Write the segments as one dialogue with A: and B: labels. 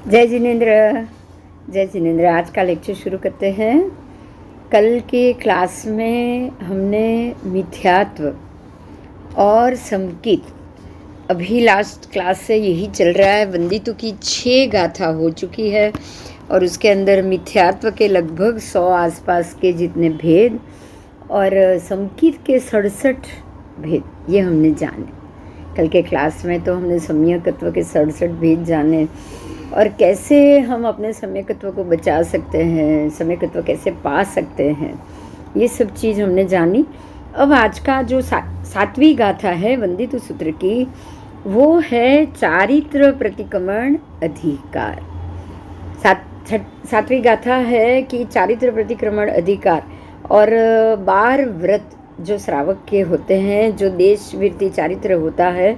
A: जय जिनेन्द्र। जय जिनेन्द्र। आज का लेक्चर शुरू करते हैं। कल के क्लास में हमने मिथ्यात्व और संकित, अभी लास्ट क्लास से यही चल रहा है। वंदितु की 6 गाथा हो चुकी है और उसके अंदर मिथ्यात्व के लगभग 100 आसपास के जितने भेद और संकित के 67 भेद ये हमने जाने। कल के क्लास में तो हमने सम्यकत्व के 67 भेद जाने और कैसे हम अपने सम्यकत्व को बचा सकते हैं, सम्यकत्व कैसे पा सकते हैं, ये सब चीज़ हमने जानी। अब आज का जो 7वीं गाथा है वंदितु सूत्र की, वो है चारित्र प्रतिक्रमण अधिकार। 7वीं गाथा है कि चारित्र प्रतिक्रमण अधिकार और 12 व्रत जो श्रावक के होते हैं, जो देश विरति चारित्र होता है,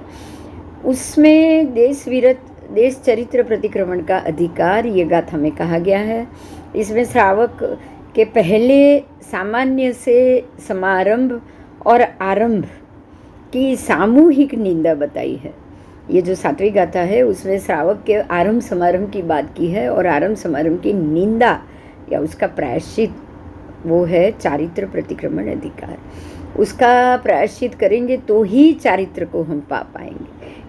A: उसमें देश चरित्र प्रतिक्रमण का अधिकार ये गाथा में कहा गया है। इसमें श्रावक के पहले सामान्य से समारंभ और आरंभ की सामूहिक निंदा बताई है। ये जो 7वीं गाथा है उसमें श्रावक के आरंभ समारंभ की बात की है और आरंभ समारंभ की निंदा या उसका प्रायश्चित वो है चारित्र प्रतिक्रमण अधिकार। उसका प्रायश्चित करेंगे तो ही चारित्र को हम पा पाएंगे,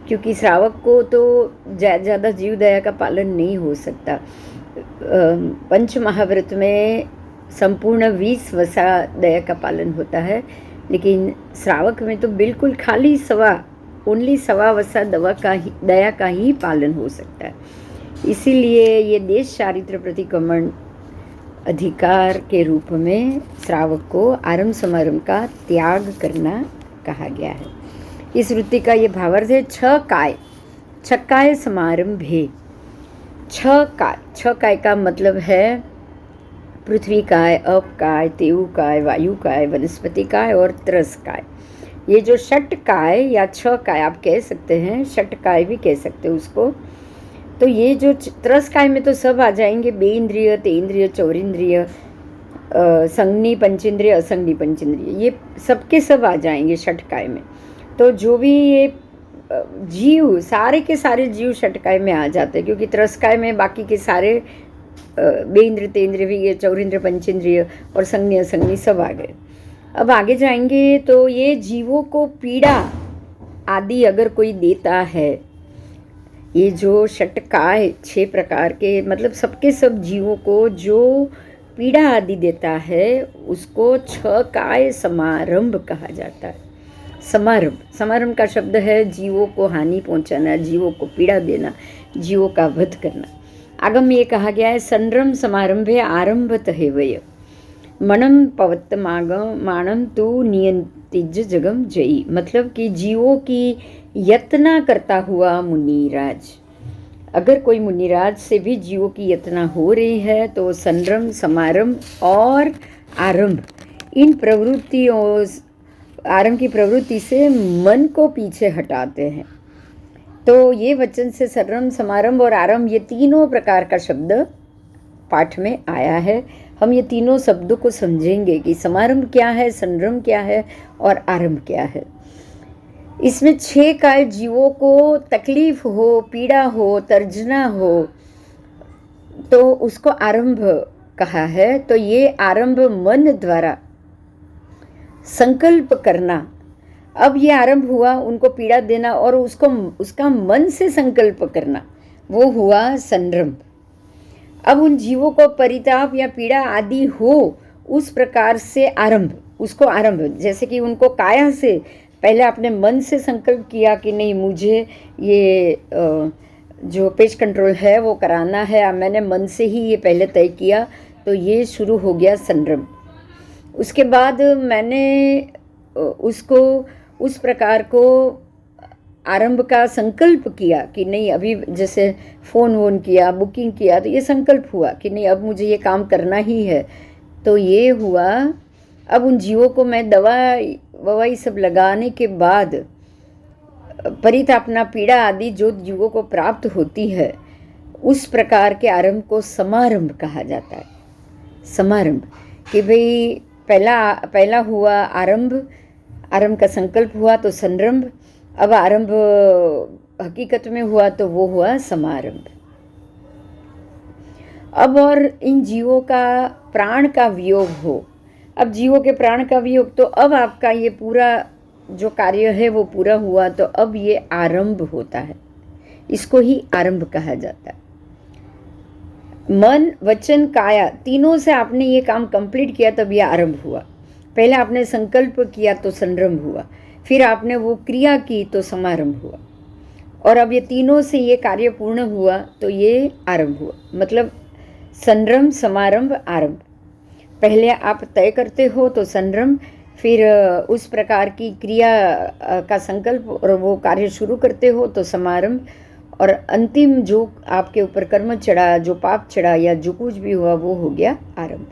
A: क्योंकि श्रावक को तो ज़्यादा जीव दया का पालन नहीं हो सकता। पंच महाव्रत में संपूर्ण 20 वसा दया का पालन होता है, लेकिन श्रावक में तो बिल्कुल खाली ओनली सवा वसा दया का ही पालन हो सकता है। इसीलिए ये देश चारित्र प्रतिक्रमण अधिकार के रूप में श्रावक को आरंभ समारंभ का त्याग करना कहा गया है। इस वृत्ति का ये भावार्थ है छक्काय समारंभे। 6 काय का मतलब है पृथ्वी काय, अप काय, तेऊ काय, वायु काय, वनस्पति काय और त्रस काय। ये जो 6 काय या 6 काय आप कह सकते हैं, 6 काय भी कह सकते हैं उसको। तो ये जो त्रस काय में तो सब आ जाएंगे, बेइंद्रिय, तेन्द्रिय, चौरिंद्रिय, संज्ञी पंचेंद्रिय, असंज्ञी पंचेंद्रिय, ये सबके सब आ जाएंगे 6 काय में। तो जो भी ये जीव, सारे के सारे जीव 6 काय में आ जाते हैं, क्योंकि त्रस काय में बाकी के सारे बेइंद्रिय, तेन्द्रिय, चौरिंद्रिय, पंचेंद्रिय और संज्ञी असंज्ञी सब आ गए। अब आगे जाएंगे तो ये जीवों को पीड़ा आदि अगर कोई देता है, ये जो 6 काय 6 प्रकार के, मतलब सबके सब जीवों को जो पीड़ा आदि देता है उसको 6 काय समारंभ कहा जाता है। समारंभ का शब्द है जीवों को हानि पहुंचाना, जीवों को पीड़ा देना, जीवों का वध करना। आगम में ये कहा गया है संरम समारंभे आरंभत हेवय मनम पवत्त माणम तु नियंतिज जगम जयी। मतलब कि जीवों की यतना करता हुआ मुनिराज, अगर कोई मुनिराज से भी जीवों की यतना हो रही है तो संरम, समारंभ और आरंभ, इन प्रवृत्तियों, आरंभ की प्रवृत्ति से मन को पीछे हटाते हैं। तो ये वचन से संरम, समारंभ और आरंभ, ये तीनों प्रकार का शब्द पाठ में आया है। हम ये तीनों शब्दों को समझेंगे कि समारंभ क्या है, संरम क्या है और आरंभ क्या है। इसमें 6 काय जीवों को तकलीफ हो, पीड़ा हो, तर्जना हो, तो उसको आरंभ कहा है। तो ये आरंभ मन द्वारा संकल्प करना, अब ये आरंभ हुआ उनको पीड़ा देना और उसका मन से संकल्प करना, वो हुआ संरंभ। अब उन जीवों को परिताप या पीड़ा आदि हो उस प्रकार से आरंभ, उसको आरंभ, जैसे कि उनको काया से पहले अपने मन से संकल्प किया कि नहीं मुझे ये जो पेज कंट्रोल है वो कराना है, अब मैंने मन से ही ये पहले तय किया, तो ये शुरू हो गया संरंभ। उसके बाद मैंने उसको उस प्रकार को आरंभ का संकल्प किया कि नहीं, अभी जैसे फ़ोन किया, बुकिंग किया, तो ये संकल्प हुआ कि नहीं अब मुझे ये काम करना ही है, तो ये हुआ। अब उन जीवों को मैं दवाई सब लगाने के बाद परितापना, पीड़ा आदि जो जीवों को प्राप्त होती है, उस प्रकार के आरंभ को समारंभ कहा जाता है। समारंभ कि भाई पहला हुआ आरंभ का संकल्प हुआ तो संरंभ, अब आरंभ हकीकत में हुआ तो वो हुआ समारंभ। अब और इन जीवों का प्राण का वियोग हो, अब जीवों के प्राण का वियोग, तो अब आपका ये पूरा जो कार्य है वो पूरा हुआ, तो अब ये आरंभ होता है, इसको ही आरंभ कहा जाता है। मन वचन काया तीनों से आपने ये काम कंप्लीट किया तब ये आरंभ हुआ। पहले आपने संकल्प किया तो संरंभ हुआ, फिर आपने वो क्रिया की तो समारंभ हुआ, और अब ये तीनों से ये कार्य पूर्ण हुआ तो ये आरंभ हुआ। मतलब संरंभ समारंभ आरंभ, पहले आप तय करते हो तो संरंभ, फिर उस प्रकार की क्रिया का संकल्प और वो कार्य शुरू करते हो तो समारंभ, और अंतिम जो आपके ऊपर कर्म चढ़ा, जो पाप चढ़ा या जो कुछ भी हुआ वो हो गया आरंभ।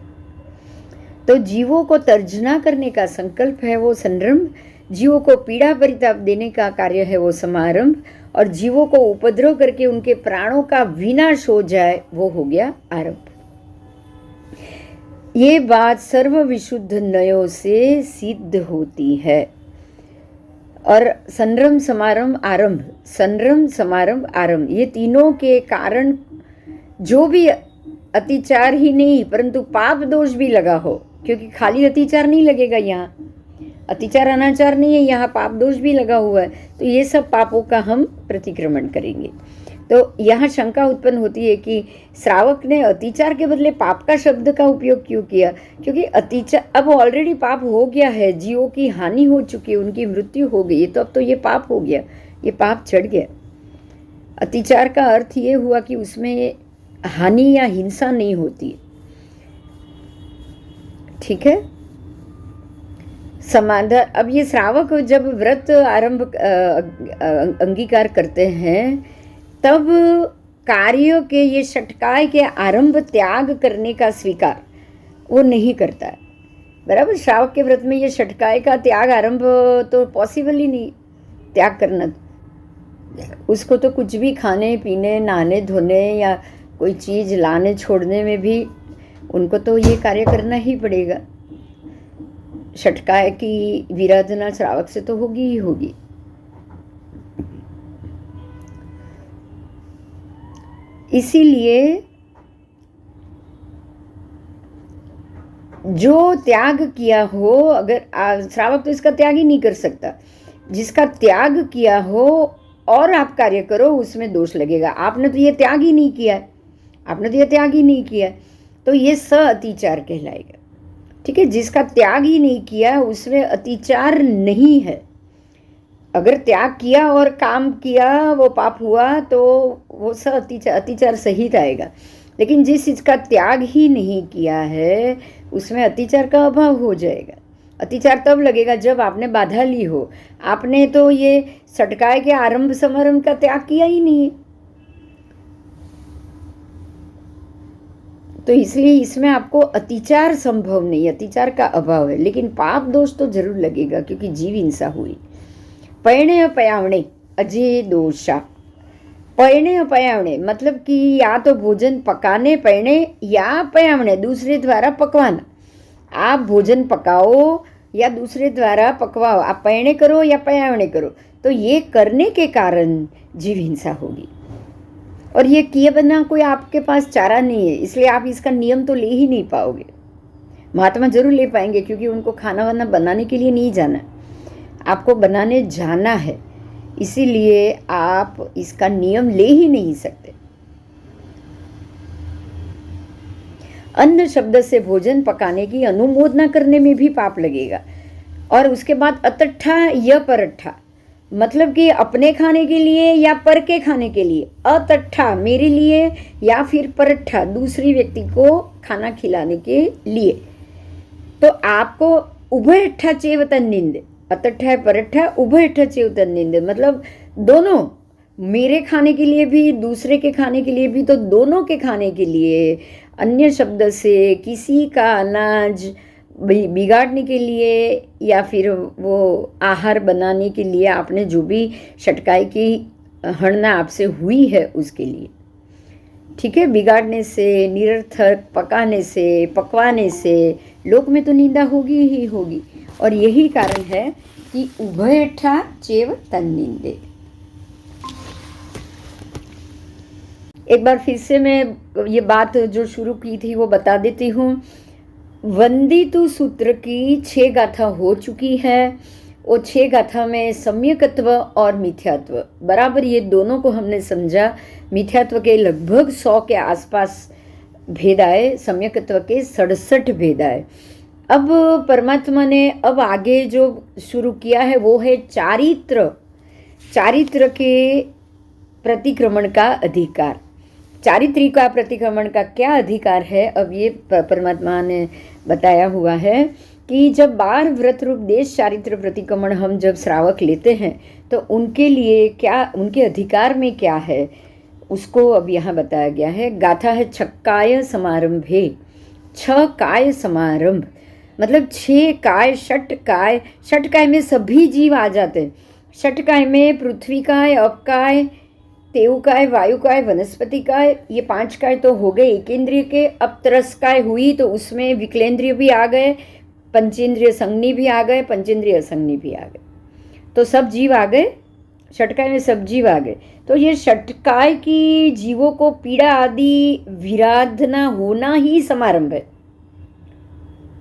A: तो जीवों को तर्जना करने का संकल्प है वो संरंभ, जीवों को पीड़ा परिताप देने का कार्य है वो समारंभ, और जीवों को उपद्रव करके उनके प्राणों का विनाश हो जाए वो हो गया आरंभ। ये बात सर्व विशुद्ध नयों से सिद्ध होती है। और संरंभ समारंभ आरंभ, संरंभ समारंभ आरंभ, ये तीनों के कारण जो भी अतिचार ही नहीं परंतु पाप दोष भी लगा हो, क्योंकि खाली अतिचार नहीं लगेगा, यहाँ अतिचार अनाचार नहीं है, यहाँ पाप दोष भी लगा हुआ है, तो ये सब पापों का हम प्रतिक्रमण करेंगे। तो यहाँ शंका उत्पन्न होती है कि श्रावक ने अतिचार के बदले पाप का शब्द का उपयोग क्यों किया, क्योंकि अतिचार अब ऑलरेडी पाप हो गया है, जीवों की हानि हो चुकी है, उनकी मृत्यु हो गई, तो अब तो ये पाप हो गया, ये पाप चढ़ गया। अतिचार का अर्थ ये हुआ कि उसमें हानि या हिंसा नहीं होती है, ठीक है। समाधान, अब ये श्रावक जब व्रत आरंभ अंगीकार करते हैं तब कार्यों के ये षटकाय के आरंभ त्याग करने का स्वीकार वो नहीं करता है, बराबर। श्रावक के व्रत में ये षटकाय का त्याग आरंभ तो पॉसिबल ही नहीं त्याग करना, उसको तो कुछ भी खाने पीने नहाने धोने या कोई चीज़ लाने छोड़ने में भी उनको तो ये कार्य करना ही पड़ेगा। षटकाय की विराधना श्रावक से तो होगी ही होगी। इसीलिए जो त्याग किया हो, अगर श्रावक तो इसका त्याग ही नहीं कर सकता, जिसका त्याग किया हो और आप कार्य करो उसमें दोष लगेगा। आपने तो ये त्याग ही नहीं किया है, आपने तो ये त्याग ही नहीं किया, तो ये स अतिचार कहलाएगा, ठीक है। जिसका त्याग ही नहीं किया उसमें अतिचार नहीं है। अगर त्याग किया और काम किया वो पाप हुआ तो वो स अतिचार सहित आएगा, लेकिन जिस चीज़ का त्याग ही नहीं किया है उसमें अतिचार का अभाव हो जाएगा। अतिचार तब लगेगा जब आपने बाधा ली हो, आपने तो ये षटकाय के आरंभ समारंभ का त्याग किया ही नहीं है, तो इसलिए इसमें आपको अतिचार संभव नहीं, अतिचार का अभाव है, लेकिन पाप दोष तो जरूर लगेगा क्योंकि जीव हिंसा हुई। पैणे अपयावणे अजय दोषा, पैणे अपयावणे मतलब कि या तो भोजन पकाने पैणे या पयावणे दूसरे द्वारा पकवाना, आप भोजन पकाओ या दूसरे द्वारा पकवाओ, आप पैणे करो या पयावणे करो, तो ये करने के कारण जीव हिंसा होगी। और ये किए बिना कोई आपके पास चारा नहीं है, इसलिए आप इसका नियम तो ले ही नहीं पाओगे। महात्मा जरूर ले पाएंगे क्योंकि उनको खाना वाना बनाने के लिए नहीं जाना, आपको बनाने जाना है, इसीलिए आप इसका नियम ले ही नहीं सकते। अन्न शब्द से भोजन पकाने की अनुमोदना करने में भी पाप लगेगा। और उसके बाद अतट्ठा या परट्ठा मतलब कि अपने खाने के लिए या पर के खाने के लिए, अतट्ठा मेरे लिए या फिर परट्ठा दूसरी व्यक्ति को खाना खिलाने के लिए, तो आपको उभयट्ठा चेव तन्निंद, अतट्ठा परट्ठा उभयट्ठा चेव तन्निंद मतलब दोनों, मेरे खाने के लिए भी दूसरे के खाने के लिए भी, तो दोनों के खाने के लिए। अन्य शब्द से किसी का अनाज बिगाड़ने के लिए या फिर वो आहार बनाने के लिए आपने जो भी षटकाय की हड़ना आपसे हुई है उसके लिए, ठीक है। बिगाड़ने से, निरर्थक पकाने से, पकवाने से लोक में तो निंदा होगी ही होगी, और यही कारण है कि उभयठा चेव तन्निंदे। एक बार फिर से मैं ये बात जो शुरू की थी वो बता देती हूँ। वंदितु सूत्र की 6 गाथा हो चुकी है। वो 6 गाथा में सम्यकत्व और मिथ्यात्व बराबर ये दोनों को हमने समझा। मिथ्यात्व के लगभग 100 के आसपास भेद आए, सम्यकत्व के 67 भेद आए। अब परमात्मा ने अब आगे जो शुरू किया है वो है चारित्र के प्रतिक्रमण का अधिकार। चारित्री का प्रतिक्रमण का क्या अधिकार है, अब ये परमात्मा ने बताया हुआ है कि जब 12 व्रत रूप देश चारित्र प्रतिक्रमण हम जब श्रावक लेते हैं तो उनके लिए क्या, उनके अधिकार में क्या है, उसको अब यहाँ बताया गया है। गाथा है छक्काय समारंभे। 6 काय समारंभ मतलब 6 काय, षट काय में सभी जीव आ जाते हैं। षट काय में पृथ्वी काय, अपकाय, तेऊ काय, वायु काय, वनस्पति काय, ये 5 काय तो हो गए एकेंद्रिय के। अब त्रस काय हुई तो उसमें विकलेंद्रिय भी आ गए, पंचेंद्रिय संज्ञी भी आ गए, पंचेंद्रिय असंज्ञी भी आ गए, तो सब जीव आ गए। षटकाय में सब जीव आ गए। तो ये षटकाय की जीवों को पीड़ा आदि विराधना होना ही समारंभ है,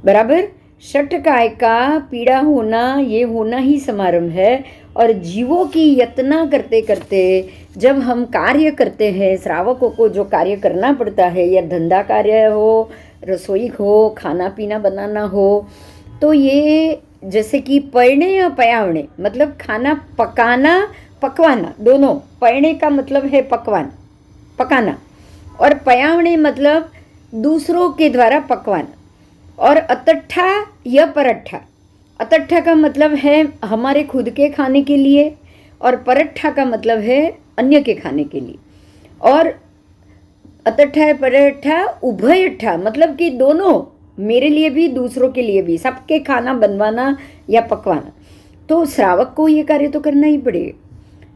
A: बराबर। षटकाय का पीड़ा होना, ये होना ही समारंभ है। और जीवों की यत्ना करते करते जब हम कार्य करते हैं, श्रावकों को जो कार्य करना पड़ता है, या धंधा कार्य हो, रसोई हो, खाना पीना बनाना हो, तो ये जैसे कि पयने या पयावने मतलब खाना पकाना, पकवाना दोनों। पयने का मतलब है पकवान, पकाना, और पयावने मतलब दूसरों के द्वारा पकवाना। और अतट्ठा या परट्ठा, अतट्ठा का मतलब है हमारे खुद के खाने के लिए, और परट्ठा का मतलब है अन्य के खाने के लिए। और अतट्ठा परट्ठा उभयट्ठा मतलब कि दोनों, मेरे लिए भी दूसरों के लिए भी, सबके खाना बनवाना या पकवाना। तो श्रावक को ये कार्य तो करना ही पड़ेगा।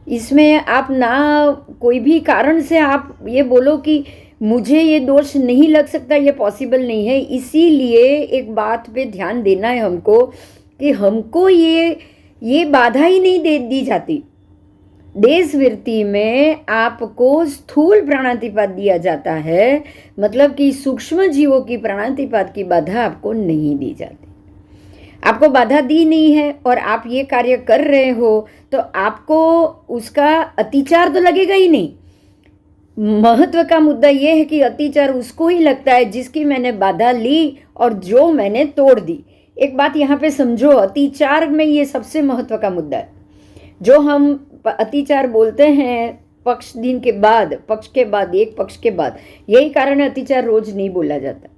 A: इसमें आप ना कोई भी कारण से आप ये बोलो कि मुझे ये दोष नहीं लग सकता, ये पॉसिबल नहीं है। इसीलिए एक बात पे ध्यान देना है हमको कि हमको ये बाधा ही नहीं दी जाती। देशवृत्ति में आपको स्थूल प्राणातिपात दिया जाता है, मतलब कि सूक्ष्म जीवों की प्राणातिपात की बाधा आपको नहीं दी जाती। आपको बाधा दी नहीं है और आप ये कार्य कर रहे हो तो आपको उसका अतिचार तो लगेगा ही नहीं। महत्व का मुद्दा ये है कि अतिचार उसको ही लगता है जिसकी मैंने बाधा ली और जो मैंने तोड़ दी। एक बात यहाँ पे समझो, अतिचार में ये सबसे महत्व का मुद्दा है। जो हम अतिचार बोलते हैं पक्ष दिन के बाद, पक्ष के बाद, एक पक्ष के बाद, यही कारण है अतिचार रोज नहीं बोला जाता।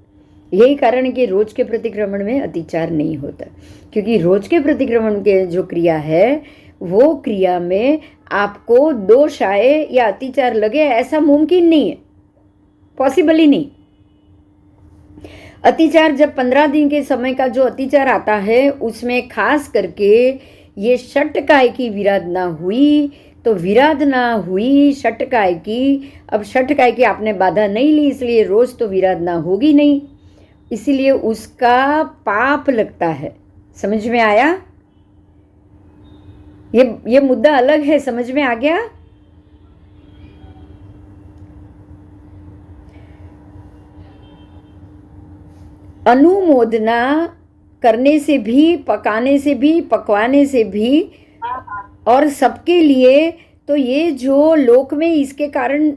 A: यही कारण है कि रोज के प्रतिक्रमण में अतिचार नहीं होता, क्योंकि रोज के प्रतिक्रमण के जो क्रिया है वो क्रिया में आपको दोष आए या अतिचार लगे ऐसा मुमकिन नहीं है, पॉसिबल ही नहीं। अतिचार जब 15 दिन के समय का जो अतिचार आता है उसमें खास करके ये षटकाय की विराधना हुई, तो विराधना हुई षटकाय की। अब षटकाय की आपने बाधा नहीं ली इसलिए रोज तो विराधना होगी नहीं, इसीलिए उसका पाप लगता है। समझ में आया? ये मुद्दा अलग है, समझ में आ गया? अनुमोदना करने से भी, पकाने से भी, पकवाने से भी और सबके लिए, तो ये जो लोक में इसके कारण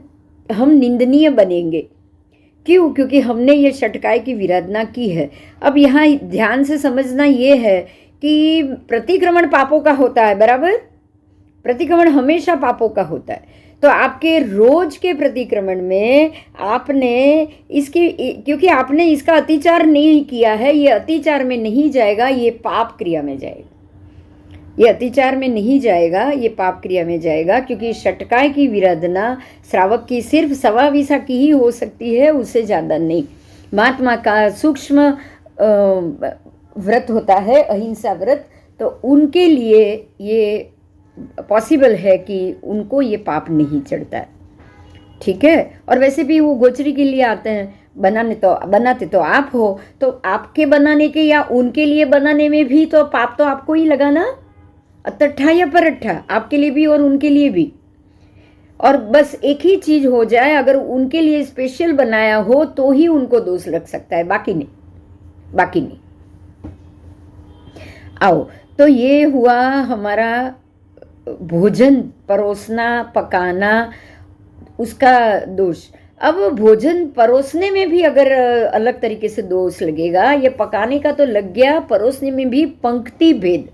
A: हम निंदनीय बनेंगे। क्यों? क्योंकि हमने ये षटकाय की विराधना की है। अब यहाँ ध्यान से समझना ये है कि प्रतिक्रमण पापों का होता है, बराबर। प्रतिक्रमण हमेशा पापों का होता है। तो आपके रोज के प्रतिक्रमण में आपने इसकी, क्योंकि आपने इसका अतिचार नहीं किया है, ये अतिचार में नहीं जाएगा, ये पाप क्रिया में जाएगा। ये अतिचार में नहीं जाएगा, ये पाप क्रिया में जाएगा, क्योंकि षटकाय की विराधना श्रावक की सिर्फ 1.25 की ही हो सकती है, उससे ज़्यादा नहीं। महात्मा का सूक्ष्म व्रत होता है अहिंसा व्रत, तो उनके लिए ये पॉसिबल है कि उनको ये पाप नहीं चढ़ता है, ठीक है। और वैसे भी वो गोचरी के लिए आते हैं, बनाते तो आप हो, तो आपके बनाने के या उनके लिए बनाने में भी तो पाप तो आपको ही लगा ना, अतट्ठा या परट्ठा, आपके लिए भी और उनके लिए भी। और बस एक ही चीज हो जाए, अगर उनके लिए स्पेशल बनाया हो तो ही उनको दोष लग सकता है, बाकी नहीं, बाकी नहीं। आओ, तो ये हुआ हमारा भोजन परोसना, पकाना, उसका दोष। अब भोजन परोसने में भी अगर अलग तरीके से दोष लगेगा, ये पकाने का तो लग गया, परोसने में भी पंक्ति भेद।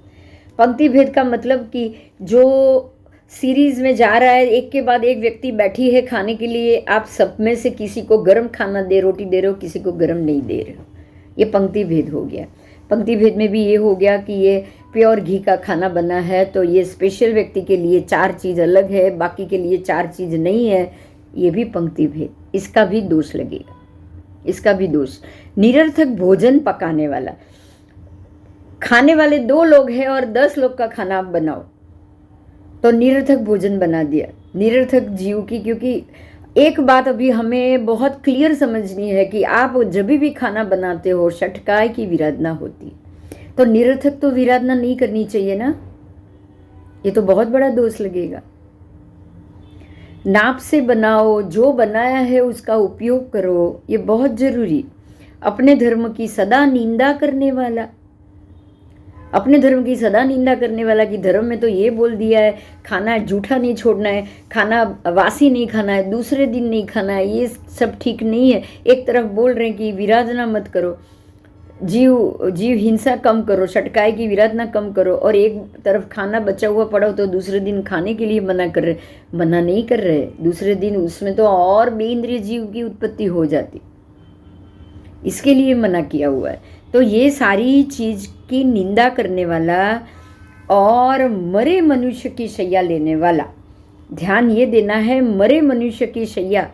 A: पंक्ति भेद का मतलब कि जो सीरीज में जा रहा है, एक के बाद एक व्यक्ति बैठी है खाने के लिए, आप सब में से किसी को गर्म खाना दे, रोटी दे रहे हो, किसी को गर्म नहीं दे रहे हो, ये पंक्ति भेद हो गया। पंक्ति भेद में भी ये हो गया कि ये प्योर घी का खाना बना है तो ये स्पेशल व्यक्ति के लिए 4 चीज़ अलग है, बाकी के लिए 4 चीज़ नहीं है, ये भी पंक्ति भेद, इसका भी दोष लगेगा, इसका भी दोष। निरर्थक भोजन पकाने वाला, खाने वाले 2 लोग हैं और 10 लोग का खाना आप बनाओ तो निरर्थक भोजन बना दिया, निरर्थक जीव की। क्योंकि एक बात अभी हमें बहुत क्लियर समझनी है कि आप जब भी खाना बनाते हो षटकाय की विराधना होती, तो निरर्थक तो विराधना नहीं करनी चाहिए ना, ये तो बहुत बड़ा दोष लगेगा। नाप से बनाओ, जो बनाया है उसका उपयोग करो, ये बहुत जरूरी। अपने धर्म की सदा निंदा करने वाला, अपने धर्म की सदा निंदा करने वाला कि धर्म में तो ये बोल दिया है खाना जूठा नहीं छोड़ना है, खाना वासी नहीं खाना है, दूसरे दिन नहीं खाना है, ये सब ठीक नहीं है। एक तरफ बोल रहे हैं कि विराधना मत करो, जीव हिंसा कम करो, षटकाय की विराधना कम करो, और एक तरफ खाना बचा हुआ पड़ा हो तो दूसरे दिन खाने के लिए मना कर रहे, मना नहीं कर रहे, दूसरे दिन उसमें तो और बेइंद्रिय जीव की उत्पत्ति हो जाती, इसके लिए मना किया हुआ है। तो ये सारी चीज की निंदा करने वाला और मरे मनुष्य की शैया लेने वाला, ध्यान ये देना है मरे मनुष्य की शैया,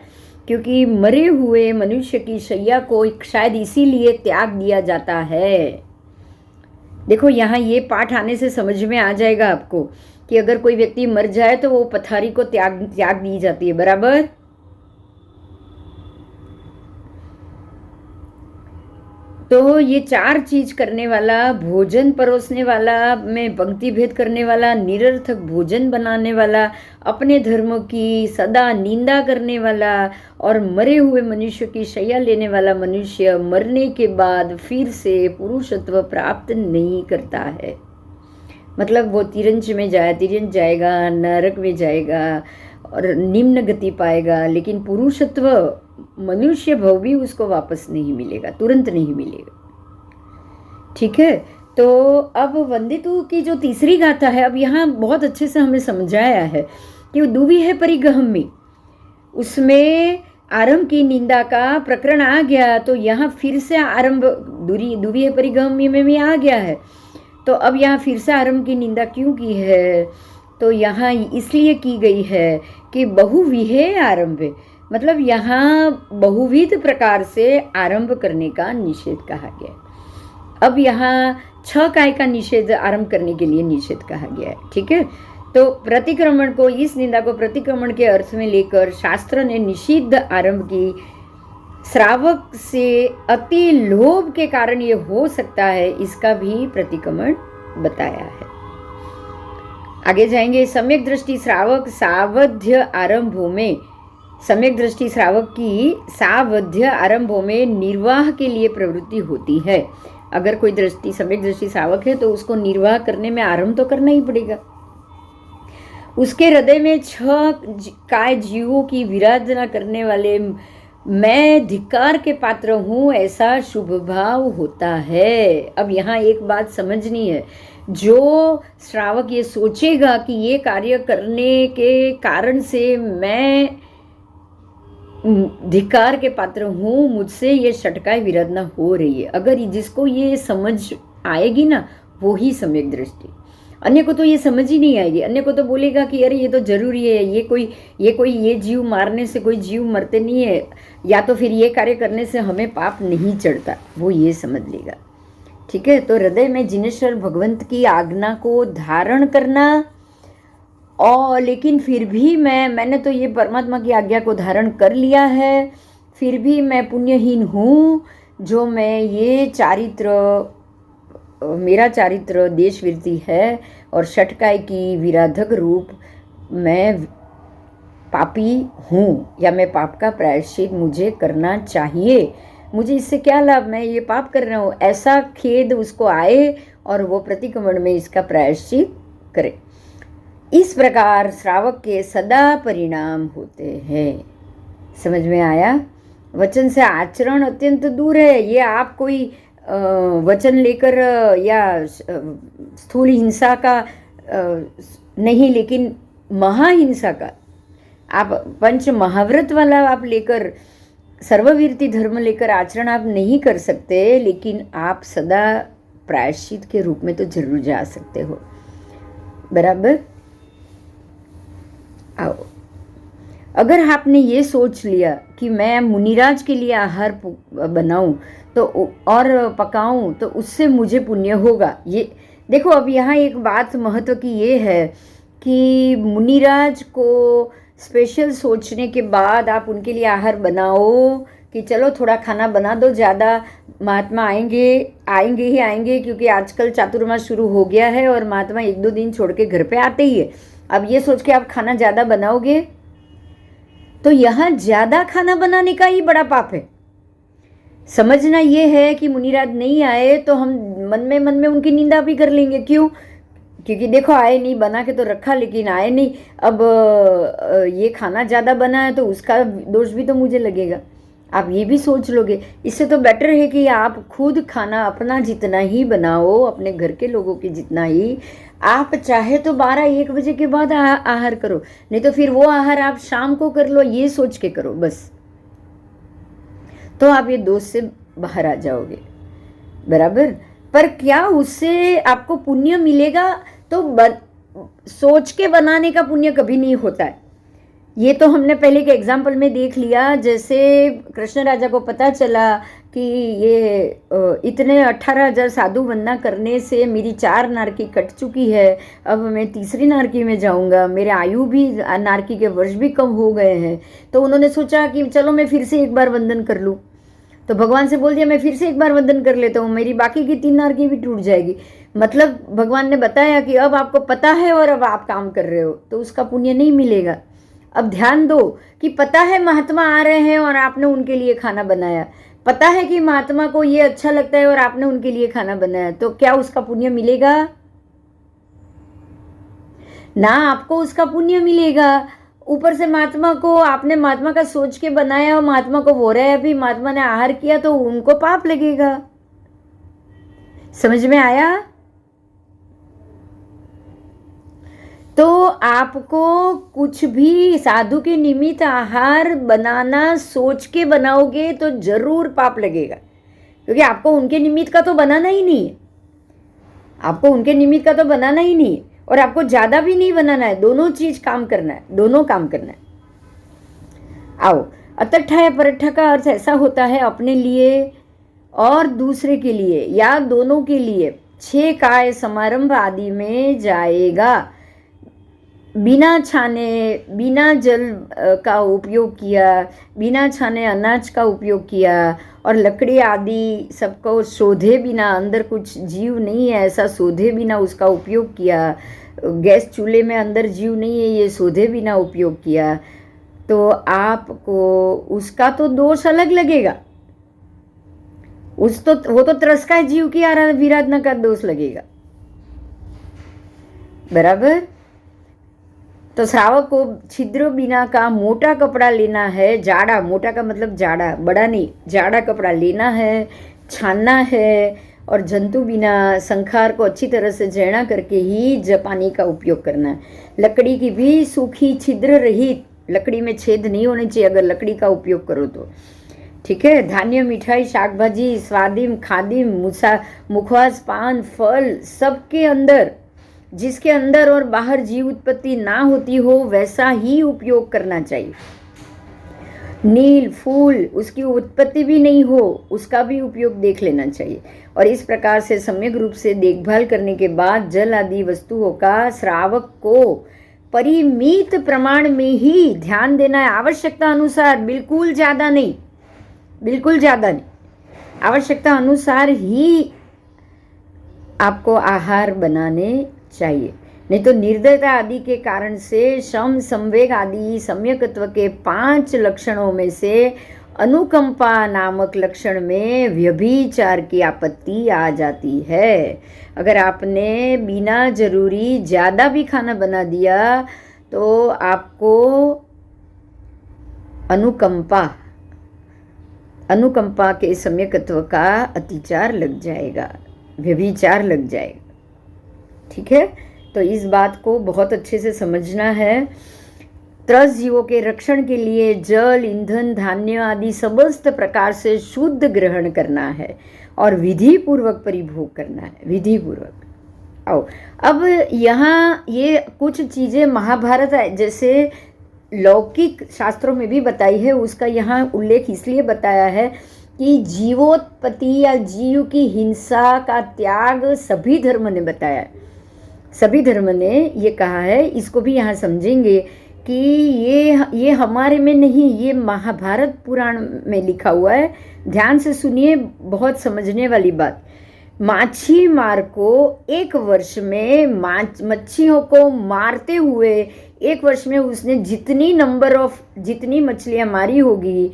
A: क्योंकि मरे हुए मनुष्य की शैया को शायद इसीलिए त्याग दिया जाता है। देखो यहाँ ये पाठ आने से समझ में आ जाएगा आपको कि अगर कोई व्यक्ति मर जाए तो वो पथारी को त्याग दी जाती है, बराबर। तो ये 4 चीज करने वाला, भोजन परोसने वाला, में पंक्ति भेद करने वाला, निरर्थक भोजन बनाने वाला, अपने धर्म की सदा निंदा करने वाला और मरे हुए मनुष्य की शैया लेने वाला मनुष्य मरने के बाद फिर से पुरुषत्व प्राप्त नहीं करता है। मतलब वो तिरंज में तिरंज जाएगा, नरक में जाएगा और निम्न गति पाएगा, लेकिन पुरुषत्व मनुष्य भव भी उसको वापस नहीं मिलेगा, तुरंत नहीं मिलेगा। ठीक है, तो अब वंदितु की जो तीसरी गाथा है, अब यहाँ बहुत अच्छे से हमें समझाया है कि दुवी है परिगहमी, उसमें आरंभ की निंदा का प्रकरण आ गया, तो यहाँ फिर से आरंभ दुवी है परिगहमी में भी आ गया है। तो अब यहाँ फिर से आरंभ की निंदा क्यों की है, तो यहाँ इसलिए की गई है कि बहुविहेय आरंभ है, मतलब यहाँ बहुविध प्रकार से आरंभ करने का निषेध कहा गया है। अब यहाँ 6 काय का निषेध आरंभ करने के लिए निषेध कहा गया है। ठीक है, तो प्रतिक्रमण को, इस निंदा को प्रतिक्रमण के अर्थ में लेकर शास्त्र ने निषिद्ध आरंभ की। श्रावक से अति लोभ के कारण ये हो सकता है, इसका भी प्रतिक्रमण बताया है। आगे जाएंगे। सम्यक दृष्टि श्रावक सावध्य आरंभों में, सम्यक दृष्टि श्रावक की सावध्य आरंभों में निर्वाह के लिए प्रवृत्ति होती है। अगर कोई दृष्टि सम्यक दृष्टि श्रावक है तो उसको निर्वाह करने में आरंभ तो करना ही पड़ेगा। उसके हृदय में 6 काय जीवों की विराधना करने वाले मैं धिक्कार के पात्र हूँ ऐसा शुभ भाव होता है। अब यहाँ एक बात समझनी है, जो श्रावक ये सोचेगा कि ये कार्य करने के कारण से मैं धिक्कार के पात्र हूँ, मुझसे ये षटकाय विराधना हो रही है, अगर जिसको ये समझ आएगी ना, वो ही सम्यक दृष्टि। अन्य को तो ये समझ ही नहीं आएगी, अन्य को तो बोलेगा कि अरे ये तो जरूरी है, ये जीव मारने से कोई जीव मरते नहीं है, या तो फिर ये कार्य करने से हमें पाप नहीं चढ़ता, वो ये समझ लेगा। ठीक है, तो हृदय में जिनेश्वर भगवंत की आज्ञा को धारण करना, और लेकिन फिर भी मैंने तो ये परमात्मा की आज्ञा को धारण कर लिया है, फिर भी मैं पुण्यहीन हूँ, जो मैं ये चारित्र, मेरा चारित्र देशवृत्ति है और षटकाय की विराधक रूप मैं पापी हूँ या मैं पाप का प्रायश्चित मुझे करना चाहिए, मुझे इससे क्या लाभ, मैं ये पाप कर रहा हूँ, ऐसा खेद उसको आए और वो प्रतिक्रमण में इसका प्रायश्चित करे। इस प्रकार श्रावक के सदा परिणाम होते हैं। समझ में आया? वचन से आचरण अत्यंत दूर है। ये आप कोई वचन लेकर या स्थूल हिंसा का नहीं, लेकिन महाहिंसा का आप पंच महाव्रत वाला आप लेकर, सर्ववीरती धर्म लेकर आचरण आप नहीं कर सकते, लेकिन आप सदा प्रायश्चित के रूप में तो जरूर जा सकते हो। बराबर? आओ, अगर आपने ये सोच लिया कि मैं मुनिराज के लिए आहार बनाऊं तो और पकाऊं तो उससे मुझे पुण्य होगा, ये देखो। अब यहाँ एक बात महत्व की ये है कि मुनिराज को स्पेशल सोचने के बाद आप उनके लिए आहार बनाओ कि चलो थोड़ा खाना बना दो, ज़्यादा महात्मा आएंगे ही आएंगे, क्योंकि आजकल चातुर्मास शुरू हो गया है और महात्मा 1-2 दिन छोड़ के घर पे आते ही है। अब ये सोच के आप खाना ज़्यादा बनाओगे तो यहाँ ज़्यादा खाना बनाने का ही बड़ा पाप है। समझना ये है कि मुनिराज नहीं आए तो हम मन में उनकी निंदा भी कर लेंगे। क्यों? क्योंकि देखो आए नहीं, बना के तो रखा लेकिन आए नहीं, अब ये खाना ज़्यादा बना है तो उसका दोष भी तो मुझे लगेगा। आप ये भी सोच लोगे। इससे तो बेटर है कि आप खुद खाना अपना जितना ही बनाओ, अपने घर के लोगों के जितना ही। आप चाहे तो 12-1 बजे के बाद आहार करो, नहीं तो फिर वो आहार आप शाम को कर लो, ये सोच के करो बस, तो आप ये दोष से बाहर आ जाओगे। बराबर? पर क्या उससे आपको पुण्य मिलेगा? तो सोच के बनाने का पुण्य कभी नहीं होता है। ये तो हमने पहले के एग्जाम्पल में देख लिया। जैसे कृष्ण राजा को पता चला कि ये इतने 18,000 साधु वंदना करने से मेरी 4 नारकी कट चुकी है, अब मैं तीसरी नारकी में जाऊंगा, मेरे आयु भी, नारकी के वर्ष भी कम हो गए हैं। तो उन्होंने सोचा कि चलो मैं फिर से एक बार वंदन कर लूँ। तो भगवान से बोल दिया मैं फिर से एक बार वंदन कर लेता हूँ, मेरी बाकी की 3 नारकी भी टूट जाएगी। मतलब भगवान ने बताया कि अब आपको पता है और अब आप काम कर रहे हो तो उसका पुण्य नहीं मिलेगा। अब ध्यान दो कि पता है महात्मा आ रहे हैं और आपने उनके लिए खाना बनाया, पता है कि महात्मा को ये अच्छा लगता है और आपने उनके लिए खाना बनाया, तो क्या उसका पुण्य मिलेगा? ना आपको उसका पुण्य मिलेगा। ऊपर से महात्मा को आपने महात्मा का सोच के बनाया और महात्मा को हो रहा है, अभी महात्मा ने आहार किया तो उनको पाप लगेगा। समझ में आया? तो आपको कुछ भी साधु के निमित्त आहार बनाना सोच के बनाओगे तो जरूर पाप लगेगा, क्योंकि आपको उनके निमित्त का तो बनाना ही नहीं है। आपको उनके निमित्त का तो बनाना ही नहीं है और आपको ज़्यादा भी नहीं बनाना है। दोनों चीज काम करना है, दोनों काम करना है। आओ, अतट्ठा या परट्ठा का अर्थ ऐसा होता है अपने लिए और दूसरे के लिए या दोनों के लिए। 6 काय समारंभ आदि में जाएगा। बिना छाने, बिना जल का उपयोग किया, बिना छाने अनाज का उपयोग किया और लकड़ी आदि सबको शोधे बिना, अंदर कुछ जीव नहीं है ऐसा शोधे बिना उसका उपयोग किया। गैस चूल्हे में अंदर जीव नहीं है ये शोधे बिना उपयोग किया, तो आपको उसका तो दोष अलग लगेगा। वो तो त्रस्का जीव की विराधना का दोष लगेगा। बराबर? तो श्रावक को छिद्र बिना का मोटा कपड़ा लेना है, जाड़ा, मोटा का मतलब जाड़ा, बड़ा नहीं, जाड़ा कपड़ा लेना है, छानना है और जंतु बिना संखार को अच्छी तरह से जैना करके ही पानी का उपयोग करना है। लकड़ी की भी सूखी छिद्र रहित, लकड़ी में छेद नहीं होने चाहिए अगर लकड़ी का उपयोग करो तो, ठीक है। धान्य, मिठाई, शाक भाजी, स्वादिम, खादिम, मुखवास, पान, फल, सबके अंदर, जिसके अंदर और बाहर जीव उत्पत्ति ना होती हो वैसा ही उपयोग करना चाहिए। नील फूल, उसकी उत्पत्ति भी नहीं हो, उसका भी उपयोग देख लेना चाहिए। और इस प्रकार से सम्यक रूप से देखभाल करने के बाद जल आदि वस्तुओं का श्रावक को परिमित प्रमाण में ही ध्यान देना है, आवश्यकता अनुसार, बिल्कुल ज़्यादा नहीं, बिल्कुल ज़्यादा नहीं, आवश्यकता अनुसार ही आपको आहार बनाने चाहिए। नहीं तो निर्दयता आदि के कारण से शम संवेग आदि सम्यकत्व के 5 लक्षणों में से अनुकंपा नामक लक्षण में व्यभिचार की आपत्ति आ जाती है। अगर आपने बिना जरूरी ज़्यादा भी खाना बना दिया तो आपको अनुकंपा के सम्यकत्व का अतिचार लग जाएगा, व्यभिचार लग जाएगा। ठीक है, तो इस बात को बहुत अच्छे से समझना है। त्रस जीवों के रक्षण के लिए जल, ईंधन, धान्य आदि समस्त प्रकार से शुद्ध ग्रहण करना है और विधि पूर्वक परिभोग करना है, विधि पूर्वक। आओ अब यहाँ ये कुछ चीज़ें महाभारत जैसे लौकिक शास्त्रों में भी बताई है, उसका यहाँ उल्लेख इसलिए बताया है कि जीवोत्पत्ति या जीव की हिंसा का त्याग सभी धर्म ने बताया है। सभी धर्म ने ये कहा है, इसको भी यहाँ समझेंगे कि ये हमारे में नहीं, ये महाभारत पुराण में लिखा हुआ है। ध्यान से सुनिए, बहुत समझने वाली बात। माछी मार को 1 वर्ष में मच्छियों को मारते हुए 1 वर्ष में उसने जितनी मछलियाँ मारी होगी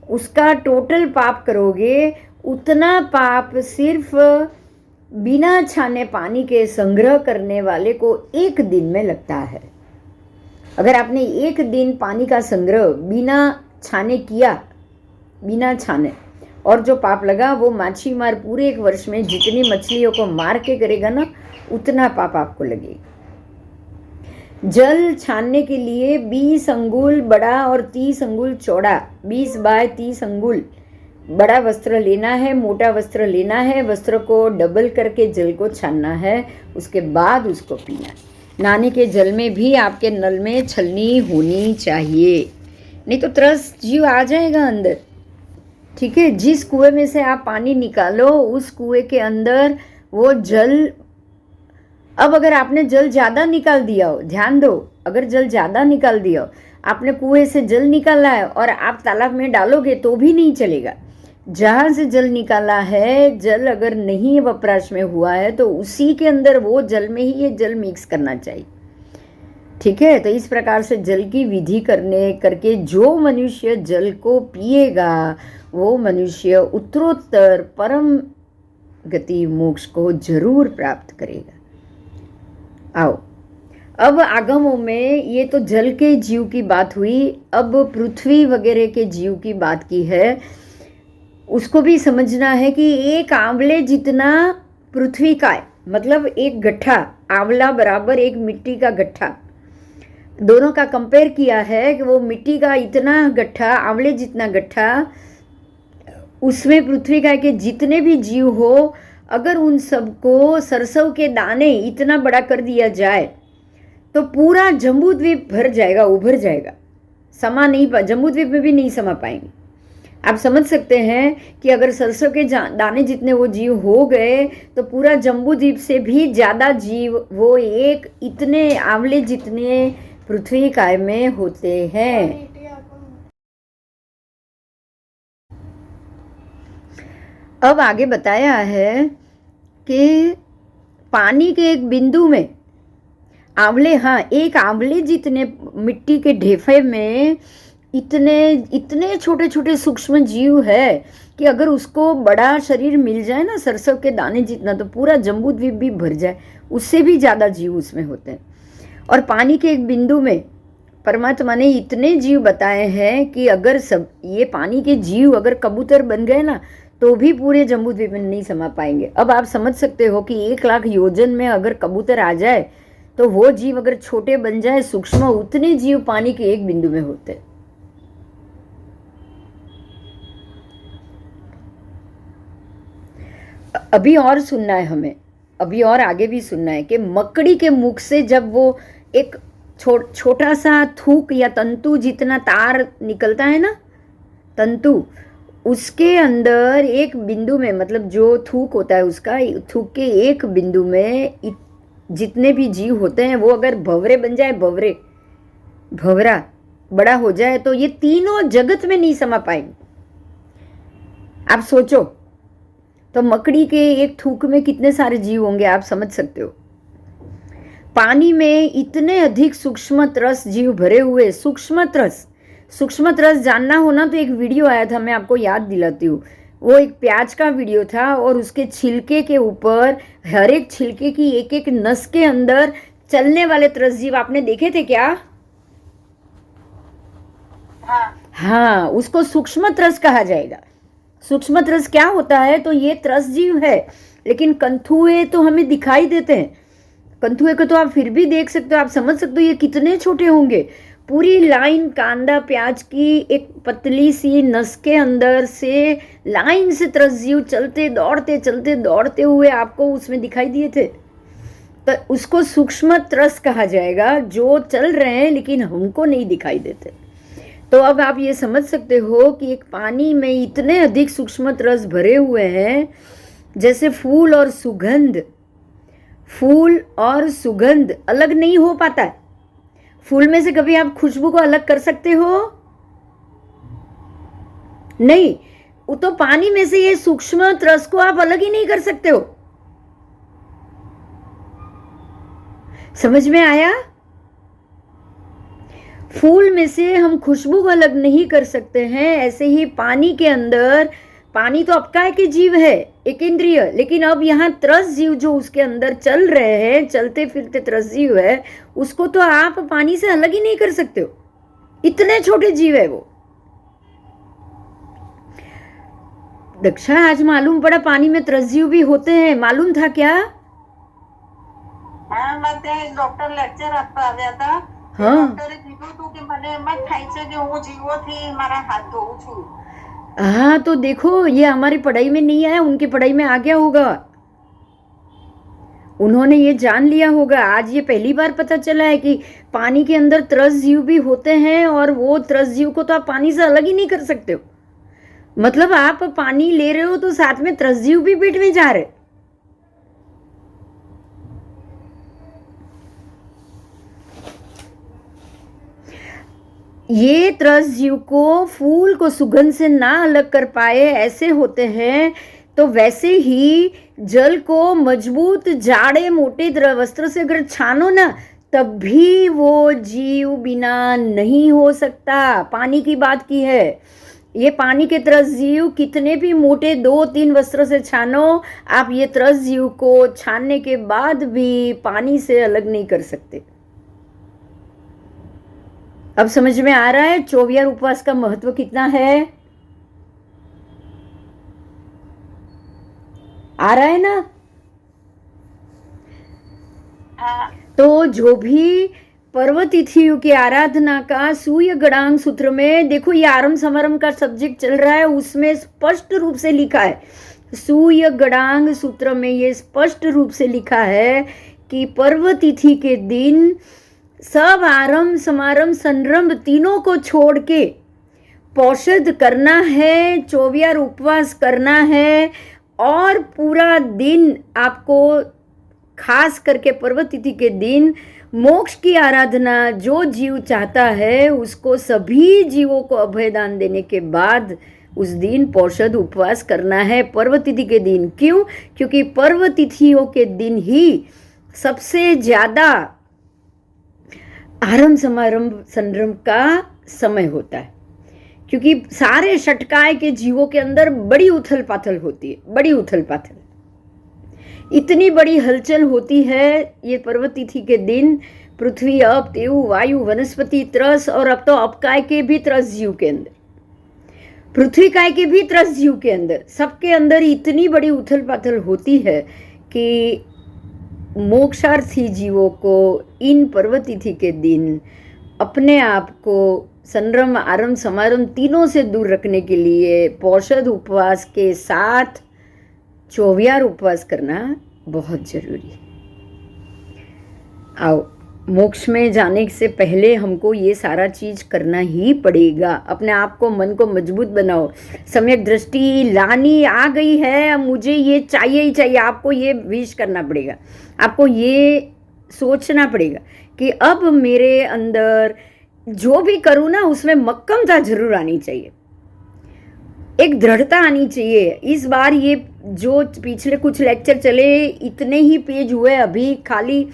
A: उसका टोटल पाप करोगे, उतना पाप सिर्फ बिना छाने पानी के संग्रह करने वाले को 1 दिन में लगता है। अगर आपने 1 दिन पानी का संग्रह बिना छाने किया, बिना छाने, और जो पाप लगा वो माछी मार पूरे 1 वर्ष में जितनी मछलियों को मार के करेगा ना, उतना पाप आपको लगेगा। जल छानने के लिए 20 अंगुल बड़ा और 30 अंगुल चौड़ा, 20 बाय 30 अंगुल बड़ा वस्त्र लेना है, मोटा वस्त्र लेना है, वस्त्र को डबल करके जल को छानना है, उसके बाद उसको पीना है। नहाने के जल में भी आपके नल में छलनी होनी चाहिए, नहीं तो त्रस जीव आ जाएगा अंदर। ठीक है, जिस कुएं में से आप पानी निकालो उस कुएं के अंदर वो जल, अब अगर आपने जल ज़्यादा निकाल दिया हो, ध्यान दो, अगर जल ज़्यादा निकाल दिया हो, आपने कुएं से जल निकाला है और आप तालाब में डालोगे तो भी नहीं चलेगा। जहाँ से जल निकाला है, जल अगर नहीं वपराश में हुआ है तो उसी के अंदर वो जल में ही ये जल मिक्स करना चाहिए। ठीक है, तो इस प्रकार से जल की विधि करके जो मनुष्य जल को पिएगा वो मनुष्य उत्तरोत्तर परम गति मोक्ष को जरूर प्राप्त करेगा। आओ अब आगमों में ये तो जल के जीव की बात हुई, अब पृथ्वी वगैरह के जीव की बात की है। उसको भी समझना है कि एक आंवले जितना पृथ्वी का है, मतलब एक गट्ठा आंवला बराबर एक मिट्टी का गट्ठा, दोनों का कंपेयर किया है कि वो मिट्टी का इतना गट्ठा, आंवले जितना गट्ठा, उसमें पृथ्वी का के जितने भी जीव हो, अगर उन सबको सरसों के दाने इतना बड़ा कर दिया जाए तो पूरा जम्बूद्वीप भर जाएगा, उभर जाएगा, समा नहीं पा, जम्बूद्वीप में भी नहीं समा पाएंगे। आप समझ सकते हैं कि अगर सरसों के दाने जितने वो जीव हो गए तो पूरा जम्बूद्वीप से भी ज़्यादा जीव वो एक इतने आंवले जितने पृथ्वी काय में होते हैं। अब आगे बताया है कि पानी के एक बिंदु में आंवले, हाँ, एक आंवले जितने मिट्टी के ढेफे में इतने छोटे छोटे सूक्ष्म जीव है कि अगर उसको बड़ा शरीर मिल जाए ना सरसों के दाने जितना, तो पूरा जम्बूद्वीप भी भर जाए, उससे भी ज़्यादा जीव उसमें होते हैं। और पानी के एक बिंदु में परमात्मा ने इतने जीव बताए हैं कि अगर सब ये पानी के जीव अगर कबूतर बन गए ना तो भी पूरे जम्बूद्वीप में नहीं समा पाएंगे। अब आप समझ सकते हो कि 1 लाख योजन में अगर कबूतर आ जाए तो वो जीव अगर छोटे बन जाए सूक्ष्म, उतने जीव पानी के एक बिंदु में होते। अभी और सुनना है हमें, अभी और आगे भी सुनना है कि मकड़ी के मुख से जब वो एक छोटा सा थूक या तंतु जितना तार निकलता है ना, तंतु, उसके अंदर एक बिंदु में, मतलब जो थूक होता है उसका, थूक के एक बिंदु में जितने भी जीव होते हैं वो अगर भंवरे बन जाए, भंवरा बड़ा हो जाए तो ये तीनों जगत में नहीं समा पाएंगे। आप सोचो तो मकड़ी के एक थूक में कितने सारे जीव होंगे, आप समझ सकते हो। पानी में इतने अधिक सूक्ष्म रस जीव भरे हुए। सूक्ष्म रस जानना हो ना तो एक वीडियो आया था, मैं आपको याद दिलाती हूँ। वो एक प्याज का वीडियो था और उसके छिलके के ऊपर हर एक छिलके की एक एक नस के अंदर चलने वाले त्रस जीव आपने देखे थे क्या? हाँ, उसको सूक्ष्म रस कहा जाएगा। सूक्ष्म रस क्या होता है? तो ये त्रस जीव है, लेकिन कंथुए तो हमें दिखाई देते हैं। कंथुए को तो आप फिर भी देख सकते हो, आप समझ सकते हो ये कितने छोटे होंगे। पूरी लाइन कांदा प्याज की एक पतली सी नस के अंदर से लाइन से त्रस जीव चलते दौड़ते हुए आपको उसमें दिखाई दिए थे। तो उसको सूक्ष्म त्रस कहा जाएगा, जो चल रहे हैं लेकिन हमको नहीं दिखाई देते। तो अब आप ये समझ सकते हो कि एक पानी में इतने अधिक सूक्ष्म रस भरे हुए हैं। जैसे फूल और सुगंध अलग नहीं हो पाता है। फूल में से कभी आप खुशबू को अलग कर सकते हो? नहीं। तो पानी में से ये सूक्ष्म रस को आप अलग ही नहीं कर सकते हो। समझ में आया? फूल में से हम खुशबू को अलग नहीं कर सकते हैं, ऐसे ही पानी के अंदर, पानी तो अपकाय के जीव है, एक इंद्रिय, लेकिन अब यहाँ त्रस जीव जो उसके अंदर चल रहे हैं, चलते फिरते त्रस जीव है, उसको तो आप पानी से अलग ही नहीं कर सकते हो। इतने छोटे जीव है वो। दक्षा, आज मालूम पड़ा पानी में त्रस जीव भी होते हैं, मालूम था क्या?
B: हाँ, मैं डॉक्टर लेक्चर आपका આવ્યા હતા।
A: हाँ,
B: ડોક્ટરે કીધું હતું કે મને એમ જ થાય છે કે હું જીવોથી મારા હાથ ધોઉં છું।
A: हाँ, तो देखो ये हमारी पढ़ाई में नहीं आया, उनकी पढ़ाई में आ गया होगा। उन्होंने ये जान लिया होगा। आज ये पहली बार पता चला है कि पानी के अंदर त्रस जीव भी होते हैं और वो त्रस जीव को तो आप पानी से अलग ही नहीं कर सकते हो। मतलब आप पानी ले रहे हो तो साथ में त्रस जीव भी पेट में जा रहे। ये त्रस जीव को फूल को सुगंध से ना अलग कर पाए ऐसे होते हैं। तो वैसे ही जल को मजबूत जाड़े मोटे वस्त्र से अगर छानो ना, तब भी वो जीव बिना नहीं हो सकता। पानी की बात की है। ये पानी के त्रस जीव कितने भी मोटे 2-3 वस्त्र से छानो, आप ये त्रस जीव को छानने के बाद भी पानी से अलग नहीं कर सकते। अब समझ में आ रहा है 24 उपवास का महत्व कितना है? आ रहा है ना?
B: हाँ।
A: तो जो भी पर्व तिथियों की आराधना का सूर्य गणांग सूत्र में देखो, ये आरंभ समारंभ का सब्जेक्ट चल रहा है, उसमें स्पष्ट रूप से लिखा है, सूर्य गणांग सूत्र में ये स्पष्ट रूप से लिखा है कि पर्व तिथि के दिन सब आरंभ समारंभ संरंभ तीनों को छोड़ के पौषध करना है, 24 उपवास करना है, और पूरा दिन आपको खास करके पर्व तिथि के दिन मोक्ष की आराधना जो जीव चाहता है उसको सभी जीवों को अभयदान देने के बाद उस दिन पौषध उपवास करना है पर्व तिथि के दिन। क्यों? क्योंकि पर्व तिथियों के दिन ही सबसे ज़्यादा आरंभ समारंभ संरंभ का समय होता है, क्योंकि सारे षटकाय के जीवों के अंदर बड़ी उथल पाथल होती है, बड़ी उथल पाथल, इतनी बड़ी हलचल होती है ये पर्व तिथि के दिन। पृथ्वी, अप, तेयु, वायु, वनस्पति, त्रस, और अब तो अपकाय के भी त्रस जीव के अंदर, पृथ्वी काय के भी त्रस जीव के अंदर, सबके अंदर इतनी बड़ी उथल पाथल होती है कि मोक्षार्थी जीवों को इन पर्व तिथि के दिन अपने आप को संरम आरंभ समारंभ तीनों से दूर रखने के लिए पौषध उपवास के साथ 24 उपवास करना बहुत जरूरी है। आओ, मोक्ष में जाने से पहले हमको ये सारा चीज करना ही पड़ेगा। अपने आप को, मन को मजबूत बनाओ। सम्यक दृष्टि लानी आ गई है, मुझे ये चाहिए ही चाहिए, आपको ये विश करना पड़ेगा, आपको ये सोचना पड़ेगा कि अब मेरे अंदर जो भी करूँ ना उसमें मक्कमता जरूर आनी चाहिए, एक दृढ़ता आनी चाहिए। इस बार ये जो पिछले कुछ लेक्चर चले, इतने ही पेज हुए, अभी खाली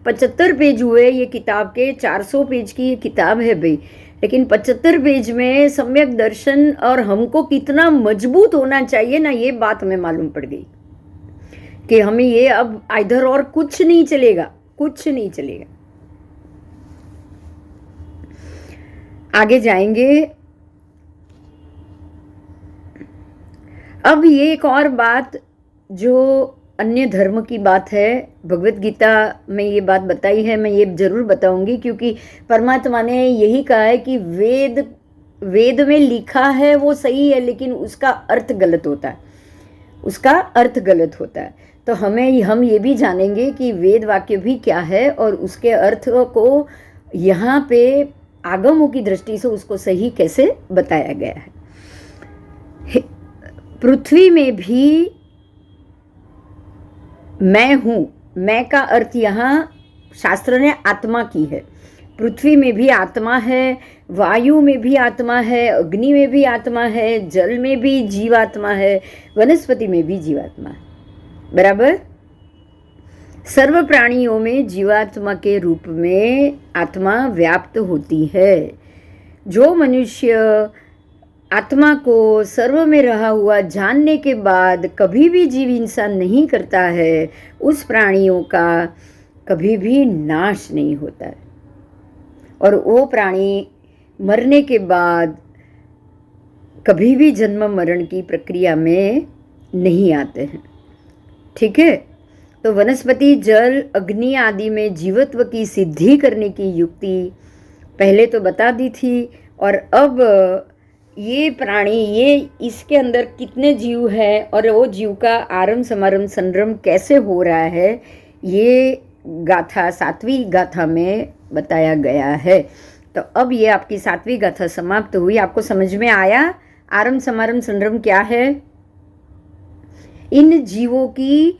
A: 75 पेज हुए ये किताब के, 400 पेज की ये किताब है भाई, लेकिन 75 पेज में सम्यक दर्शन और हमको कितना मजबूत होना चाहिए ना, ये बात हमें मालूम पड़ गई कि हमें ये अब इधर और कुछ नहीं चलेगा, कुछ नहीं चलेगा। आगे जाएंगे। अब ये एक और बात जो अन्य धर्म की बात है, भगवत गीता में ये बात बताई है, मैं ये जरूर बताऊंगी, क्योंकि परमात्मा ने यही कहा है कि वेद में लिखा है वो सही है, लेकिन उसका अर्थ गलत होता है, उसका अर्थ गलत होता है। तो हम ये भी जानेंगे कि वेद वाक्य भी क्या है और उसके अर्थ को यहाँ पे आगमों की दृष्टि से उसको सही कैसे बताया गया है। पृथ्वी में भी मैं हूँ, मैं का अर्थ यहाँ शास्त्र ने आत्मा की है। पृथ्वी में भी आत्मा है, वायु में भी आत्मा है, अग्नि में भी आत्मा है, जल में भी जीवात्मा है, वनस्पति में भी जीवात्मा है, बराबर। सर्व प्राणियों में जीवात्मा के रूप में आत्मा व्याप्त होती है। जो मनुष्य आत्मा को सर्व में रहा हुआ जानने के बाद कभी भी जीव हिंसा नहीं करता है, उस प्राणियों का कभी भी नाश नहीं होता है, और वो प्राणी मरने के बाद कभी भी जन्म मरण की प्रक्रिया में नहीं आते हैं। ठीक है, तो वनस्पति, जल, अग्नि आदि में जीवत्व की सिद्धि करने की युक्ति पहले तो बता दी थी, और अब ये प्राणी, ये इसके अंदर कितने जीव हैं और वो जीव का आरंभ समारंभ संरंभ कैसे हो रहा है, ये गाथा 7वीं गाथा में बताया गया है। तो अब ये आपकी 7वीं गाथा समाप्त हुई। आपको समझ में आया आरंभ समारंभ संरंभ क्या है? इन जीवों की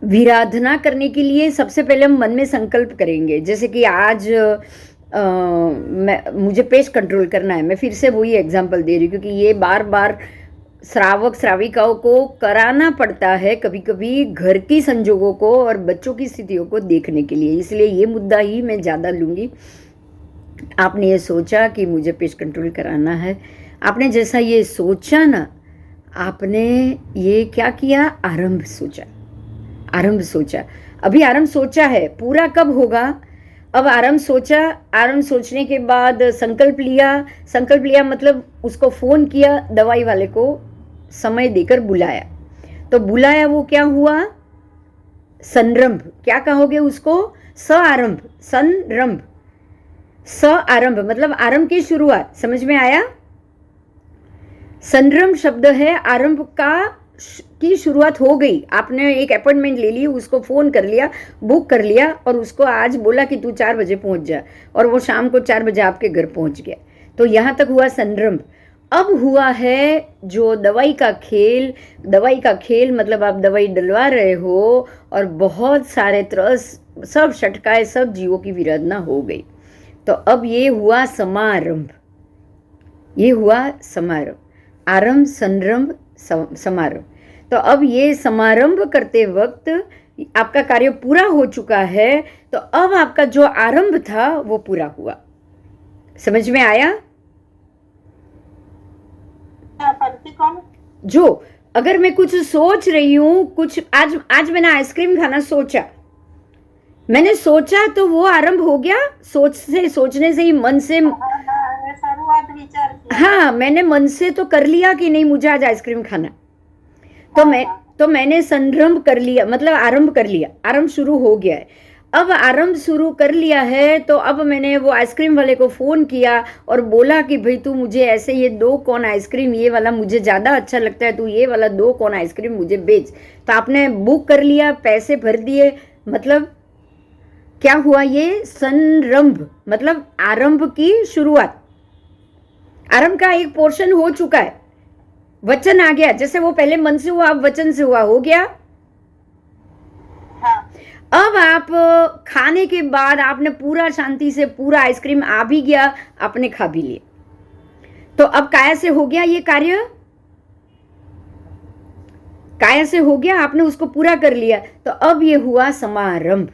A: विराधना करने के लिए सबसे पहले हम मन में संकल्प करेंगे। जैसे कि आज मुझे पेश कंट्रोल करना है, मैं फिर से वही एग्जांपल दे रही हूँ, क्योंकि ये बार बार श्रावक श्राविकाओं को कराना पड़ता है, कभी कभी घर की संजोगों को और बच्चों की स्थितियों को देखने के लिए, इसलिए ये मुद्दा ही मैं ज़्यादा लूँगी। आपने ये सोचा कि मुझे पेश कंट्रोल कराना है, आपने जैसा ये सोचा ना, आपने ये क्या किया, आरंभ सोचा, आरंभ सोचा। अभी आरंभ सोचा है, पूरा कब होगा? अब आरंभ सोचा, आरंभ सोचने के बाद संकल्प लिया मतलब उसको फ़ोन किया, दवाई वाले को समय देकर बुलाया, तो बुलाया वो क्या हुआ? संरंभ। क्या कहोगे उसको? स आरंभ, संरंभ, स आरंभ मतलब आरंभ की शुरुआत। समझ में आया? संरंभ शब्द है आरंभ की शुरुआत हो गई। आपने एक अपॉइंटमेंट ले ली, उसको फ़ोन कर लिया, बुक कर लिया, और उसको आज बोला कि तू 4 बजे पहुंच जा, और वो शाम को 4 बजे आपके घर पहुंच गया। तो यहाँ तक हुआ संरंभ। अब हुआ है जो दवाई का खेल मतलब आप दवाई डलवा रहे हो और बहुत सारे त्रस, सब शटकाए, सब जीवों की विराधना हो गई। तो अब ये हुआ समारंभ, ये हुआ समारंभ, आरंभ, संरंभ, समारंभ। तो अब ये समारंभ करते वक्त आपका कार्य पूरा हो चुका है, तो अब आपका जो आरंभ था वो पूरा हुआ। समझ में आया? जो अगर मैं कुछ सोच रही हूँ, कुछ आज मैंने आइसक्रीम खाना सोचा, मैंने सोचा तो वो आरंभ हो गया। सोचने से ही मन से, हाँ, मैंने मन से तो कर लिया कि नहीं मुझे आज आइसक्रीम खाना, तो मैंने संरंभ कर लिया, मतलब आरंभ कर लिया, आरंभ शुरू हो गया है। अब आरंभ शुरू कर लिया है, तो अब मैंने वो आइसक्रीम वाले को फ़ोन किया और बोला कि भाई तू मुझे ऐसे ये 2 कोन आइसक्रीम, ये वाला मुझे ज़्यादा अच्छा लगता है, तू ये वाला 2 कोन आइसक्रीम मुझे बेच। तो आपने बुक कर लिया, पैसे भर दिए, मतलब क्या हुआ? ये संरंभ मतलब आरंभ की शुरुआत, आरंभ का एक पोर्शन हो चुका है, वचन आ गया। जैसे वो पहले मन से हुआ, अब वचन से हुआ, हो गया।
B: हाँ।
A: अब आप खाने के बाद आपने पूरा शांति से, पूरा आइसक्रीम आ भी गया, आपने खा भी लिया, तो अब काया से हो गया ये कार्य, काय से हो गया, आपने उसको पूरा कर लिया, तो अब ये हुआ समारंभ।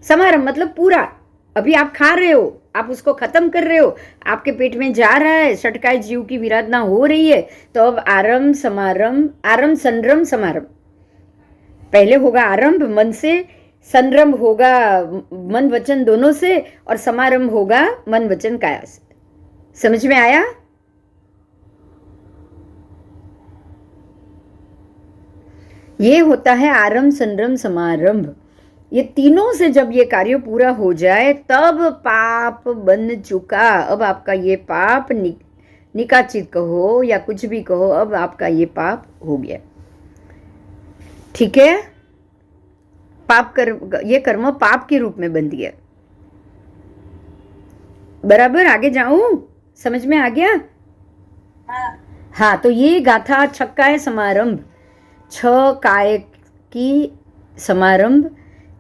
A: समारंभ मतलब पूरा। अभी आप खा रहे हो, आप उसको खत्म कर रहे हो, आपके पेट में जा रहा है, षटकाय जीव की विराधना हो रही है, तो अब आरंभ समारंभ, आरंभ संरंभ समारंभ। पहले होगा आरंभ मन से, संरंभ होगा मन वचन दोनों से, और समारंभ होगा मन वचन काया से। समझ में आया? ये होता है आरंभ संरंभ समारंभ। ये तीनों से जब ये कार्य पूरा हो जाए तब पाप बन चुका। अब आपका ये पाप निकाचित कहो या कुछ भी कहो, अब आपका ये पाप हो गया। ठीक है? ये कर्म पाप के रूप में बन दिया। बराबर? आगे जाऊं? समझ में आ गया? हाँ, तो ये गाथा छक्काय समारंभ, छ काय की समारंभ,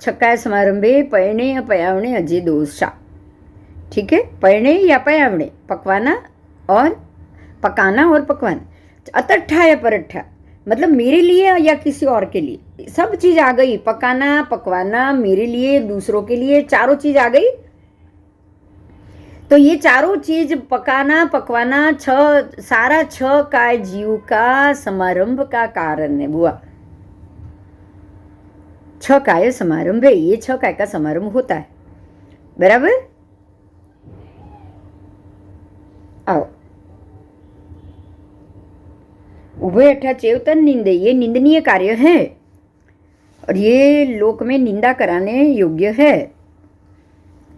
A: छक्काय समारंभे पयणे पयावणे अजय दोषा। ठीक है? पयणे या पयावणे, पकवाना और पकाना और पकवाना। अतट्ठा या परट्ठा मतलब मेरे लिए या किसी और के लिए, सब चीज आ गई। पकाना पकवाना, मेरे लिए, दूसरों के लिए, चारों चीज आ गई। तो ये चारों चीज पकाना पकवाना सारा छ काय जीव का समारंभ का कारण है बुआ। छ काय समारंभ है, ये छ काय का समारंभ होता है। बराबर? आओ, उभय अठा चेतन निंदे, ये निंदनीय कार्य है और ये लोक में निंदा कराने योग्य है।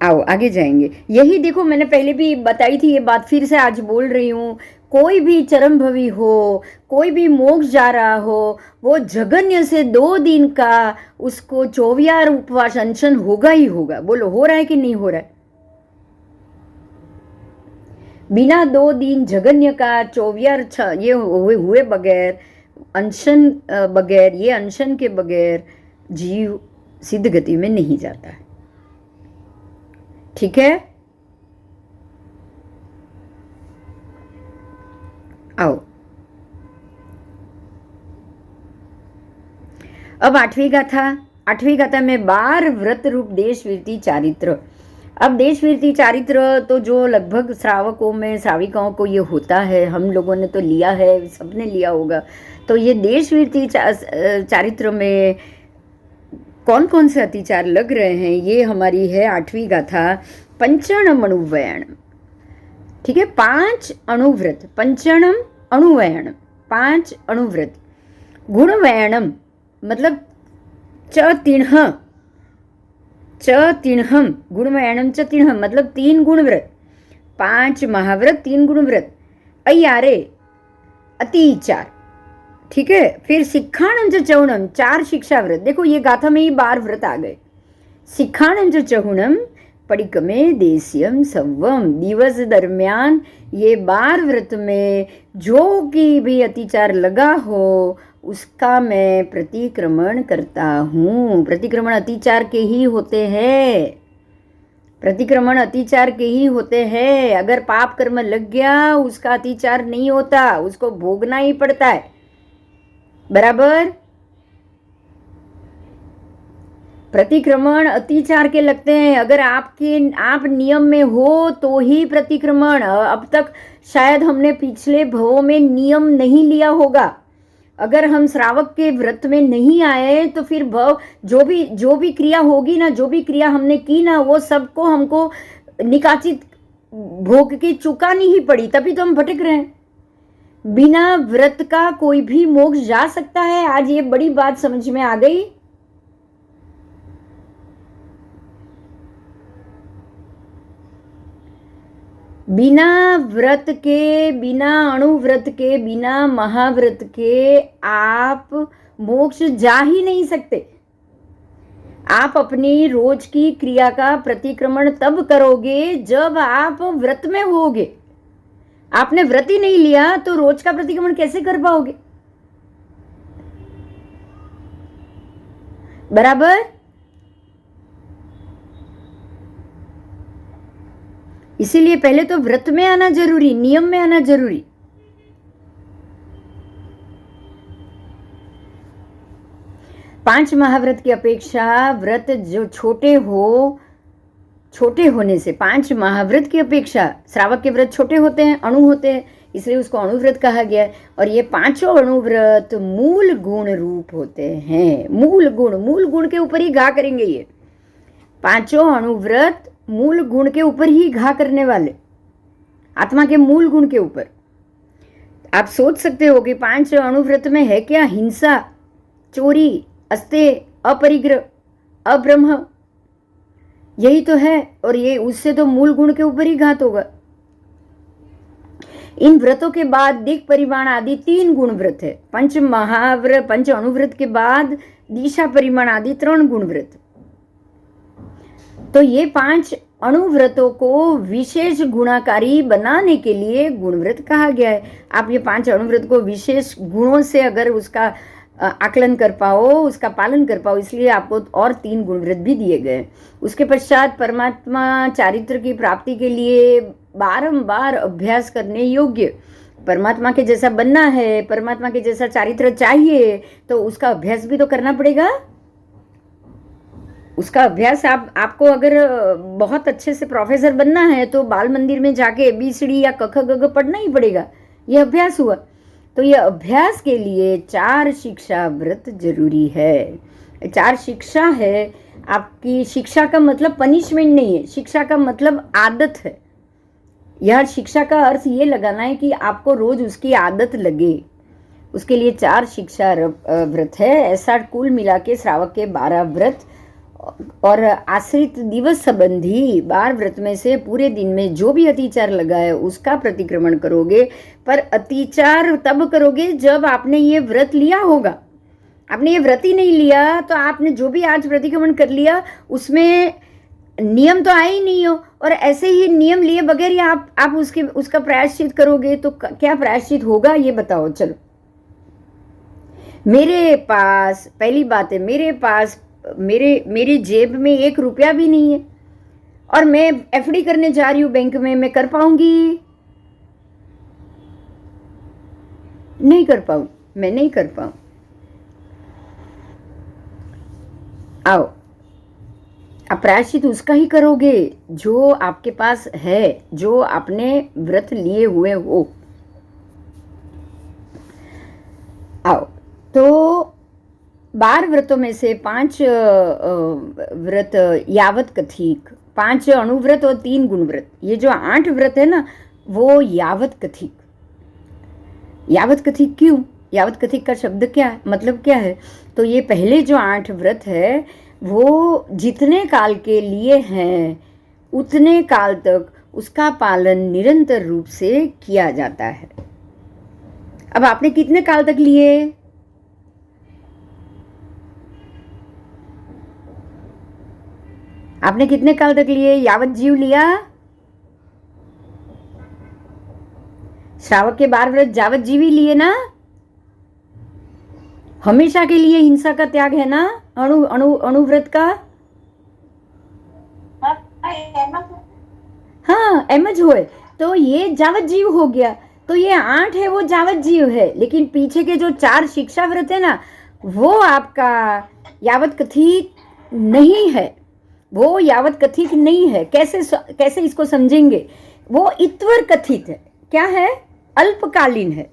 A: आओ आगे जाएंगे। यही देखो, मैंने पहले भी बताई थी ये बात, फिर से आज बोल रही हूँ। कोई भी चरम भवी हो, कोई भी मोक्ष जा रहा हो, वो जघन्य से 2 दिन का उसको 24 उपवास अनशन होगा ही होगा। बोलो, हो रहा है कि नहीं हो रहा है? बिना 2 दिन जघन्य का 24 ये हुए बगैर, अनशन बगैर, ये अनशन के बगैर जीव सिद्ध गति में नहीं जाता है। ठीक है? आओ, अब 8वीं गाथा। 8वीं गाथा में 12 व्रत रूप देशवीरती चारित्र। अब देशवीरती चारित्र तो जो लगभग श्रावकों में, श्राविकाओं को ये होता है, हम लोगों ने तो लिया है, सबने लिया होगा। तो ये देशवीरती चारित्र में कौन कौन से अतिचार लग रहे हैं, ये हमारी है 8वीं गाथा। पंचणम अणुवयण। ठीक है? 5 अणुव्रत, पंचणम अणुवयण, 5 अणुव्रत। गुणवयणम मतलब च तिण्ह, गुणवयणम च तिण्ह मतलब 3 गुणव्रत, 5 महाव्रत, 3 गुणव्रत। अय्यारे अतिचार। ठीक है? फिर सिक्खाणम च चौणम, 4 शिक्षा व्रत। देखो ये गाथा में ही 12 व्रत आ गए। सिक्खाणम च चहुणम पडिकमे देस्यम सव्वम। दिवस दरमियान ये 12 व्रत में जो की भी अतिचार लगा हो उसका मैं प्रतिक्रमण करता हूँ। प्रतिक्रमण अतिचार के ही होते हैं, प्रतिक्रमण अतिचार के ही होते हैं। अगर पाप कर्म लग गया उसका अतिचार नहीं होता, उसको भोगना ही पड़ता है। बराबर? प्रतिक्रमण अतिचार के लगते हैं। अगर आप नियम में हो तो ही प्रतिक्रमण। अब तक शायद हमने पिछले भवों में नियम नहीं लिया होगा। अगर हम श्रावक के व्रत में नहीं आए तो फिर भव जो भी क्रिया होगी ना, जो भी क्रिया हमने की ना, वो सबको हमको निकाचित भोग की चुकानी ही पड़ी, तभी तो हम भटक रहे हैं। बिना व्रत का कोई भी मोक्ष जा सकता है। आज ये बड़ी बात समझ में आ गई। बिना व्रत के, बिना अणुव्रत के, बिना महाव्रत के आप मोक्ष जा ही नहीं सकते। आप अपनी रोज की क्रिया का प्रतिक्रमण तब करोगे जब आप व्रत में होगे। आपने व्रत ही नहीं लिया तो रोज का प्रतिक्रमण कैसे कर पाओगे? बराबर? इसीलिए पहले तो व्रत में आना जरूरी, नियम में आना जरूरी। 5 महाव्रत की अपेक्षा व्रत जो छोटे होने से 5 महाव्रत की अपेक्षा श्रावक के व्रत छोटे होते हैं, अणु होते हैं, इसलिए उसको अणुव्रत कहा गया है। और ये 5 अणुव्रत मूल गुण रूप होते हैं। मूल गुण के ऊपर ही घा करेंगे। ये 5 अणुव्रत मूल गुण के ऊपर ही घा करने वाले, आत्मा के मूल गुण के ऊपर। आप सोच सकते हो कि 5 अणुव्रत में है क्या? हिंसा, चोरी, अस्तेय, अपरिग्रह, अब्रह्म, यही तो है। और ये उससे तो मूल गुण के ऊपर ही घात होगा। इन व्रतों के बाद दिक् परिमाण आदि 3 गुण व्रत है। 5 अणुव्रत के बाद दिशा परिमाण आदि 3 गुण व्रत। तो ये 5 अणुव्रतों को विशेष गुणाकारी बनाने के लिए गुणव्रत कहा गया है। आप ये 5 अणुव्रत को विशेष गुणों से अगर उसका आकलन कर पाओ, उसका पालन कर पाओ, इसलिए आपको और 3 गुणव्रत भी दिए गए। उसके पश्चात परमात्मा चारित्र की प्राप्ति के लिए बारंबार अभ्यास करने योग्य, परमात्मा के जैसा बनना है, परमात्मा के जैसा चारित्र चाहिए, तो उसका अभ्यास भी तो करना पड़ेगा। उसका अभ्यास आपको अगर बहुत अच्छे से प्रोफेसर बनना है तो बाल मंदिर में जाके ABCD या क ख ग घ पढ़ना ही पड़ेगा। ये अभ्यास हुआ। तो ये अभ्यास के लिए 4 शिक्षा व्रत जरूरी है। 4 शिक्षा है। आपकी शिक्षा का मतलब पनिशमेंट नहीं है, शिक्षा का मतलब आदत है। यह शिक्षा का अर्थ ये लगाना है कि आपको रोज उसकी आदत लगे। उसके लिए 4 शिक्षा व्रत है। ऐसा कुल मिला के श्रावक के 12 व्रत और आश्रित दिवस संबंधी 12 व्रत में से पूरे दिन में जो भी अतिचार लगा है उसका प्रतिक्रमण करोगे। पर अतिचार तब करोगे जब आपने ये व्रत लिया होगा। आपने ये व्रत ही नहीं लिया तो आपने जो भी आज प्रतिक्रमण कर लिया उसमें नियम तो आए ही नहीं हो, और ऐसे ही नियम लिए बगैर ही आप उसका प्रायश्चित करोगे तो क्या प्रायश्चित होगा ये बताओ। चलो, मेरे पास पहली बात है, मेरे पास मेरी जेब में 1 रुपया भी नहीं है और मैं FD करने जा रही हूँ बैंक में, मैं कर पाऊंगी? नहीं कर पाऊं, मैं नहीं कर पाऊं। आओ, आप प्रायश्चित उसका ही करोगे जो आपके पास है, जो आपने व्रत लिए हुए हो। आओ, तो 12 व्रतों में से 5 व्रत यावत कथिक, 5 अणुव्रत और 3 गुणव्रत, ये जो 8 व्रत है ना वो यावत कथिक। यावत कथिक क्यों? यावत कथिक का शब्द क्या है, मतलब क्या है? तो ये पहले जो 8 व्रत है वो जितने काल के लिए हैं उतने काल तक उसका पालन निरंतर रूप से किया जाता है। अब आपने कितने काल तक लिए? आपने कितने काल तक लिए? यावत जीव लिया। श्रावक के 12 व्रत जावत जीवी लिए ना। हमेशा के लिए हिंसा का त्याग है ना अणुव्रत का। हाँ, एमज होए तो ये जावत जीव हो गया। तो ये 8 है वो जावत जीव है, लेकिन पीछे के जो 4 शिक्षा व्रत है ना वो आपका यावत कथित नहीं है। वो यावत कथित नहीं है। कैसे इसको समझेंगे? वो इत्वर कथित है। क्या है? अल्पकालीन है।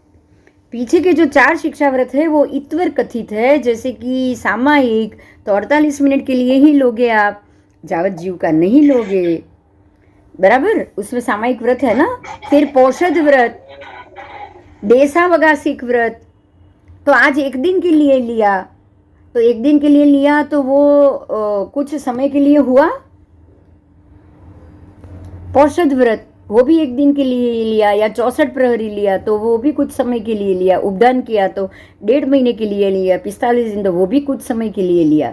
A: पीछे के जो 4 शिक्षा व्रत है वो इत्वर कथित है। जैसे कि सामायिक तो 48 मिनट के लिए ही लोगे आप, जावत जीव का नहीं लोगे, बराबर। उसमें सामायिक व्रत है ना। फिर पोषद व्रत, देशावगासिक व्रत, तो आज 1 दिन के लिए लिया, तो 1 दिन के लिए लिया तो वो कुछ समय के लिए हुआ। पोषद व्रत वो भी 1 दिन के लिए लिया, या 64 प्रहरी लिया तो वो भी कुछ समय के लिए लिया। उपदान किया तो 1.5 महीने के लिए लिया। 45 दिन तो वो भी कुछ समय के लिए लिया।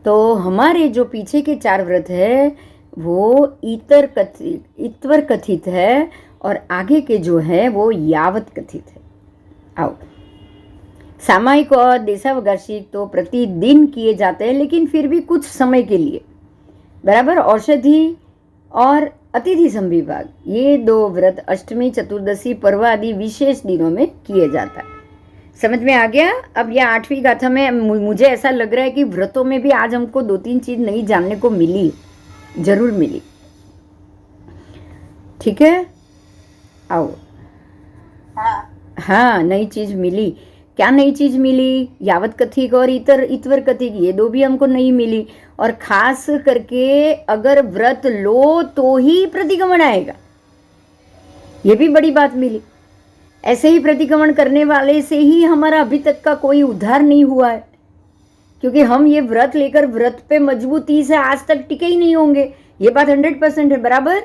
A: तो हमारे जो पीछे के 4 व्रत है वो इत्वर कथित है, और आगे के जो है वो यावत कथित है। आओ, सामायिक और देशावगासिक तो प्रतिदिन किए जाते हैं, लेकिन फिर भी कुछ समय के लिए, बराबर। औषधि और अतिथि संविभाग, ये 2 व्रत अष्टमी, चतुर्दशी, पर्व आदि विशेष दिनों में किए जाता है। समझ में आ गया? अब यह 8वीं गाथा में मुझे ऐसा लग रहा है कि व्रतों में भी आज हमको 2-3 चीज नई जानने को मिली, जरूर मिली। ठीक है, आओ। हाँ, नई चीज मिली। क्या नई चीज मिली? यावत कथिक और इतवर कथिक, ये दो भी हमको नहीं मिली। और खास करके अगर व्रत लो तो ही प्रतिगमन आएगा, ये भी बड़ी बात मिली। ऐसे ही प्रतिगमन करने वाले से ही हमारा अभी तक का कोई उद्धार नहीं हुआ है, क्योंकि हम ये व्रत लेकर व्रत पे मजबूती से आज तक टिके ही नहीं होंगे। ये बात 100% है, बराबर।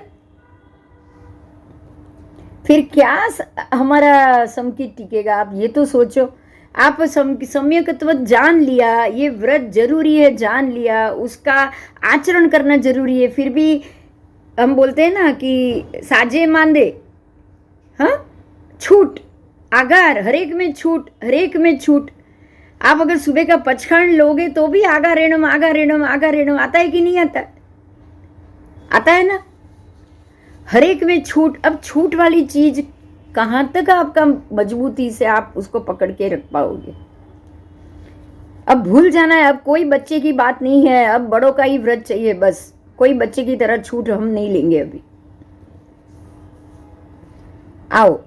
A: फिर क्या हमारा समकित टिकेगा? आप ये तो सोचो। आप सम्यकत्व जान लिया, ये व्रत जरूरी है, जान लिया, उसका आचरण करना जरूरी है, फिर भी हम बोलते हैं ना कि साजे मांदे, हाँ, छूट, आगार, हरेक में छूट, हरेक में छूट। आप अगर सुबह का पचखंड लोगे तो भी आगा रेणम आगा रेणम आगा रेणम आता है कि नहीं आता? आता है ना, हरेक में छूट। अब छूट वाली चीज कहां तक आपका मजबूती से आप उसको पकड़ के रख पाओगे? अब भूल जाना है, अब कोई बच्चे की बात नहीं है, अब बड़ों का ही व्रत चाहिए बस। कोई बच्चे की तरह छूट हम नहीं लेंगे अभी। आओ,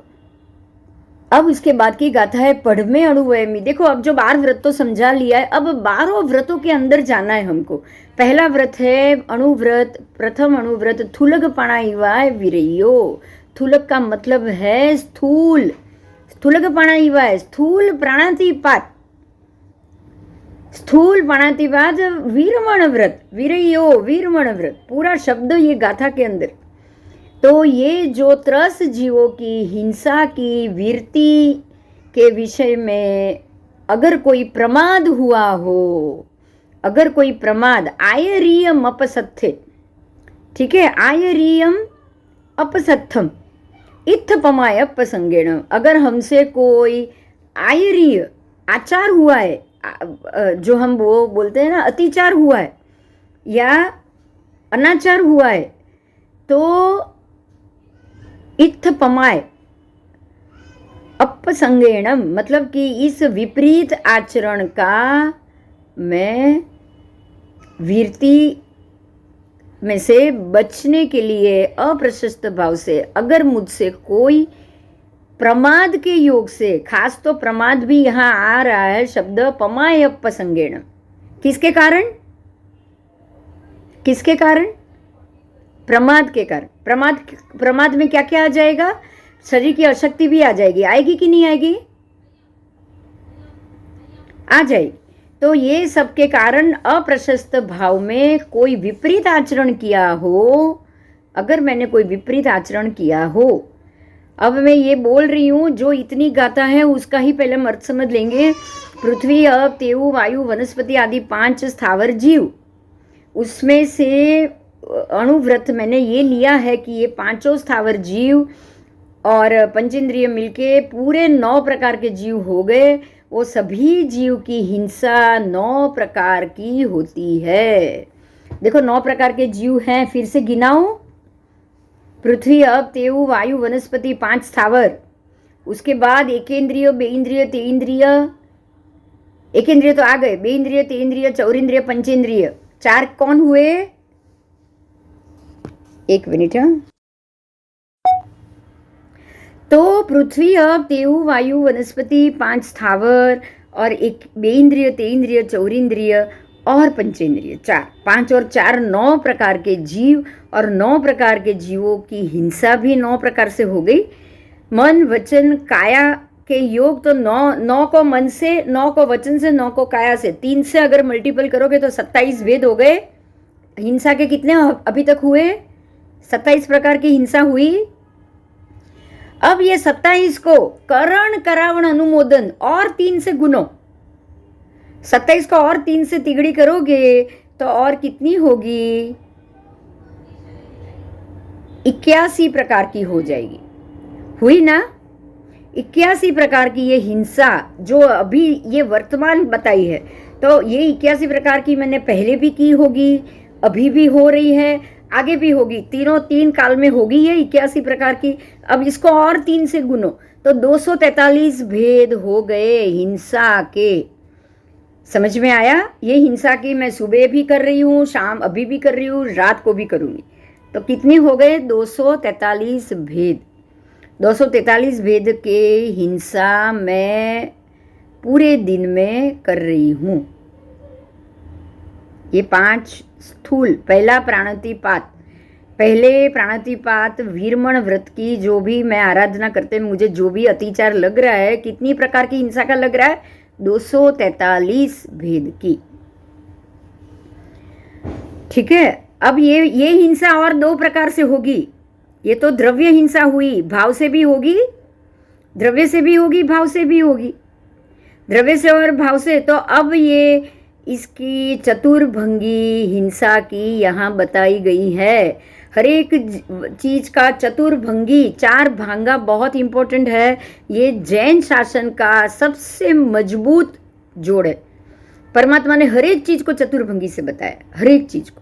A: अब इसके बाद की गाथा है पढ़मे अणुवयमी। देखो, अब जो 12 व्रत तो समझा लिया है, अब 12 व्रतों के अंदर जाना है हमको। पहला व्रत है अणुव्रत, प्रथम अणुव्रत थुलग पणाइवाय विरयो। थुलग का मतलब है स्थूल, स्थूलग पणाइवाय, स्थूल प्राणातिपात, स्थूल प्राणातिपात वीरमण व्रत, विरयो वीरमण व्रत, पूरा शब्द ये गाथा के अंदर। तो ये जो 3 जीवों की हिंसा की वीरती के विषय में अगर कोई प्रमाद हुआ हो, अगर कोई प्रमाद, आयरियम अपसत्थे, ठीक है, आयरियम अपसत्थम इत्थपमाय अपसंगेण, अगर हमसे कोई आयरीय आचार हुआ है, जो हम वो बोलते हैं ना अतिचार हुआ है या अनाचार हुआ है, तो इत्थपमाय अपसंगेणम, मतलब कि इस विपरीत आचरण का मैं वीरती में से बचने के लिए अप्रशस्त भाव से अगर मुझसे कोई प्रमाद के योग से, खास तो प्रमाद भी यहां आ रहा है शब्द पमाय अपसंगेण, किसके कारण? किसके कारण? प्रमाद के कारण। प्रमाद में क्या क्या आ जाएगा? शरीर की अशक्ति भी आ जाएगी। आएगी कि नहीं आएगी? आ जाएगी। तो ये सब के कारण अप्रशस्त भाव में कोई विपरीत आचरण किया हो, अगर मैंने कोई विपरीत आचरण किया हो, अब मैं ये बोल रही हूं, जो इतनी गाथा है उसका ही पहले हम अर्थ समझ लेंगे। पृथ्वी, अब, तेयु, वायु, वनस्पति आदि 5 स्थावर जीव, उसमें से अणुव्रत मैंने ये लिया है कि ये 5 स्थावर जीव और पंचेंद्रिय मिलके पूरे 9 प्रकार के जीव हो गए। वो सभी जीव की हिंसा 9 प्रकार की होती है। देखो 9 प्रकार के जीव हैं, फिर से गिनाओ। पृथ्वी, अब, तेयु, वायु, वनस्पति, 5 स्थावर, उसके बाद एकेंद्रिय, बेइंद्रिय, तेइंद्रिय, एकेंद्रिय तो आ गए, बेइंद्रिय, तेइंद्रिय, चौरिंद्रिय, पंचेंद्रिय, 4 कौन हुए? एक मिनट। तो पृथ्वी, अब, तेयु, वायु, वनस्पति, 5 स्थावर और एक बेइंद्रिय, तेइंद्रिय, चौरिंद्रिय और पंचेंद्रिय, 4, 5 और 4 9 प्रकार के जीव, और 9 प्रकार के जीवों की हिंसा भी 9 प्रकार से हो गई। मन, वचन, काया के योग तो 9 को मन से, 9 को वचन से, 9 को काया से, 3 से अगर मल्टीपल करोगे तो 27 भेद हो गए। हिंसा के कितने अभी तक हुए? 27 प्रकार की हिंसा हुई। अब ये 27 को करण, करावण, अनुमोदन और 3 से गुनो, 27 को और 3 से तिगड़ी करोगे तो और कितनी होगी? 81 प्रकार की हो जाएगी। हुई ना? 81 प्रकार की ये हिंसा जो अभी ये वर्तमान बताई है, तो ये 81 प्रकार की मैंने पहले भी की होगी, अभी भी हो रही है, आगे भी होगी। 3 काल में होगी ये 81 प्रकार की। अब इसको और 3 से गुनो तो 243 भेद हो गए हिंसा के। समझ में आया? ये हिंसा की मैं सुबह भी कर रही हूँ, शाम अभी भी कर रही हूँ, रात को भी करूँगी। तो कितने हो गए? 243 भेद। 243 भेद के हिंसा मैं पूरे दिन में कर रही हूँ। ये 5 स्थूल। पहला प्राणातिपात। पहले प्राणातिपात वीरमण व्रत की जो भी मैं आराधना करते मुझे जो भी अत्याचार लग रहा है, कितनी प्रकार की हिंसा का लग रहा है? 243 भेद की। ठीक है। अब ये हिंसा और 2 प्रकार से होगी। ये तो द्रव्य हिंसा हुई, भाव से भी होगी, द्रव्य से भी होगी, भाव से भी होगी। द्रव्य से और भाव से। तो अब ये इसकी चतुर्भंगी हिंसा की यहाँ बताई गई है। हर एक चीज का चतुर्भंगी, 4 भांगा बहुत इंपॉर्टेंट है। ये जैन शासन का सबसे मजबूत जोड़ है। परमात्मा ने हर एक चीज को चतुर्भंगी से बताया, हर एक चीज को।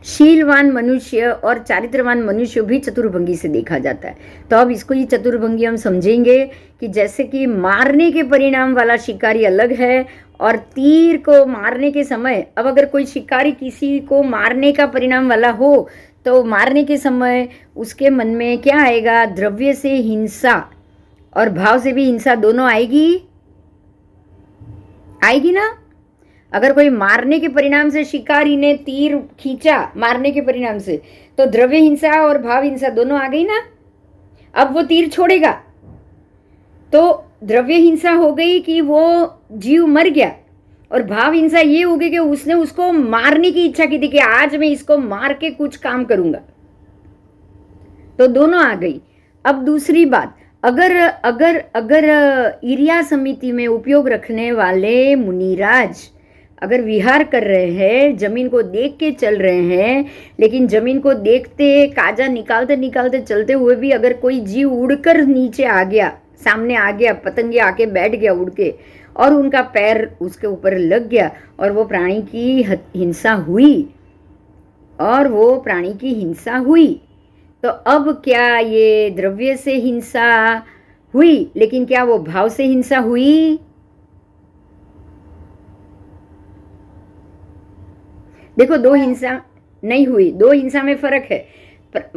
A: शीलवान मनुष्य और चारित्रवान मनुष्य भी चतुर्भंगी से देखा जाता है। तो अब इसको ये चतुर्भंगी हम समझेंगे कि जैसे कि मारने के परिणाम वाला शिकारी अलग है और तीर को मारने के समय, अब अगर कोई शिकारी किसी को मारने का परिणाम वाला हो तो मारने के समय उसके मन में क्या आएगा? द्रव्य से हिंसा और भाव से भी हिंसा दोनों आएगी ना? अगर कोई मारने के परिणाम से शिकारी ने तीर खींचा मारने के परिणाम से, तो द्रव्य हिंसा और भाव हिंसा दोनों आ गई ना? अब वो तीर छोड़ेगा तो द्रव्य हिंसा हो गई कि वो जीव मर गया, और भाव हिंसा ये हो गई कि उसने उसको मारने की इच्छा की थी कि आज मैं इसको मार के कुछ काम करूंगा। तो दोनों आ गई। अब दूसरी बात, अगर अगर अगर इरिया समिति में उपयोग रखने वाले मुनिराज अगर विहार कर रहे हैं, जमीन को देख के चल रहे हैं, लेकिन जमीन को देखते काजा निकालते निकालते चलते हुए भी अगर कोई जीव उड़कर नीचे आ गया, सामने आ गया, पतंगे आके बैठ गया उड़ के, और उनका पैर उसके ऊपर लग गया और वो प्राणी की हिंसा हुई, तो अब क्या ये द्रव्य से हिंसा हुई, लेकिन क्या वो भाव से हिंसा हुई? देखो, 2 हिंसा नहीं हुई। 2 हिंसा में फर्क है।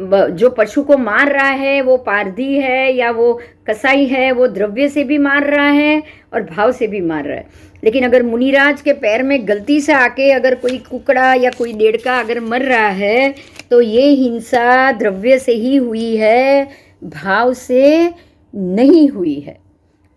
A: जो पशु को मार रहा है वो पारधी है या वो कसाई है, वो द्रव्य से भी मार रहा है और भाव से भी मार रहा है। लेकिन अगर मुनिराज के पैर में गलती से आके अगर कोई कुकड़ा या कोई डेढ़का अगर मर रहा है तो ये हिंसा द्रव्य से ही हुई है, भाव से नहीं हुई है।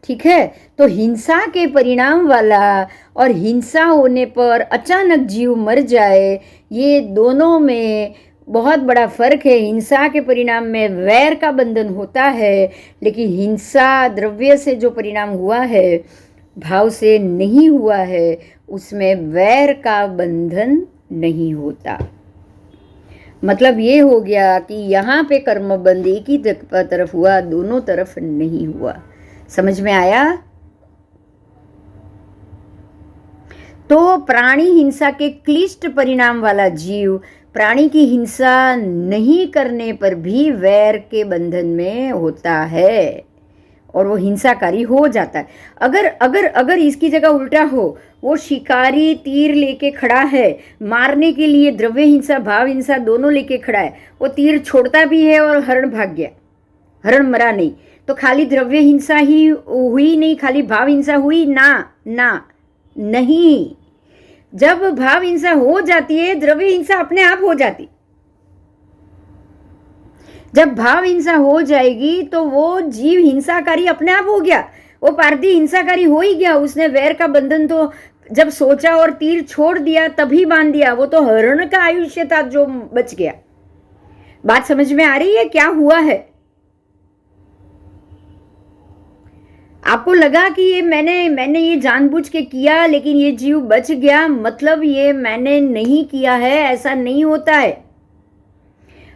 A: ठीक है। तो हिंसा के परिणाम वाला और हिंसा होने पर अचानक जीव मर जाए, ये दोनों में बहुत बड़ा फर्क है। हिंसा के परिणाम में वैर का बंधन होता है, लेकिन हिंसा द्रव्य से जो परिणाम हुआ है, भाव से नहीं हुआ है, उसमें वैर का बंधन नहीं होता। मतलब ये हो गया कि यहाँ पे कर्मबंध एक ही तरफ हुआ, दोनों तरफ नहीं हुआ। समझ में आया? तो प्राणी हिंसा के क्लिष्ट परिणाम वाला जीव प्राणी की हिंसा नहीं करने पर भी वैर के बंधन में होता है और वो हिंसाकारी हो जाता है। अगर इसकी जगह उल्टा हो, वो शिकारी तीर लेके खड़ा है, मारने के लिए द्रव्य हिंसा भाव हिंसा दोनों लेके खड़ा है, वो तीर छोड़ता भी है और हरण भाग गया, हरण मरा नहीं, तो खाली द्रव्य हिंसा ही हुई नहीं, खाली भाव हिंसा हुई ना नहीं। जब भाव हिंसा हो जाती है, द्रव्य हिंसा अपने आप हो जाती। जब भाव हिंसा हो जाएगी तो वो जीव हिंसाकारी अपने आप हो गया, वो पारधी हिंसाकारी हो ही गया। उसने वैर का बंधन तो जब सोचा और तीर छोड़ दिया तभी बांध दिया, वो तो हरण का आयुष्य था जो बच गया। बात समझ में आ रही है क्या हुआ है? आपको लगा कि ये मैंने ये जानबूझ के किया लेकिन ये जीव बच गया, मतलब ये मैंने नहीं किया है, ऐसा नहीं होता है।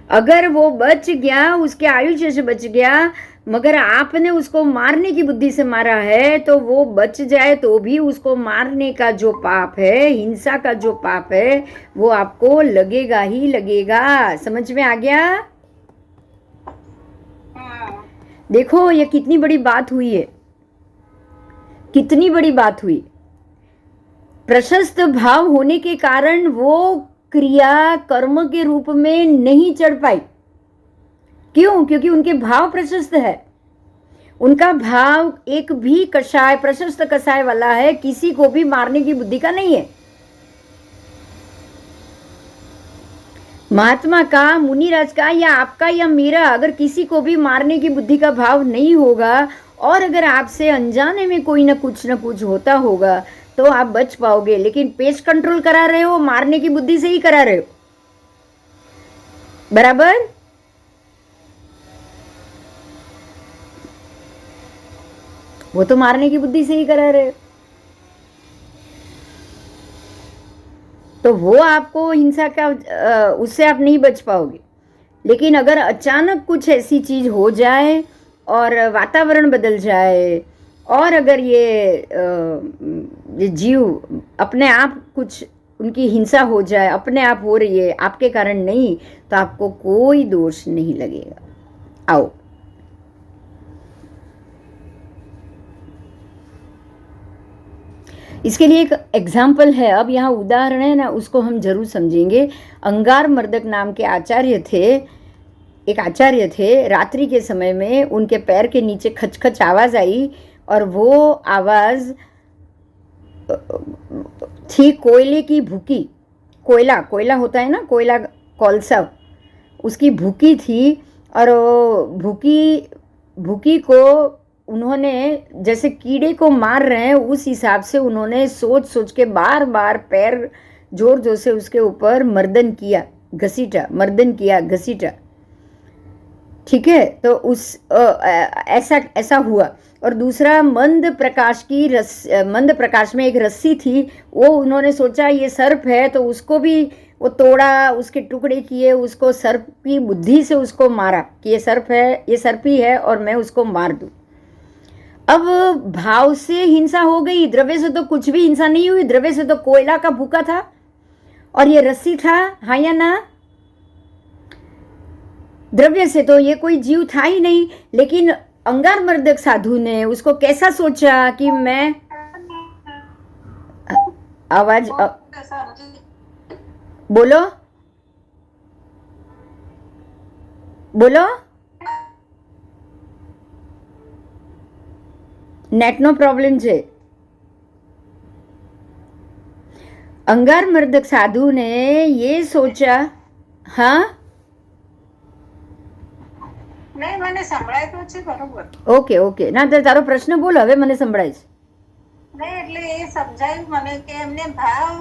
A: अगर वो बच गया, उसके आयुष्य से बच गया, मगर आपने उसको मारने की बुद्धि से मारा है, तो वो बच जाए तो भी उसको मारने का जो पाप है, हिंसा का जो पाप है, वो आपको लगेगा ही लगेगा। समझ में आ गया? देखो ये कितनी बड़ी बात हुई है, कितनी बड़ी बात हुई। प्रशस्त भाव होने के कारण वो क्रिया कर्म के रूप में नहीं चढ़ पाई। क्यों? क्योंकि उनके भाव प्रशस्त है। उनका भाव एक भी कषाय, प्रशस्त कषाय वाला है, किसी को भी मारने की बुद्धि का नहीं है। महात्मा का, मुनिराज का, या आपका या मेरा, अगर किसी को भी मारने की बुद्धि का भाव नहीं होगा और अगर आपसे अनजाने में कोई ना कुछ होता होगा तो आप बच पाओगे। लेकिन पेस्ट कंट्रोल करा रहे हो, मारने की बुद्धि से ही करा रहे हो, बराबर? वो तो मारने की बुद्धि से ही करा रहे हो, तो वो आपको हिंसा का, उससे आप नहीं बच पाओगे। लेकिन अगर अचानक कुछ ऐसी चीज हो जाए और वातावरण बदल जाए और अगर ये जीव अपने आप, कुछ उनकी हिंसा हो जाए, अपने आप हो रही है, आपके कारण नहीं, तो आपको कोई दोष नहीं लगेगा। आओ, इसके लिए एक एग्जाम्पल है। अब यहाँ उदाहरण है ना, उसको हम जरूर समझेंगे। अंगार मर्दक नाम के आचार्य थे, एक आचार्य थे। रात्रि के समय में उनके पैर के नीचे खचखच आवाज आई और वो आवाज थी कोयले की भूकी। कोयला होता है ना, कोयला, कोलसा, उसकी भूकी थी। और भूकी को उन्होंने, जैसे कीड़े को मार रहे हैं उस हिसाब से उन्होंने सोच के बार बार पैर जोर से उसके ऊपर मर्दन किया, घसीटा, मर्दन किया, घसीटा। ठीक है, तो उस ऐसा हुआ। और दूसरा, मंद प्रकाश में एक रस्सी थी, वो उन्होंने सोचा ये सर्प है, तो उसको भी वो तोड़ा, उसके टुकड़े किए, उसको सर्प की बुद्धि से उसको मारा कि ये सर्प है, ये सर्पी है और मैं उसको मार दूं। अब भाव से हिंसा हो गई, द्रव्य से तो कुछ भी हिंसा नहीं हुई। द्रव्य से तो कोयला का भूका था और ये रस्सी था, हाँ या ना? द्रव्य से तो ये कोई जीव था ही नहीं। लेकिन अंगार मर्दक साधु ने उसको कैसा सोचा कि मैं, आवाज बोलो बोलो, नेटનો પ્રોબ્લેમ છે। अंगार मर्दक साधु ने ये सोचा, हाँ
B: नहीं, મને સંભળાય તો છે બરોબર।
A: ઓકે, ના તારો પ્રશ્ન બોલ, હવે મને સંભળાય છે।
B: નહીં, એટલે એ સમજાયું મને કે એમને ભાવ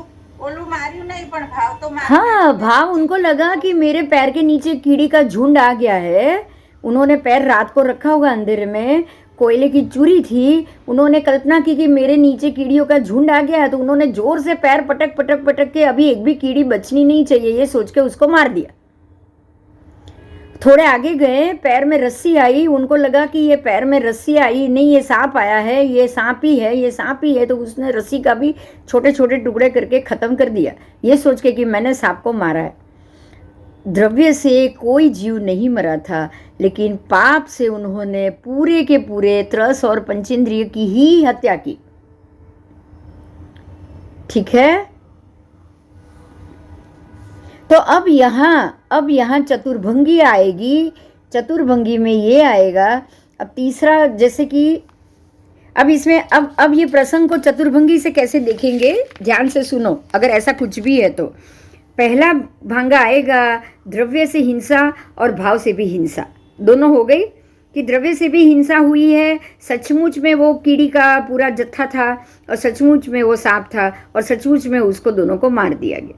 B: ओलू मार्યું नहीं, પણ भाव तो मार।
A: हाँ, भाव उनको लगा कि मेरे पैर के नीचे कीड़ी का झुंड आ गया है। उन्होंने पैर रात को रखा होगा अंधेरे में, कोयले की चूरी थी, उन्होंने कल्पना की कि मेरे नीचे कीड़ियों का झुंड आ गया है, तो उन्होंने जोर से पैर पटक के अभी एक भी कीड़ी बचनी नहीं चाहिए ये सोच के उसको मार दिया। थोड़े आगे गए, पैर में रस्सी आई, उनको लगा कि ये पैर में रस्सी आई नहीं, ये सांप आया है, ये सांप ही है, ये सांप ही है, तो उसने रस्सी का भी छोटे छोटे टुकड़े करके खत्म कर दिया, ये सोच के कि मैंने सांप को मारा है। द्रव्य से कोई जीव नहीं मरा था, लेकिन पाप से उन्होंने पूरे के पूरे त्रस और पंचेंद्रिय की ही हत्या की। ठीक है, तो अब यहाँ चतुर्भंगी आएगी। चतुर्भंगी में ये आएगा। अब तीसरा, जैसे कि अब इसमें अब ये प्रसंग को चतुर्भंगी से कैसे देखेंगे, ध्यान से सुनो। अगर ऐसा कुछ भी है तो पहला भांगा आएगा द्रव्य से हिंसा और भाव से भी हिंसा, दोनों हो गई। कि द्रव्य से भी हिंसा हुई है, सचमुच में वो कीड़ी का पूरा जत्था था और सचमुच में वो सांप था और सचमुच में उसको दोनों को मार दिया गया।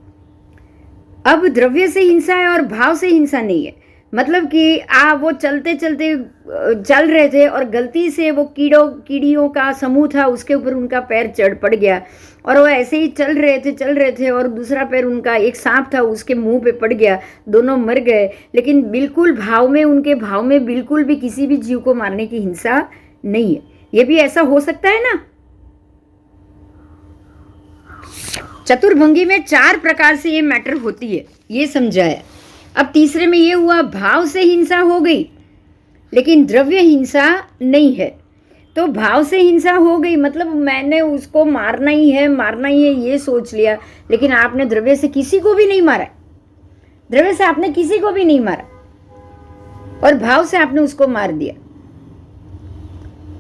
A: अब द्रव्य से हिंसा है और भाव से हिंसा नहीं है। मतलब कि वो चलते चलते चल रहे थे और गलती से वो कीड़ियों का समूह था, उसके ऊपर उनका पैर चढ़ पड़ गया और वो ऐसे ही चल रहे थे और दूसरा पैर उनका, एक सांप था, उसके मुंह पे पड़ गया, दोनों मर गए। लेकिन बिल्कुल उनके भाव में बिल्कुल भी किसी भी जीव को मारने की हिंसा नहीं है। ये भी ऐसा हो सकता है ना। चतुर्भंगी में 4 प्रकार से ये मैटर होती है, ये समझाया। अब तीसरे में ये हुआ, भाव से हिंसा हो गई। लेकिन द्रव्य हिंसा नहीं है। तो भाव से हिंसा हो गई, मतलब मैंने उसको मारना ही है ये सोच लिया, लेकिन आपने द्रव्य से किसी को भी नहीं मारा, द्रव्य से आपने किसी को भी नहीं मारा और भाव से आपने उसको मार दिया।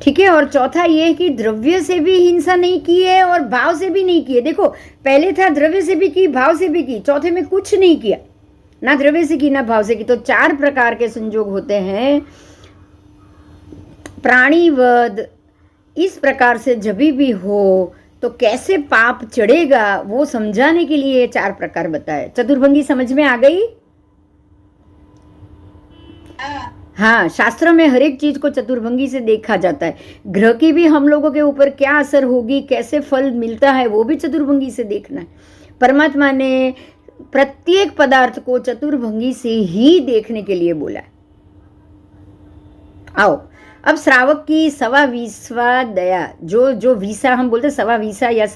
A: ठीक है। और चौथा ये कि द्रव्य से भी हिंसा नहीं की है और भाव से भी नहीं की है। देखो पहले था द्रव्य से भी की, भाव से भी की, चौथे में कुछ नहीं किया, ना द्रव्य से की ना भाव से की। तो 4 प्रकार के संजोग होते हैं। प्राणीवध इस प्रकार से जब भी हो तो कैसे पाप चढ़ेगा वो समझाने के लिए 4 प्रकार बताए। चतुर्भंगी समझ में आ गई? हाँ, शास्त्र में हर एक चीज को चतुर्भंगी से देखा जाता है। ग्रह की भी हम लोगों के ऊपर क्या असर होगी, कैसे फल मिलता है, वो भी चतुर्भंगी से देखना है। परमात्मा ने प्रत्येक पदार्थ को चतुर्भंगी से ही देखने के लिए बोला है। आओ अब श्रावक की 27वां दया, जो विसा हम बोलते 27 या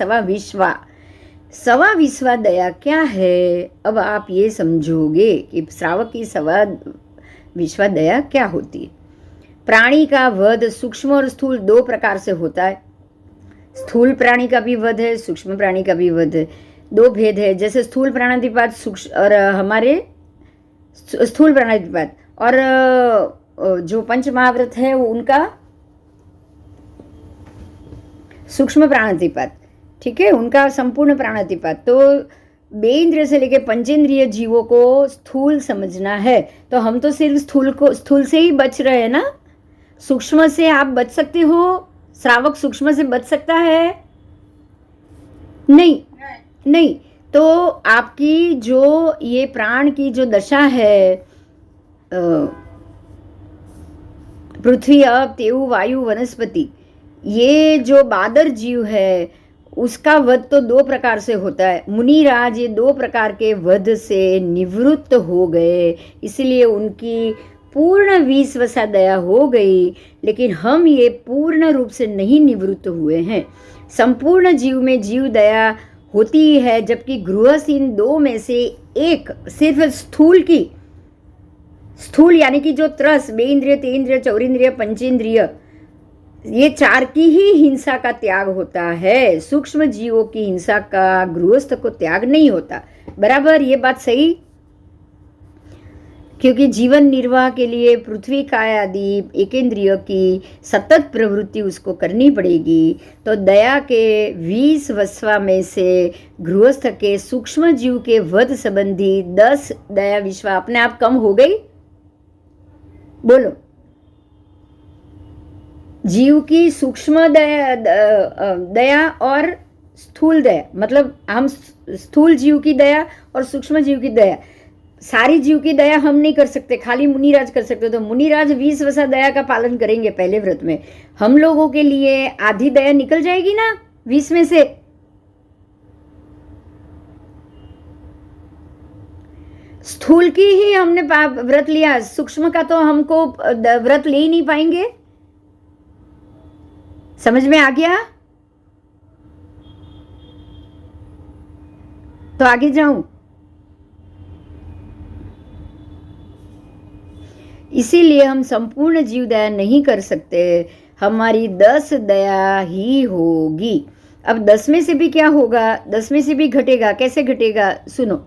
A: 27वां दया क्या है, अब आप ये समझोगे कि श्रावक की 27वां दया क्या होती है। प्राणी का वध सूक्ष्म और स्थूल 2 प्रकार से होता है। स्थूल प्राणी का भी वध है, सूक्ष्म प्राणी का भी वध है। 2 भेद है, जैसे स्थूल प्राणातिपात सूक्ष्म और हमारे स्थूल प्राणातिपात और जो पंच महाव्रत है वो उनका सूक्ष्म प्राणातिपात। ठीक है, उनका संपूर्ण प्राणातिपात। तो बेइंद्रिय से लेके पंचेंद्रिय जीवों को स्थूल समझना है। तो हम तो सिर्फ स्थूल से ही बच रहे हैं ना। सूक्ष्म से आप बच सकते हो? श्रावक सूक्ष्म से बच सकता है? नहीं। तो आपकी जो ये प्राण की जो दशा है, पृथ्वी अप तेऊ वायु वनस्पति, ये जो बादर जीव है उसका वध तो 2 प्रकार से होता है। मुनिराज ये 2 प्रकार के वध से निवृत्त हो गए, इसलिए उनकी पूर्ण 20 दया हो गई। लेकिन हम ये पूर्ण रूप से नहीं निवृत्त हुए हैं। संपूर्ण जीव में जीव दया होती है, जबकि गृहस्थ इन 2 में से एक सिर्फ स्थूल यानी कि जो त्रस, बेइंद्रिय, तेन्द्रिय, चौरिंद्रिय, पंचेंद्रिय, ये 4 की ही हिंसा का त्याग होता है। सूक्ष्म जीवों की हिंसा का गृहस्थ को त्याग नहीं होता। बराबर, ये बात सही? क्योंकि जीवन निर्वाह के लिए पृथ्वी काय आदि एकेंद्रिय की सतत प्रवृत्ति उसको करनी पड़ेगी। तो दया के 20 में से गृहस्थ के सूक्ष्म जीव के वध संबंधी 10 दया विश्वा अपने आप कम हो गई। बोलो, जीव की सूक्ष्म दया और स्थूल दया, मतलब हम स्थूल जीव की दया और सूक्ष्म जीव की दया, सारी जीव की दया हम नहीं कर सकते, खाली मुनिराज कर सकते। तो मुनिराज 20 दया का पालन करेंगे पहले व्रत में। हम लोगों के लिए आधी दया निकल जाएगी ना 20 में से। स्थूल की ही हमने व्रत लिया, सूक्ष्म का तो हमको व्रत ले ही नहीं पाएंगे। समझ में आ गया? तो आगे जाऊं। इसीलिए हम संपूर्ण जीव दया नहीं कर सकते, हमारी 10 दया ही होगी। अब 10 में से भी क्या होगा, 10 में से भी घटेगा। कैसे घटेगा सुनो।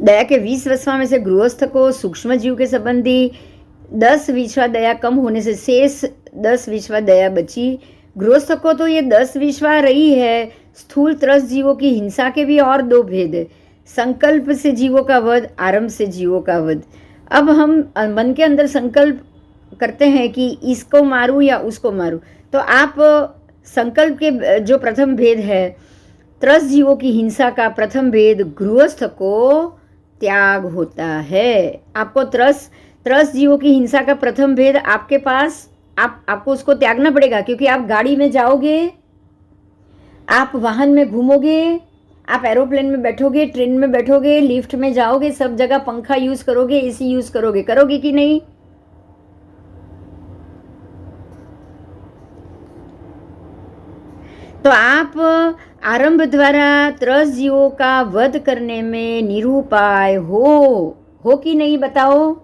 A: दया के 20 में से गृहस्थ को सूक्ष्म जीव के संबंधी 10 दया कम होने से शेष 10 दया बची। गृहस्थ को तो ये 10 रही है। स्थूल त्रस जीवों की हिंसा के भी और 2 भेद है, संकल्प से जीवों का वध, आरंभ से जीवों का वध। अब हम मन के अंदर संकल्प करते हैं कि इसको मारूं या उसको मारूं, तो आप संकल्प के जो प्रथम भेद है, त्रस जीवों की हिंसा का प्रथम भेद गृहस्थ को त्याग होता है। आपको त्रस जीवों की हिंसा का प्रथम भेद आपके पास, आपको उसको त्यागना पड़ेगा। क्योंकि आप गाड़ी में जाओगे, आप वाहन में घूमोगे, आप एरोप्लेन में बैठोगे, ट्रेन में बैठोगे, लिफ्ट में जाओगे, सब जगह पंखा यूज करोगे, एसी यूज करोगे कि नहीं? तो आप आरंभ द्वारा त्रस जीवों का वध करने में निरुपाय हो कि नहीं, बताओ।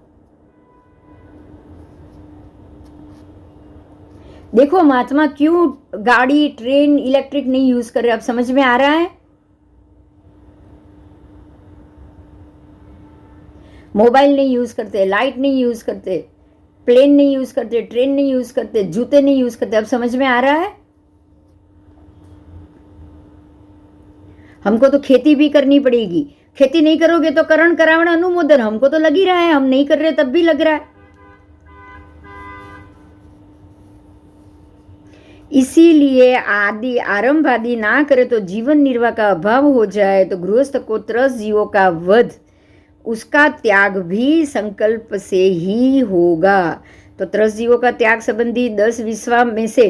A: देखो महात्मा क्यों गाड़ी, ट्रेन, इलेक्ट्रिक नहीं यूज कर रहे, अब समझ में आ रहा है? मोबाइल नहीं यूज करते, लाइट नहीं यूज करते, प्लेन नहीं यूज करते, ट्रेन नहीं यूज करते, जूते नहीं यूज करते, अब समझ में आ रहा है? हमको तो खेती भी करनी पड़ेगी, खेती नहीं करोगे तो करण करावण अनुमोदन, हमको तो लग ही रहा है, हम नहीं कर रहे तब भी लग रहा है। इसीलिए आदि आरंभ आदि ना करे तो जीवन निर्वाह का अभाव हो जाए, तो गृहस्थ को त्रस्त जीवों का वध, उसका त्याग भी संकल्प से ही होगा। तो त्रस्त जीवों का त्याग संबंधी 10 विश्वा में से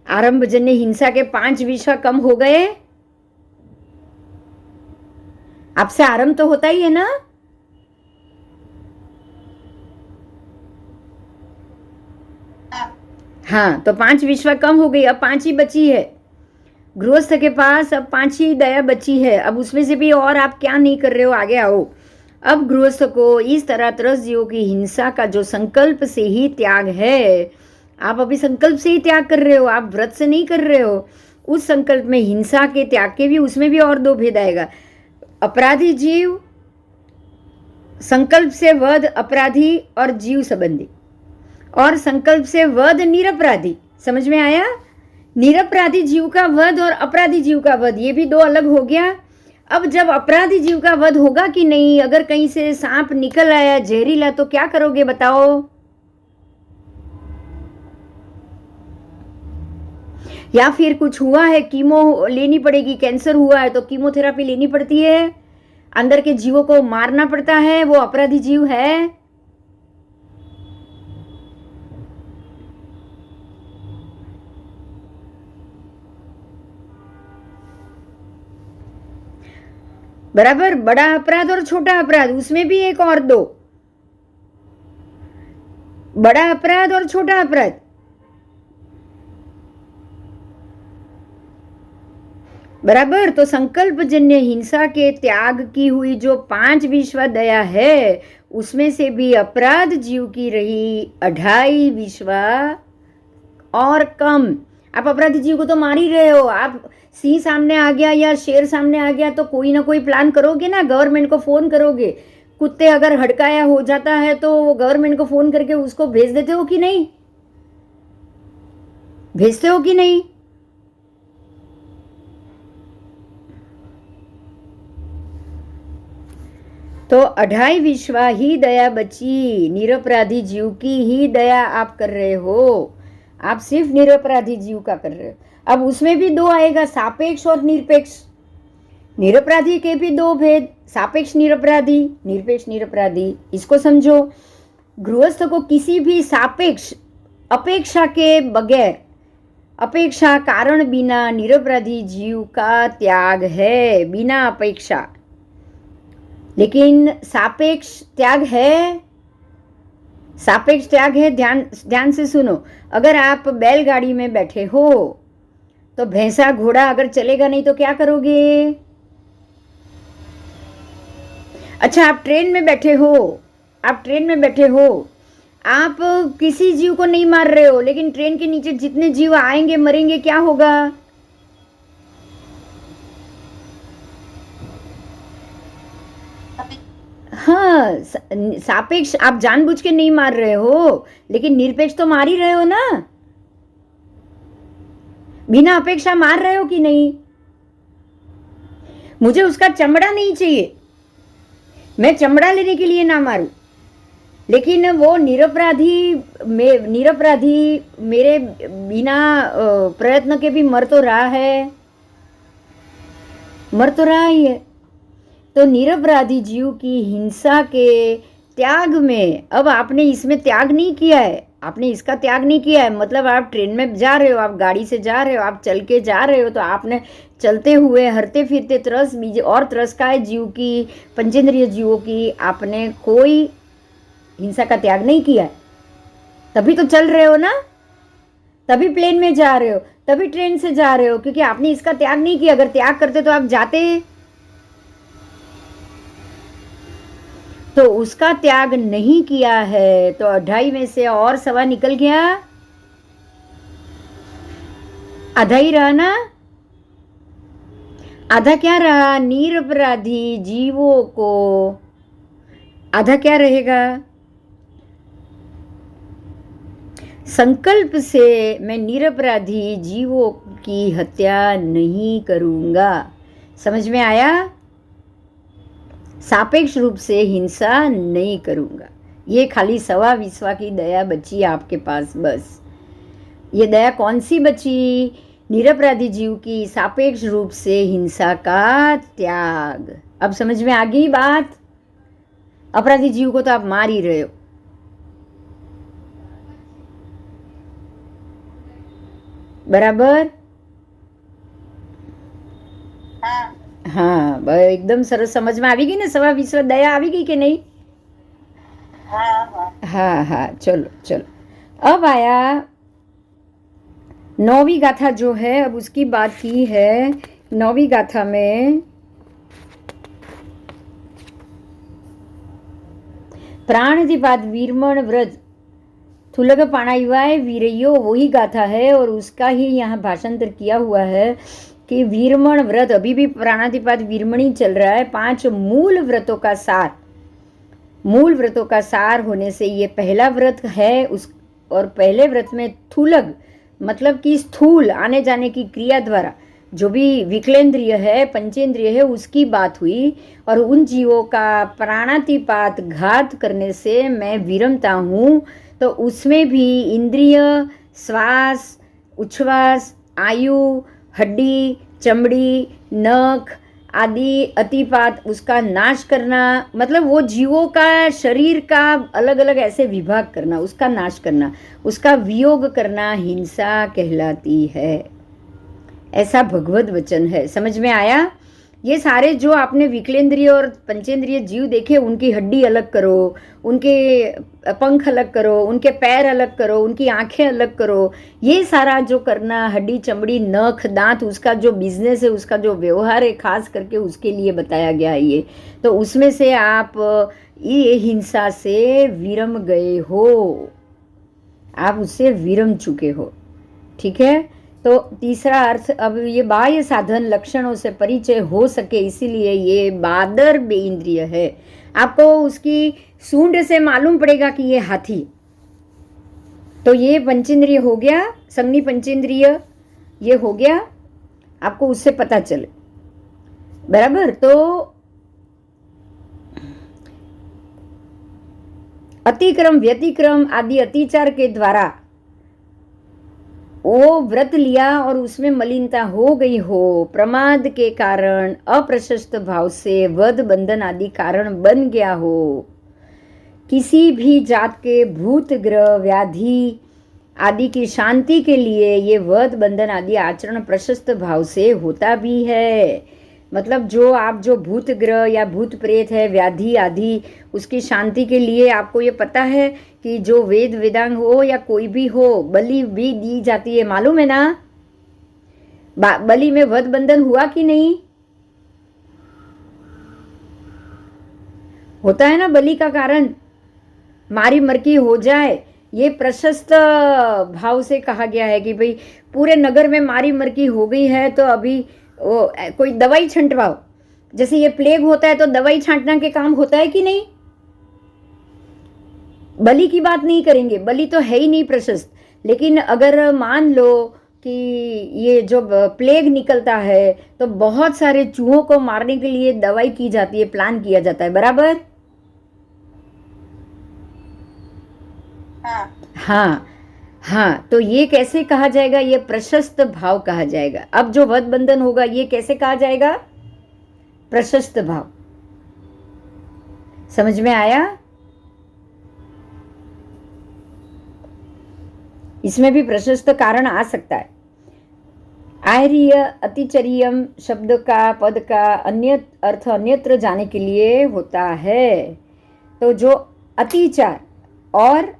A: आरंभजन्य हिंसा के 5 विश्वा कम हो गए। आपसे आरंभ तो होता ही है ना? हाँ, तो 5 विश्वा कम हो गई, अब 5 ही बची है। गृहस्थ के पास अब 5 ही दया बची है, अब उसमें से भी और आप क्या नहीं कर रहे हो, आगे आओ। अब गृहस्थ को इस तरह त्रस्त जीवों की हिंसा का जो संकल्प से ही त्याग है, आप अभी संकल्प से ही त्याग कर रहे हो, आप व्रत से नहीं कर रहे हो। उस संकल्प में हिंसा के त्याग के भी, उसमें भी और 2 भेद आएगा। अपराधी जीव, संकल्प से वध अपराधी और जीव संबंधी, और संकल्प से वध निरपराधी। समझ में आया? निरपराधी जीव का वध और अपराधी जीव का वध, ये भी 2 अलग हो गया। अब जब अपराधी जीव का वध होगा कि नहीं, अगर कहीं से सांप निकल आया जहरीला, तो क्या करोगे बताओ? या फिर कुछ हुआ है, कीमो लेनी पड़ेगी, कैंसर हुआ है तो कीमोथेरापी लेनी पड़ती है, अंदर के जीवों को मारना पड़ता है, वो अपराधी जीव है। बराबर, बड़ा अपराध और छोटा अपराध, उसमें भी एक और 2, बड़ा अपराध और छोटा अपराध। बराबर, तो संकल्प जन्य हिंसा के त्याग की हुई जो 5 विश्वा दया है, उसमें से भी अपराध जीव की रही 2.5 विश्वा और कम। आप अपराधी जीव को तो मार ही रहे हो। आप सिंह सामने आ गया या शेर सामने आ गया तो कोई ना कोई प्लान करोगे ना, गवर्नमेंट को फोन करोगे। कुत्ते अगर हड़काया हो जाता है तो गवर्नमेंट को फोन करके उसको भेज देते हो कि नहीं? भेजते हो कि नहीं? तो 2.5 विश्वा ही दया बची, निरपराधी जीव की ही दया आप कर रहे हो, आप सिर्फ निरपराधी जीव का कर रहे हो। अब उसमें भी 2 आएगा, सापेक्ष और निरपेक्ष। निरपराधी के भी 2 भेद, सापेक्ष निरपराधी, निरपेक्ष निरपराधी। इसको समझो, गृहस्थ को किसी भी सापेक्ष अपेक्षा के बगैर, अपेक्षा कारण बिना निरपराधी जीव का त्याग है, बिना अपेक्षा। लेकिन सापेक्ष त्याग है, सापेक्ष त्याग है। ध्यान से सुनो, अगर आप बैलगाड़ी में बैठे हो तो भैंसा घोड़ा अगर चलेगा नहीं तो क्या करोगे? अच्छा, आप ट्रेन में बैठे हो, आप ट्रेन में बैठे हो, आप किसी जीव को नहीं मार रहे हो, लेकिन ट्रेन के नीचे जितने जीव आएंगे मरेंगे, क्या होगा? हाँ, सापेक्ष आप जानबूझ के नहीं मार रहे हो, लेकिन निरपेक्ष तो मार ही रहे हो ना। बिना अपेक्षा मार रहे हो कि नहीं? मुझे उसका चमड़ा नहीं चाहिए, मैं चमड़ा लेने के लिए ना मारूं, लेकिन वो निरपराधी मेरे बिना प्रयत्न के भी मर तो रहा है, मर तो रहा ही है। तो निरपराधी जीव की हिंसा के त्याग में, अब आपने इसमें त्याग नहीं किया है, आपने इसका त्याग नहीं किया है। मतलब आप ट्रेन में जा रहे हो, आप गाड़ी से जा रहे हो, आप चल के जा रहे हो, तो आपने चलते हुए हरते फिरते त्रस बीज और त्रसकाय जीव की, पंचेंद्रिय जीवों की आपने कोई हिंसा का त्याग नहीं किया है, तभी तो चल रहे हो ना, तभी प्लेन में जा रहे हो, तभी ट्रेन से जा रहे हो, क्योंकि आपने इसका त्याग नहीं किया। अगर त्याग करते तो आप जाते, तो उसका त्याग नहीं किया है, तो 2.5 में से और 1.25 निकल गया। आधा ही रहा ना, आधा क्या रहा, निरपराधी जीवों को, आधा क्या रहेगा, संकल्प से मैं निरपराधी जीवों की हत्या नहीं करूंगा। समझ में आया? सापेक्ष रूप से हिंसा नहीं करूंगा। ये खाली सवा विश्वा की दया बची आपके पास बस। ये दया कौन सी बची? निरपराधी जीव की सापेक्ष रूप से हिंसा का त्याग। अब समझ में आ गई बात? अपराधी जीव को तो आप मार ही रहे हो। बराबर? हाँ, एकदम सरस समझ में આવી ગઈ ને? સવા વિશ્વ દયા આવી ગઈ કે नहीं? हाँ हाँ, चलो चलो। अब आया 9वीं गाथा जो है, अब उसकी बात की है। 9वीं गाथा में प्राणदिपात वीरमण व्रत थुलग पाणाइवाय वीरयो, वही गाथा है और उसका ही यहाँ भाषांतर किया हुआ है कि वीरमण व्रत, अभी भी प्राणादिपात वीरमणी चल रहा है। 5 मूल व्रतों का सार, मूल व्रतों का सार होने से ये पहला व्रत है। उस और पहले व्रत में थुलग मतलब कि स्थूल आने जाने की क्रिया द्वारा जो भी विकलेंद्रिय है, पंचेंद्रिय है, उसकी बात हुई। और उन जीवों का प्राणातिपात घात करने से मैं विरमता हूँ। तो उसमें भी इंद्रिय, श्वास, उच्छ्वास, आयु, हड्डी, चमड़ी, नख आदि अतिपात, उसका नाश करना, मतलब वो जीवों का शरीर का अलग अलग ऐसे विभाग करना, उसका नाश करना, उसका वियोग करना हिंसा कहलाती है। ऐसा भगवत वचन है। समझ में आया? ये सारे जो आपने विकलेंद्रिय और पंचेंद्रिय जीव देखे, उनकी हड्डी अलग करो, उनके पंख अलग करो, उनके पैर अलग करो, उनकी आंखें अलग करो, ये सारा जो करना, हड्डी, चमड़ी, नख, दांत, उसका जो बिजनेस है, उसका जो व्यवहार है, खास करके उसके लिए बताया गया है ये। तो उसमें से आप ये हिंसा से विरम गए हो, आप उससे विरम चुके हो। ठीक है? तो तीसरा अर्थ, अब ये बाह्य साधन लक्षणों से परिचय हो सके, इसीलिए ये बादर बेइंद्रिय है। आपको उसकी सूंड से मालूम पड़ेगा कि ये हाथी, तो ये पंचेंद्रिय हो गया, संज्ञी पंचेंद्रिय ये हो गया, आपको उससे पता चले। बराबर? तो अतिक्रम, व्यतिक्रम आदि अतिचार के द्वारा वो व्रत लिया और उसमें मलिनता हो गई हो, प्रमाद के कारण, अप्रशस्त भाव से वध बंधन आदि कारण बन गया हो, किसी भी जात के भूत ग्रह व्याधि आदि की शांति के लिए ये वध बंधन आदि आचरण प्रशस्त भाव से होता भी है। मतलब जो आप जो भूत ग्रह या भूत प्रेत है, व्याधि आदि, उसकी शांति के लिए आपको ये पता है कि जो वेद वेदांग हो या कोई भी हो, बलि भी दी जाती है, मालूम है ना? बलि में वध बंधन हुआ कि नहीं? होता है ना, बलि का कारण मारी मरकी हो जाए, ये प्रशस्त भाव से कहा गया है कि भाई पूरे नगर में मारी मरकी हो गई है तो अभी वो कोई दवाई छंटवाओ। जैसे ये प्लेग होता है तो दवाई छांटना के काम होता है कि नहीं? बलि की बात नहीं करेंगे, बलि तो है ही नहीं प्रशस्त। लेकिन अगर मान लो कि ये जो प्लेग निकलता है तो बहुत सारे चूहों को मारने के लिए दवाई की जाती है, प्लान किया जाता है। बराबर? हाँ हाँ, तो ये कैसे कहा जाएगा? ये प्रशस्त भाव कहा जाएगा। अब जो वध बंधन होगा ये कैसे कहा जाएगा? प्रशस्त भाव। समझ में आया? इसमें भी प्रशस्त कारण आ सकता है। आर्य अतिचर्यम शब्द का, पद का अन्य अर्थ अन्यत्र जाने के लिए होता है। तो जो अतिचार और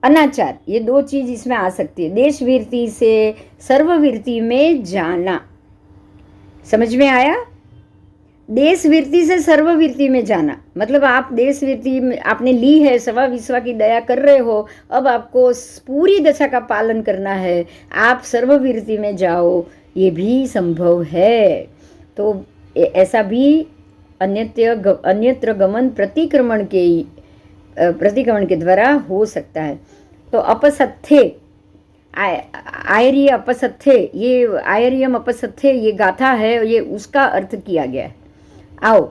A: अनाचार, ये दो चीज इसमें आ सकती है। देशवीरती से सर्ववीरती में जाना। समझ में आया? देश वृत्ति से सर्ववृत्ति में जाना, मतलब आप देश वृत्ति में आपने ली है, सवा विश्वा की दया कर रहे हो, अब आपको पूरी दशा का पालन करना है, आप सर्ववृत्ति में जाओ, ये भी संभव है। तो ऐसा भी अन्यत्र गमन प्रतिक्रमण के द्वारा हो सकता है। तो अपसत्थे आयर्य अपसत्थे, ये आयर्यम अपसत्थे ये गाथा है, ये उसका अर्थ किया गया है। आओ,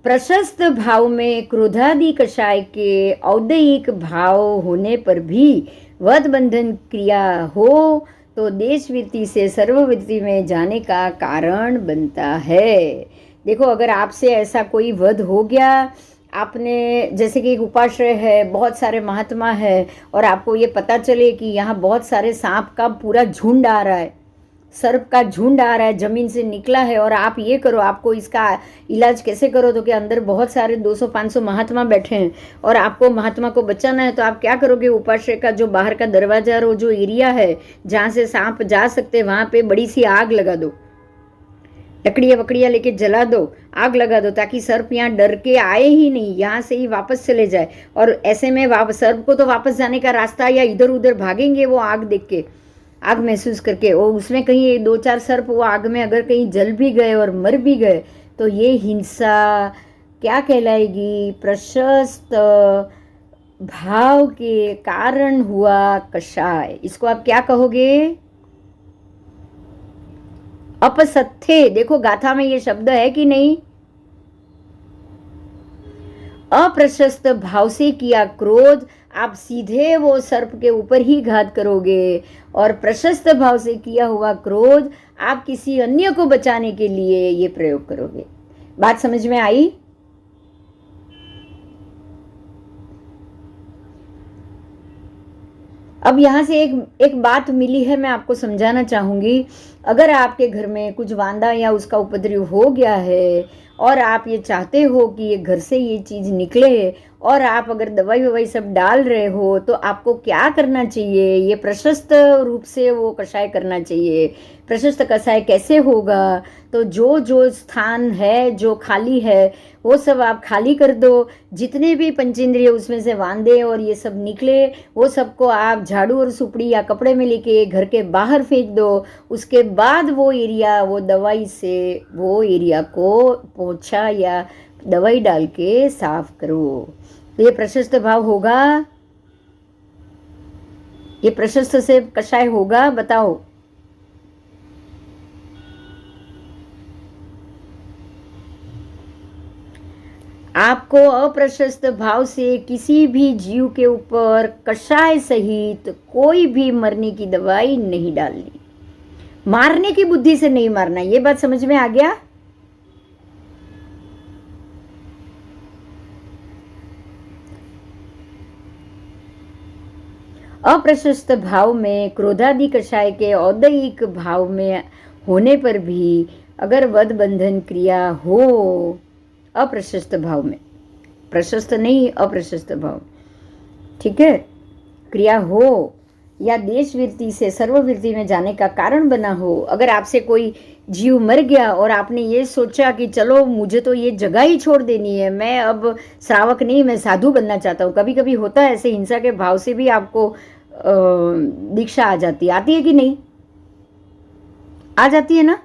A: प्रशस्त भाव में क्रोधादि कषाय के औदयिक भाव होने पर भी वध बंधन क्रिया हो तो देश वृत्ति से सर्ववृत्ति में जाने का कारण बनता है। देखो, अगर आपसे ऐसा कोई वध हो गया, आपने जैसे कि एक उपाश्रय है, बहुत सारे महात्मा है, और आपको ये पता चले कि यहाँ बहुत सारे सांप का पूरा झुंड आ रहा है, सर्प का झुंड आ रहा है, जमीन से निकला है, और आप ये करो, आपको इसका इलाज कैसे करो, तो कि अंदर बहुत सारे 200-500 महात्मा बैठे हैं और आपको महात्मा को बचाना है, तो आप क्या करोगे? उपाश्रय का जो बाहर का दरवाजा और जो एरिया है जहाँ से सांप जा सकते हैं, वहाँ पे बड़ी सी आग लगा दो, लकड़ियाँ वकड़ियाँ लेके जला दो, आग लगा दो, ताकि सर्प यहाँ डर के आए ही नहीं, यहाँ से ही वापस चले जाए। और ऐसे में सर्प को तो वापस जाने का रास्ता, या इधर उधर भागेंगे वो आग देख के, आग महसूस करके, और उसमें कहीं 2-4 सर्प वो आग में अगर कहीं जल भी गए और मर भी गए, तो ये हिंसा क्या कहलाएगी? प्रशस्त भाव के कारण हुआ कषाय। इसको आप क्या कहोगे? अपसत्थे। देखो, गाथा में ये शब्द है कि नहीं? अप्रशस्त भाव से किया क्रोध, आप सीधे वो सर्प के ऊपर ही घात करोगे, और प्रशस्त भाव से किया हुआ क्रोध आप किसी अन्य को बचाने के लिए ये प्रयोग करोगे। बात समझ में आई? अब यहाँ से एक बात मिली है, मैं आपको समझाना चाहूँगी। अगर आपके घर में कुछ वांदा या उसका उपद्रव हो गया है और आप ये चाहते हो कि ये घर से ये चीज़ निकले, और आप अगर दवाई ववाई सब डाल रहे हो, तो आपको क्या करना चाहिए? ये प्रशस्त रूप से वो कषाय करना चाहिए। प्रशस्त कषाय कैसे होगा? तो जो जो स्थान है जो खाली है वो सब आप खाली कर दो, जितने भी पंचेंद्रिय उसमें से वांदे और ये सब निकले, वो सबको आप झाड़ू और सुपड़ी या कपड़े में लेके घर के बाहर फेंक दो। उसके बाद वो एरिया, वो दवाई से वो एरिया को पोंछा या दवाई डाल के साफ करो। तो ये प्रशस्त भाव होगा, ये प्रशस्त से कषाय होगा, बताओ। आपको अप्रशस्त भाव से किसी भी जीव के ऊपर कषाय सहित कोई भी मरने की दवाई नहीं डालनी, मारने की बुद्धि से नहीं मारना। ये बात समझ में आ गया? अप्रशस्त भाव में क्रोधादि कषाय के औदयिक भाव में होने पर भी अगर वध बंधन क्रिया हो, अप्रशस्त भाव में, प्रशस्त नहीं, अप्रशस्त भाव, ठीक है, क्रिया हो, या देश वृत्ति से सर्ववृत्ति में जाने का कारण बना हो। अगर आपसे कोई जीव मर गया और आपने ये सोचा कि चलो मुझे तो ये जगह ही छोड़ देनी है, मैं अब श्रावक नहीं, मैं साधु बनना चाहता हूँ। कभी कभी होता है ऐसे, हिंसा के भाव से भी आपको दीक्षा आ जाती है कि नहीं? आ जाती है ना?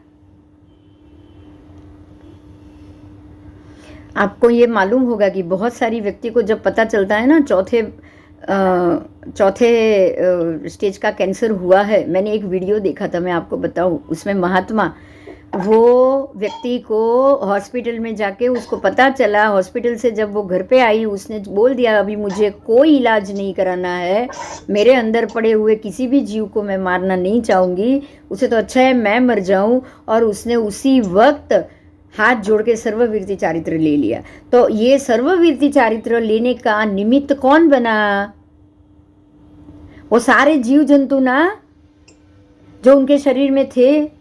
A: आपको ये मालूम होगा कि बहुत सारी व्यक्ति को जब पता चलता है ना, चौथे स्टेज का कैंसर हुआ है। मैंने एक वीडियो देखा था, मैं आपको बताऊं, उसमें महात्मा, वो व्यक्ति को हॉस्पिटल में जाके उसको पता चला, हॉस्पिटल से जब वो घर पे आई, उसने बोल दिया अभी मुझे कोई इलाज नहीं कराना है, मेरे अंदर पड़े हुए किसी भी जीव को मैं मारना नहीं चाहूँगी, उसे तो अच्छा है मैं मर जाऊँ। और उसने उसी वक्त हाथ जोड़ के सर्ववीर्ति चारित्र ले लिया। तो ये सर्ववीर्ति चारित्र लेने का निमित्त कौन बना? वो सारे जीव जंतु ना, जो उनके शरीर में थे।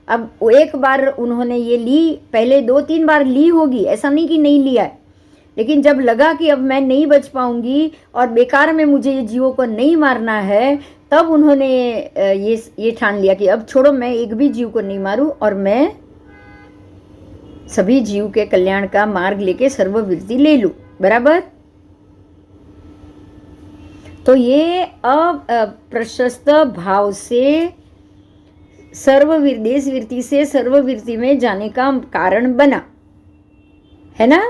A: अब एक बार उन्होंने ये ली, पहले 2-3 बार ली होगी, ऐसा नहीं कि नहीं लिया है, लेकिन जब लगा कि अब मैं नहीं बच पाऊंगी और बेकार में मुझे ये जीवों को नहीं मारना है, तब उन्होंने ये ठान लिया कि अब छोड़ो, मैं एक भी जीव को नहीं मारूं और मैं सभी जीव के कल्याण का मार्ग लेके सर्ववृत्ति ले लूं, बराबर। तो ये अप्रशस्त भाव से देश वृत्ति से सर्ववृत्ति में जाने का कारण बना, है ना।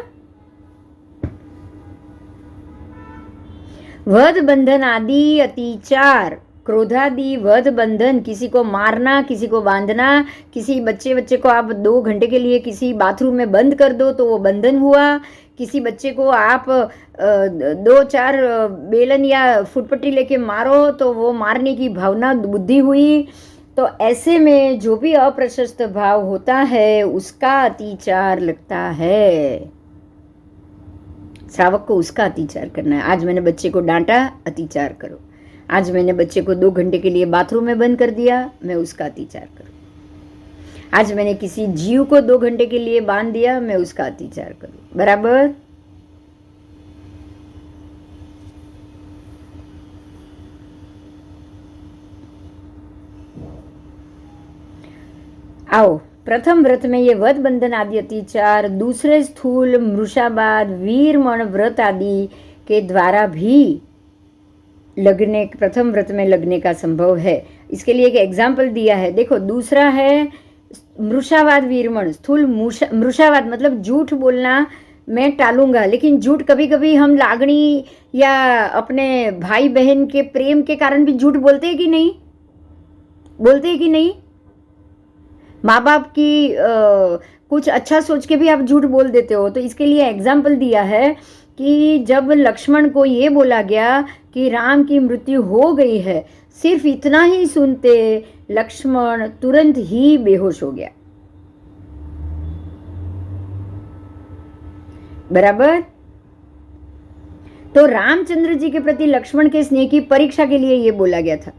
A: वध बंधन आदि अतिचार, क्रोधादि वध बंधन, किसी को मारना, किसी को बांधना, किसी बच्चे को आप 2 घंटे के लिए किसी बाथरूम में बंद कर दो तो वो बंधन हुआ, किसी बच्चे को आप 2-4 बेलन या फुटपट्टी लेके मारो तो वो मारने की भावना बुद्धि हुई। तो ऐसे में जो भी अप्रशस्त भाव होता है उसका अतिचार लगता है। श्रावक को उसका अतिचार करना है। आज मैंने बच्चे को डांटा, अतिचार करो। आज मैंने बच्चे को 2 घंटे के लिए बाथरूम में बंद कर दिया, मैं उसका अतिचार करूं। आज मैंने किसी जीव को 2 घंटे के लिए बांध दिया, मैं उसका अतिचार करूं, बराबर। आओ, प्रथम व्रत में ये वध बंधन आदि अतिचार, दूसरे स्थूल मृषावाद वीरमण व्रत आदि के द्वारा भी लगने, प्रथम व्रत में लगने का संभव है। इसके लिए एक एग्जाम्पल दिया है, देखो। दूसरा है मृषावाद वीरमण। स्थूल मृषावाद मतलब झूठ बोलना मैं टालूंगा, लेकिन झूठ कभी कभी हम लागणी या अपने भाई बहन के प्रेम के कारण भी झूठ बोलते हैं कि नहीं, बोलते हैं कि नहीं। माँ बाप की कुछ अच्छा सोच के भी आप झूठ बोल देते हो। तो इसके लिए एग्जाम्पल दिया है कि जब लक्ष्मण को ये बोला गया कि राम की मृत्यु हो गई है, सिर्फ इतना ही सुनते लक्ष्मण तुरंत ही बेहोश हो गया, बराबर। तो रामचंद्र जी के प्रति लक्ष्मण के स्नेह की परीक्षा के लिए ये बोला गया था,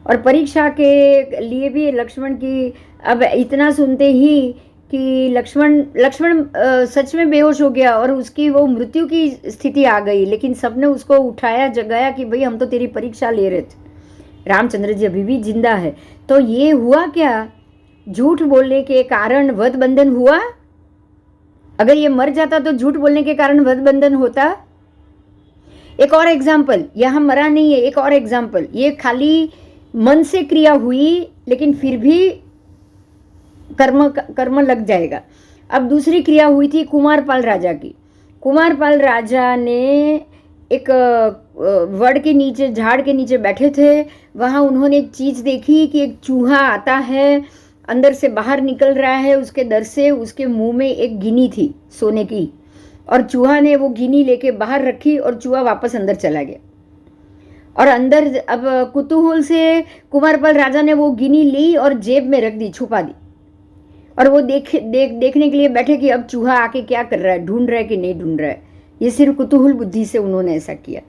A: और परीक्षा के लिए भी लक्ष्मण की, अब इतना सुनते ही कि लक्ष्मण सच में बेहोश हो गया और उसकी वो मृत्यु की स्थिति आ गई, लेकिन सबने उसको उठाया जगाया कि भाई हम तो तेरी परीक्षा ले रहे थे, रामचंद्र जी अभी भी जिंदा है। तो ये हुआ क्या, झूठ बोलने के कारण वध बंधन हुआ। अगर ये मर जाता तो झूठ बोलने के कारण वध बंधन होता। एक और एग्जाम्पल, यहां मरा नहीं है, एक और एग्जाम्पल, ये खाली मन से क्रिया हुई लेकिन फिर भी कर्म लग जाएगा। अब दूसरी क्रिया हुई थी कुमारपाल राजा की। कुमारपाल राजा ने एक वड के नीचे, झाड़ के नीचे बैठे थे, वहाँ उन्होंने एक चीज़ देखी कि एक चूहा आता है, अंदर से बाहर निकल रहा है, उसके दर से उसके मुंह में एक गिनी थी सोने की, और चूहा ने वो गिनी लेके बाहर रखी और चूहा वापस अंदर चला गया। और अंदर अब कुतूहल से कुमारपाल राजा ने वो गिनी ली और जेब में रख दी, छुपा दी, और वो देखने के लिए बैठे कि अब चूहा आके क्या कर रहा है, ढूंढ रहा है कि नहीं ढूंढ रहा है। ये सिर्फ कुतूहल बुद्धि से उन्होंने ऐसा किया।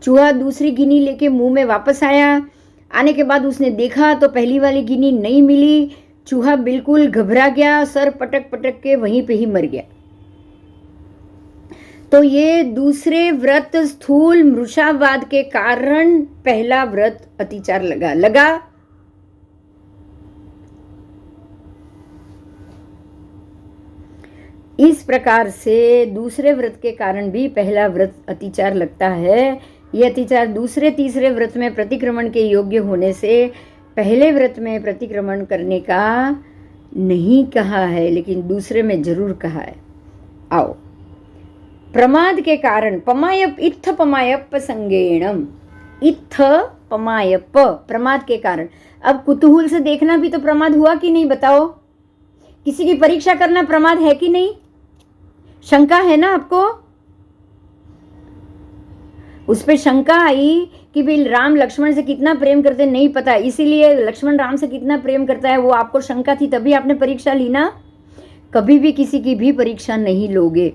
A: चूहा दूसरी गिनी लेके मुंह में वापस आया, आने के बाद उसने देखा तो पहली वाली गिनी नहीं मिली। चूहा बिल्कुल घबरा गया, सर पटक पटक के वहीं पे ही मर गया। तो ये दूसरे व्रत स्थूल मृषावाद के कारण पहला व्रत अतिचार लगा। इस प्रकार से दूसरे व्रत के कारण भी पहला व्रत अतिचार लगता है। यह अतिचार दूसरे तीसरे व्रत में प्रतिक्रमण के योग्य होने से पहले व्रत में प्रतिक्रमण करने का नहीं कहा है, लेकिन दूसरे में जरूर कहा है। आओ, प्रमाद के कारण पमायप इत्थ पमायप संगेणम, इत्थ पमायप प्रमाद के कारण। अब कुतूहल से देखना भी तो प्रमाद हुआ कि नहीं, बताओ। किसी की परीक्षा करना प्रमाद है कि नहीं? शंका है ना आपको? उस पे शंका आई कि भाई राम लक्ष्मण से कितना प्रेम करते नहीं पता, इसीलिए लक्ष्मण राम से कितना प्रेम करता है वो आपको शंका थी, तभी आपने परीक्षा ली ना। कभी भी किसी की भी परीक्षा नहीं लोगे,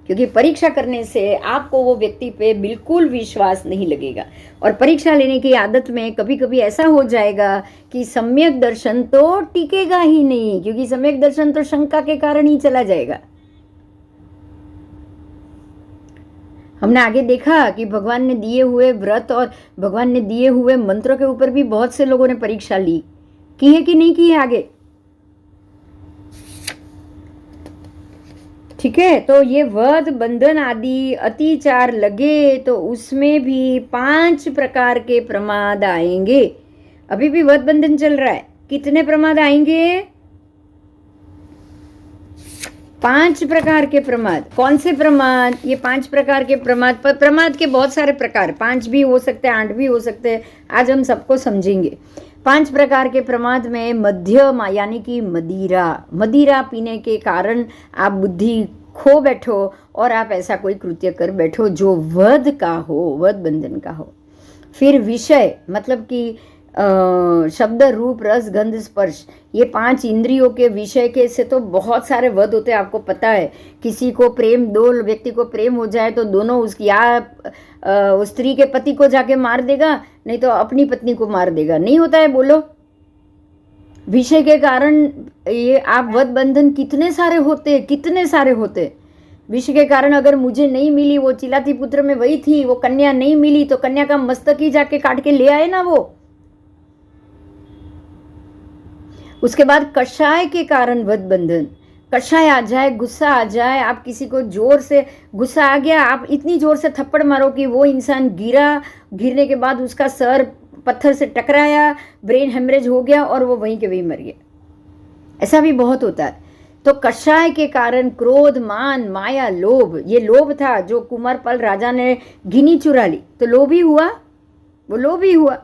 A: क्योंकि परीक्षा करने से आपको वो व्यक्ति पे बिल्कुल विश्वास नहीं लगेगा। और परीक्षा लेने की आदत में कभी कभी ऐसा हो जाएगा कि सम्यक दर्शन तो टिकेगा ही नहीं, क्योंकि सम्यक दर्शन तो शंका के कारण ही चला जाएगा। हमने आगे देखा कि भगवान ने दिए हुए व्रत और भगवान ने दिए हुए मंत्रों के ऊपर भी बहुत से लोगों ने परीक्षा ली, की है कि नहीं की है आगे। ठीक है। तो ये वध बंधन आदि अतिचार लगे तो उसमें भी 5 प्रकार के प्रमाद आएंगे। अभी भी वध बंधन चल रहा है, कितने प्रमाद आएंगे? 5 प्रकार के प्रमाद। कौन से प्रमाद? ये 5 प्रकार के प्रमाद। प्रमाद के बहुत सारे प्रकार, 5 भी हो सकते हैं, 8 भी हो सकते हैं, आज हम सबको समझेंगे। 5 प्रकार के प्रमाद में मध्य यानी कि मदिरा पीने के कारण आप बुद्धि खो बैठो और आप ऐसा कोई कृत्य कर बैठो जो वध का हो, वध बंधन का हो। फिर विषय मतलब कि शब्द रूप रस गंध स्पर्श, ये 5 इंद्रियों के विषय के से तो बहुत सारे वध होते हैं, आपको पता है। किसी को प्रेम, 2 व्यक्ति को प्रेम हो जाए तो दोनों उसकी या उस स्त्री के पति को जाके मार देगा, नहीं तो अपनी पत्नी को मार देगा। नहीं होता है? बोलो। विषय के कारण ये आप वध बंधन कितने सारे होते, कितने सारे होते। विषय के कारण अगर मुझे नहीं मिली, वो चिलाती पुत्र में वही थी, वो कन्या नहीं मिली तो कन्या का मस्तक ही जाके काट के ले आए ना वो। उसके बाद कषाय के कारण वध बंधन, कषाय आ जाए, गुस्सा आ जाए, आप किसी को जोर से गुस्सा आ गया, आप इतनी जोर से थप्पड़ मारो कि वो इंसान गिरा, गिरने के बाद उसका सर पत्थर से टकराया, ब्रेन हेमरेज हो गया और वो वहीं के वहीं मर गया। ऐसा भी बहुत होता है। तो कषाय के कारण क्रोध, मान, माया, लोभ, ये लोभ था जो कुमारपाल राजा ने गिनी चुरा ली तो लोभ ही हुआ, वो लोभ ही हुआ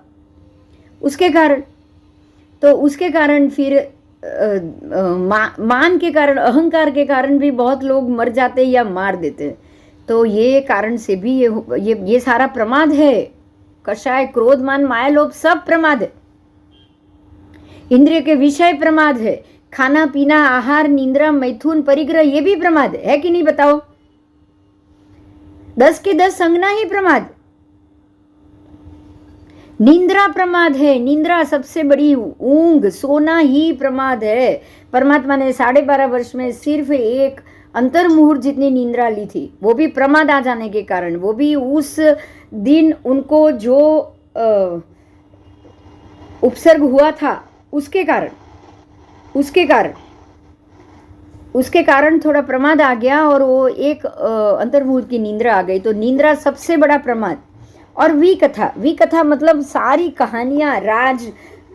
A: उसके कारण। तो उसके कारण फिर मान के कारण, अहंकार के कारण भी बहुत लोग मर जाते या मार देते। तो ये कारण से भी ये सारा प्रमाद है। कषाय, क्रोध, मान, माया, लोभ सब प्रमाद है। इंद्रिय के विषय प्रमाद है। खाना पीना, आहार, निंद्रा, मैथुन, परिग्रह, ये भी प्रमाद है कि नहीं? बताओ। 10 के 10 संगना ही प्रमाद। निंद्रा प्रमाद है। निंद्रा सबसे बड़ी ऊंघ, सोना ही प्रमाद है। परमात्मा ने 12.5 वर्ष में सिर्फ एक अंतर्मुहूर्त जितनी निंद्रा ली थी, वो भी प्रमाद आ जाने के कारण, वो भी उस दिन उनको जो उपसर्ग हुआ था उसके कारण थोड़ा प्रमाद आ गया और वो एक अंतर्मुहूर्त की निंद्रा आ गई। तो निंद्रा सबसे बड़ा प्रमाद। और विकथा मतलब सारी कहानियाँ, राज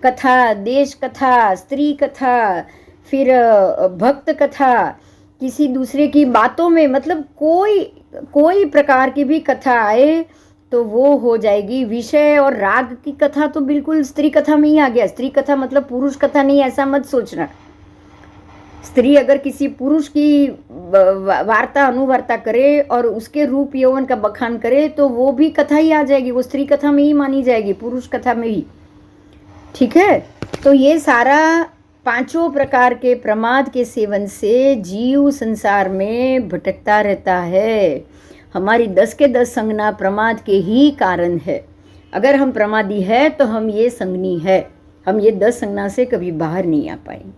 A: कथा, देश कथा, स्त्री कथा, फिर भक्त कथा, किसी दूसरे की बातों में, मतलब कोई प्रकार की भी कथा आए तो वो हो जाएगी विषय। और राग की कथा तो बिल्कुल स्त्री कथा में ही आ गया। स्त्री कथा मतलब पुरुष कथा नहीं, ऐसा मत सोचना। स्त्री अगर किसी पुरुष की वार्ता अनुवार्ता करे और उसके रूप यौवन का बखान करे तो वो भी कथा ही आ जाएगी, वो स्त्री कथा में ही मानी जाएगी, पुरुष कथा में ही। ठीक है। तो ये सारा 5 प्रकार के प्रमाद के सेवन से जीव संसार में भटकता रहता है। हमारी 10 के 10 संगना प्रमाद के ही कारण है। अगर हम प्रमादी है तो हम ये संगनी है, हम ये 10 संगना से कभी बाहर नहीं आ पाएंगे।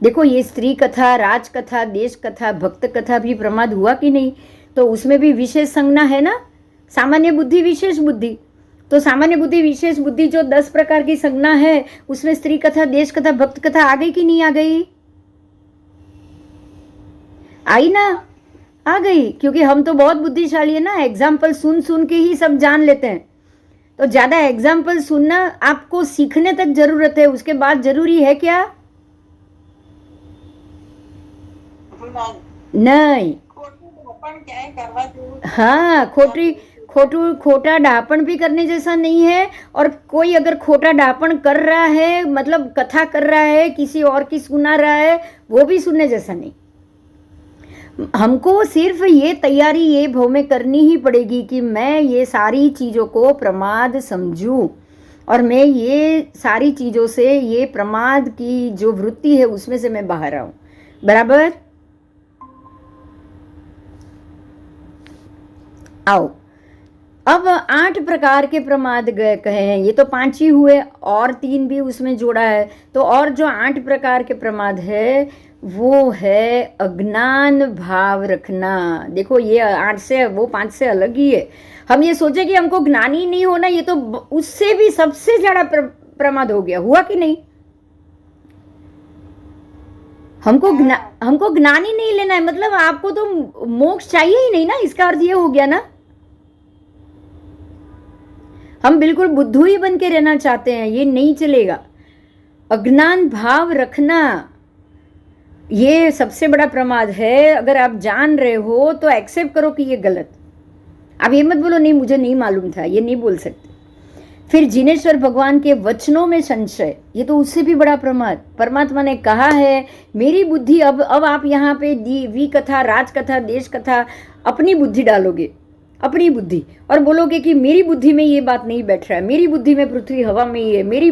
A: देखो, ये स्त्री कथा, राज कथा, देश कथा, भक्त कथा भी प्रमाद हुआ कि नहीं? तो उसमें भी विशेष संज्ञा है ना, सामान्य बुद्धि, विशेष बुद्धि। तो सामान्य बुद्धि, विशेष बुद्धि जो 10 प्रकार की संज्ञा है, उसमें स्त्री कथा, देश कथा, भक्त कथा आ गई कि नहीं आ गई? आई ना? आ गई, क्योंकि हम तो बहुत बुद्धिशाली है ना, एग्जाम्पल सुन सुन के ही सब जान लेते हैं। तो ज्यादा एग्जाम्पल सुनना आपको सीखने तक जरूरत है, उसके बाद जरूरी है क्या? नहीं। हाँ, खोटा डापण भी करने जैसा नहीं है। और कोई अगर खोटा डापण कर रहा है, मतलब कथा कर रहा है, किसी और की सुना रहा है, वो भी सुनने जैसा नहीं। हमको सिर्फ ये तैयारी ये भाव में करनी ही पड़ेगी कि मैं ये सारी चीज़ों को प्रमाद समझूं और मैं ये सारी चीज़ों से, ये प्रमाद की जो वृत्ति है उसमें से मैं बाहर आऊं। बराबर? आओ, अब 8 प्रकार के प्रमाद गए कहे हैं। ये तो 5 ही हुए, और 3 भी उसमें जोड़ा है। तो और जो 8 प्रकार के प्रमाद है वो है अज्ञान भाव रखना। देखो, ये 8 से, वो 5 से अलग ही है। हम ये सोचे कि हमको ज्ञान ही नहीं होना, ये तो उससे भी सबसे ज्यादा प्रमाद हो गया। हुआ कि नहीं? हमको ज्ञान ही नहीं लेना है, मतलब आपको तो मोक्ष चाहिए ही नहीं ना, इसका अर्थ ये हो गया ना। हम बिल्कुल बुद्धू ही बन के रहना चाहते हैं, ये नहीं चलेगा। अज्ञान भाव रखना ये सबसे बड़ा प्रमाद है। अगर आप जान रहे हो तो एक्सेप्ट करो कि ये गलत। आप ये मत बोलो नहीं मुझे नहीं मालूम था, ये नहीं बोल सकते। फिर जिनेश्वर भगवान के वचनों में संशय, ये तो उससे भी बड़ा प्रमाद। परमात्मा ने कहा है मेरी बुद्धि, अब आप यहाँ पे वी कथा, राज कथा, देश कथा, अपनी बुद्धि डालोगे, अपनी बुद्धि, और बोलोगे कि मेरी बुद्धि में ये बात नहीं बैठ रहा है, मेरी बुद्धि में पृथ्वी हवा में ही है, मेरी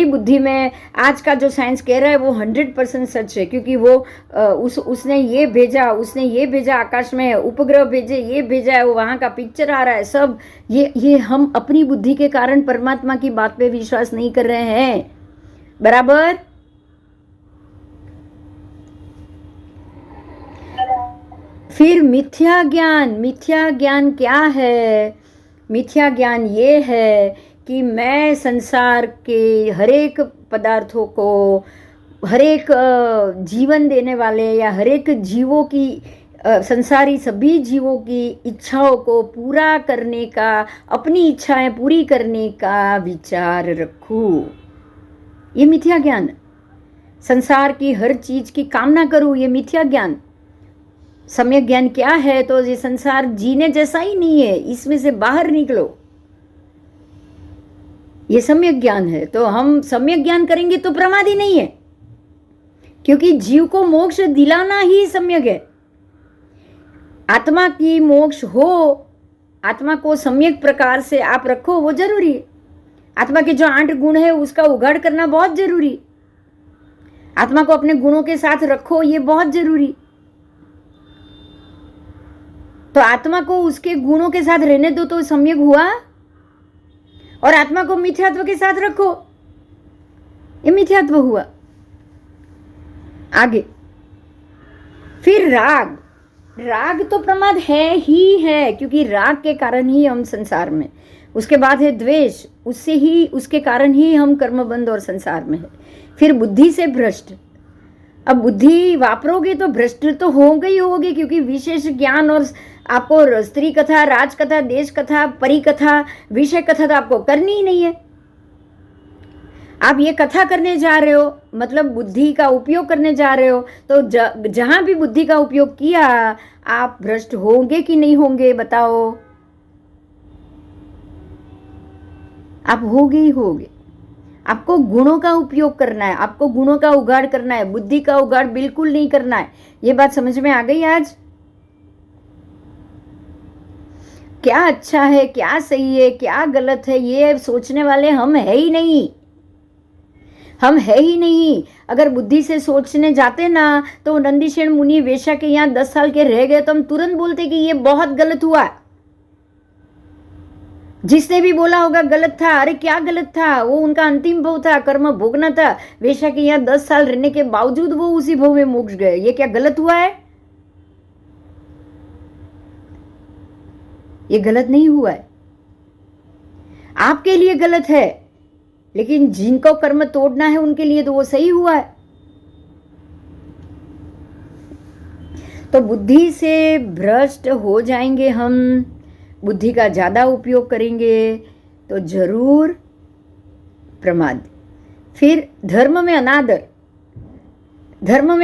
A: बुद्धि में आज का जो साइंस कह रहा है वो 100% सच है, क्योंकि वो उसने ये भेजा आकाश में, उपग्रह भेजे, ये भेजा है, वो वहाँ का पिक्चर आ रहा है, सब ये हम अपनी बुद्धि के कारण परमात्मा की बात पे विश्वास नहीं कर रहे हैं। बराबर। फिर मिथ्या ज्ञान क्या है? मिथ्या ज्ञान ये है कि मैं संसार के हरेक पदार्थों को, हरेक जीवन देने वाले या हरेक जीवों की, संसारी सभी जीवों की इच्छाओं को पूरा करने का, अपनी इच्छाएं पूरी करने का विचार रखूं। ये मिथ्या ज्ञान। संसार की हर चीज की कामना करूं, ये मिथ्या ज्ञान। सम्यक ज्ञान क्या है? तो ये संसार जीने जैसा ही नहीं है, इसमें से बाहर निकलो, ये सम्यक ज्ञान है। तो हम सम्यक ज्ञान करेंगे तो प्रमाद ही नहीं है, क्योंकि जीव को मोक्ष दिलाना ही सम्यक है। आत्मा की मोक्ष हो, आत्मा को सम्यक प्रकार से आप रखो, वो जरूरी है। आत्मा के जो 8 गुण है उसका उघाड़ करना बहुत जरूरी। आत्मा को अपने गुणों के साथ रखो, ये बहुत जरूरी। तो आत्मा को उसके गुणों के साथ रहने दो तो सम्यक हुआ, और आत्मा को मिथ्यात्व के साथ रखो, ये मिथ्यात्व हुआ। आगे फिर राग तो प्रमाद है ही है, क्योंकि राग के कारण ही हम संसार में। उसके बाद है द्वेष, उसके कारण ही हम कर्मबंध और संसार में है। फिर बुद्धि से भ्रष्ट। अब बुद्धि वापरोगे तो भ्रष्ट तो होंगे ही होगे, क्योंकि विशेष ज्ञान और आपको स्त्री कथा, राज कथा, देश कथा, परी कथा, विषय कथा तो आपको करनी ही नहीं है। आप ये कथा करने जा रहे हो, मतलब बुद्धि का उपयोग करने जा रहे हो, तो जहां भी बुद्धि का उपयोग किया आप भ्रष्ट होंगे कि नहीं होंगे? बताओ। आप होगे ही होगे। आपको गुणों का उपयोग करना है, आपको गुणों का उगाड़ करना है, बुद्धि का उगाड़ बिल्कुल नहीं करना है। ये बात समझ में आ गई आज? क्या अच्छा है, क्या सही है, क्या गलत है, ये सोचने वाले हम है ही नहीं। हम है ही नहीं। अगर बुद्धि से सोचने जाते ना तो नंदीशेन मुनि वेश्या के यहाँ 10 साल के रह गए तो हम तुरंत बोलते कि ये बहुत गलत हुआ। जिसने भी बोला होगा गलत था, अरे क्या गलत था, वो उनका अंतिम भव था, कर्म भोगना था। वेश्या के यहाँ 10 साल रहने के बावजूद वो उसी भव में मोक्ष गए, ये क्या गलत हुआ है? ये गलत नहीं हुआ है, आपके लिए गलत है, लेकिन जिनको कर्म तोड़ना है उनके लिए तो वो सही हुआ है। तो बुद्धि से भ्रष्ट हो जाएंगे हम, बुद्धि का ज्यादा उपयोग करेंगे तो जरूर प्रमाद। फिर धर्म में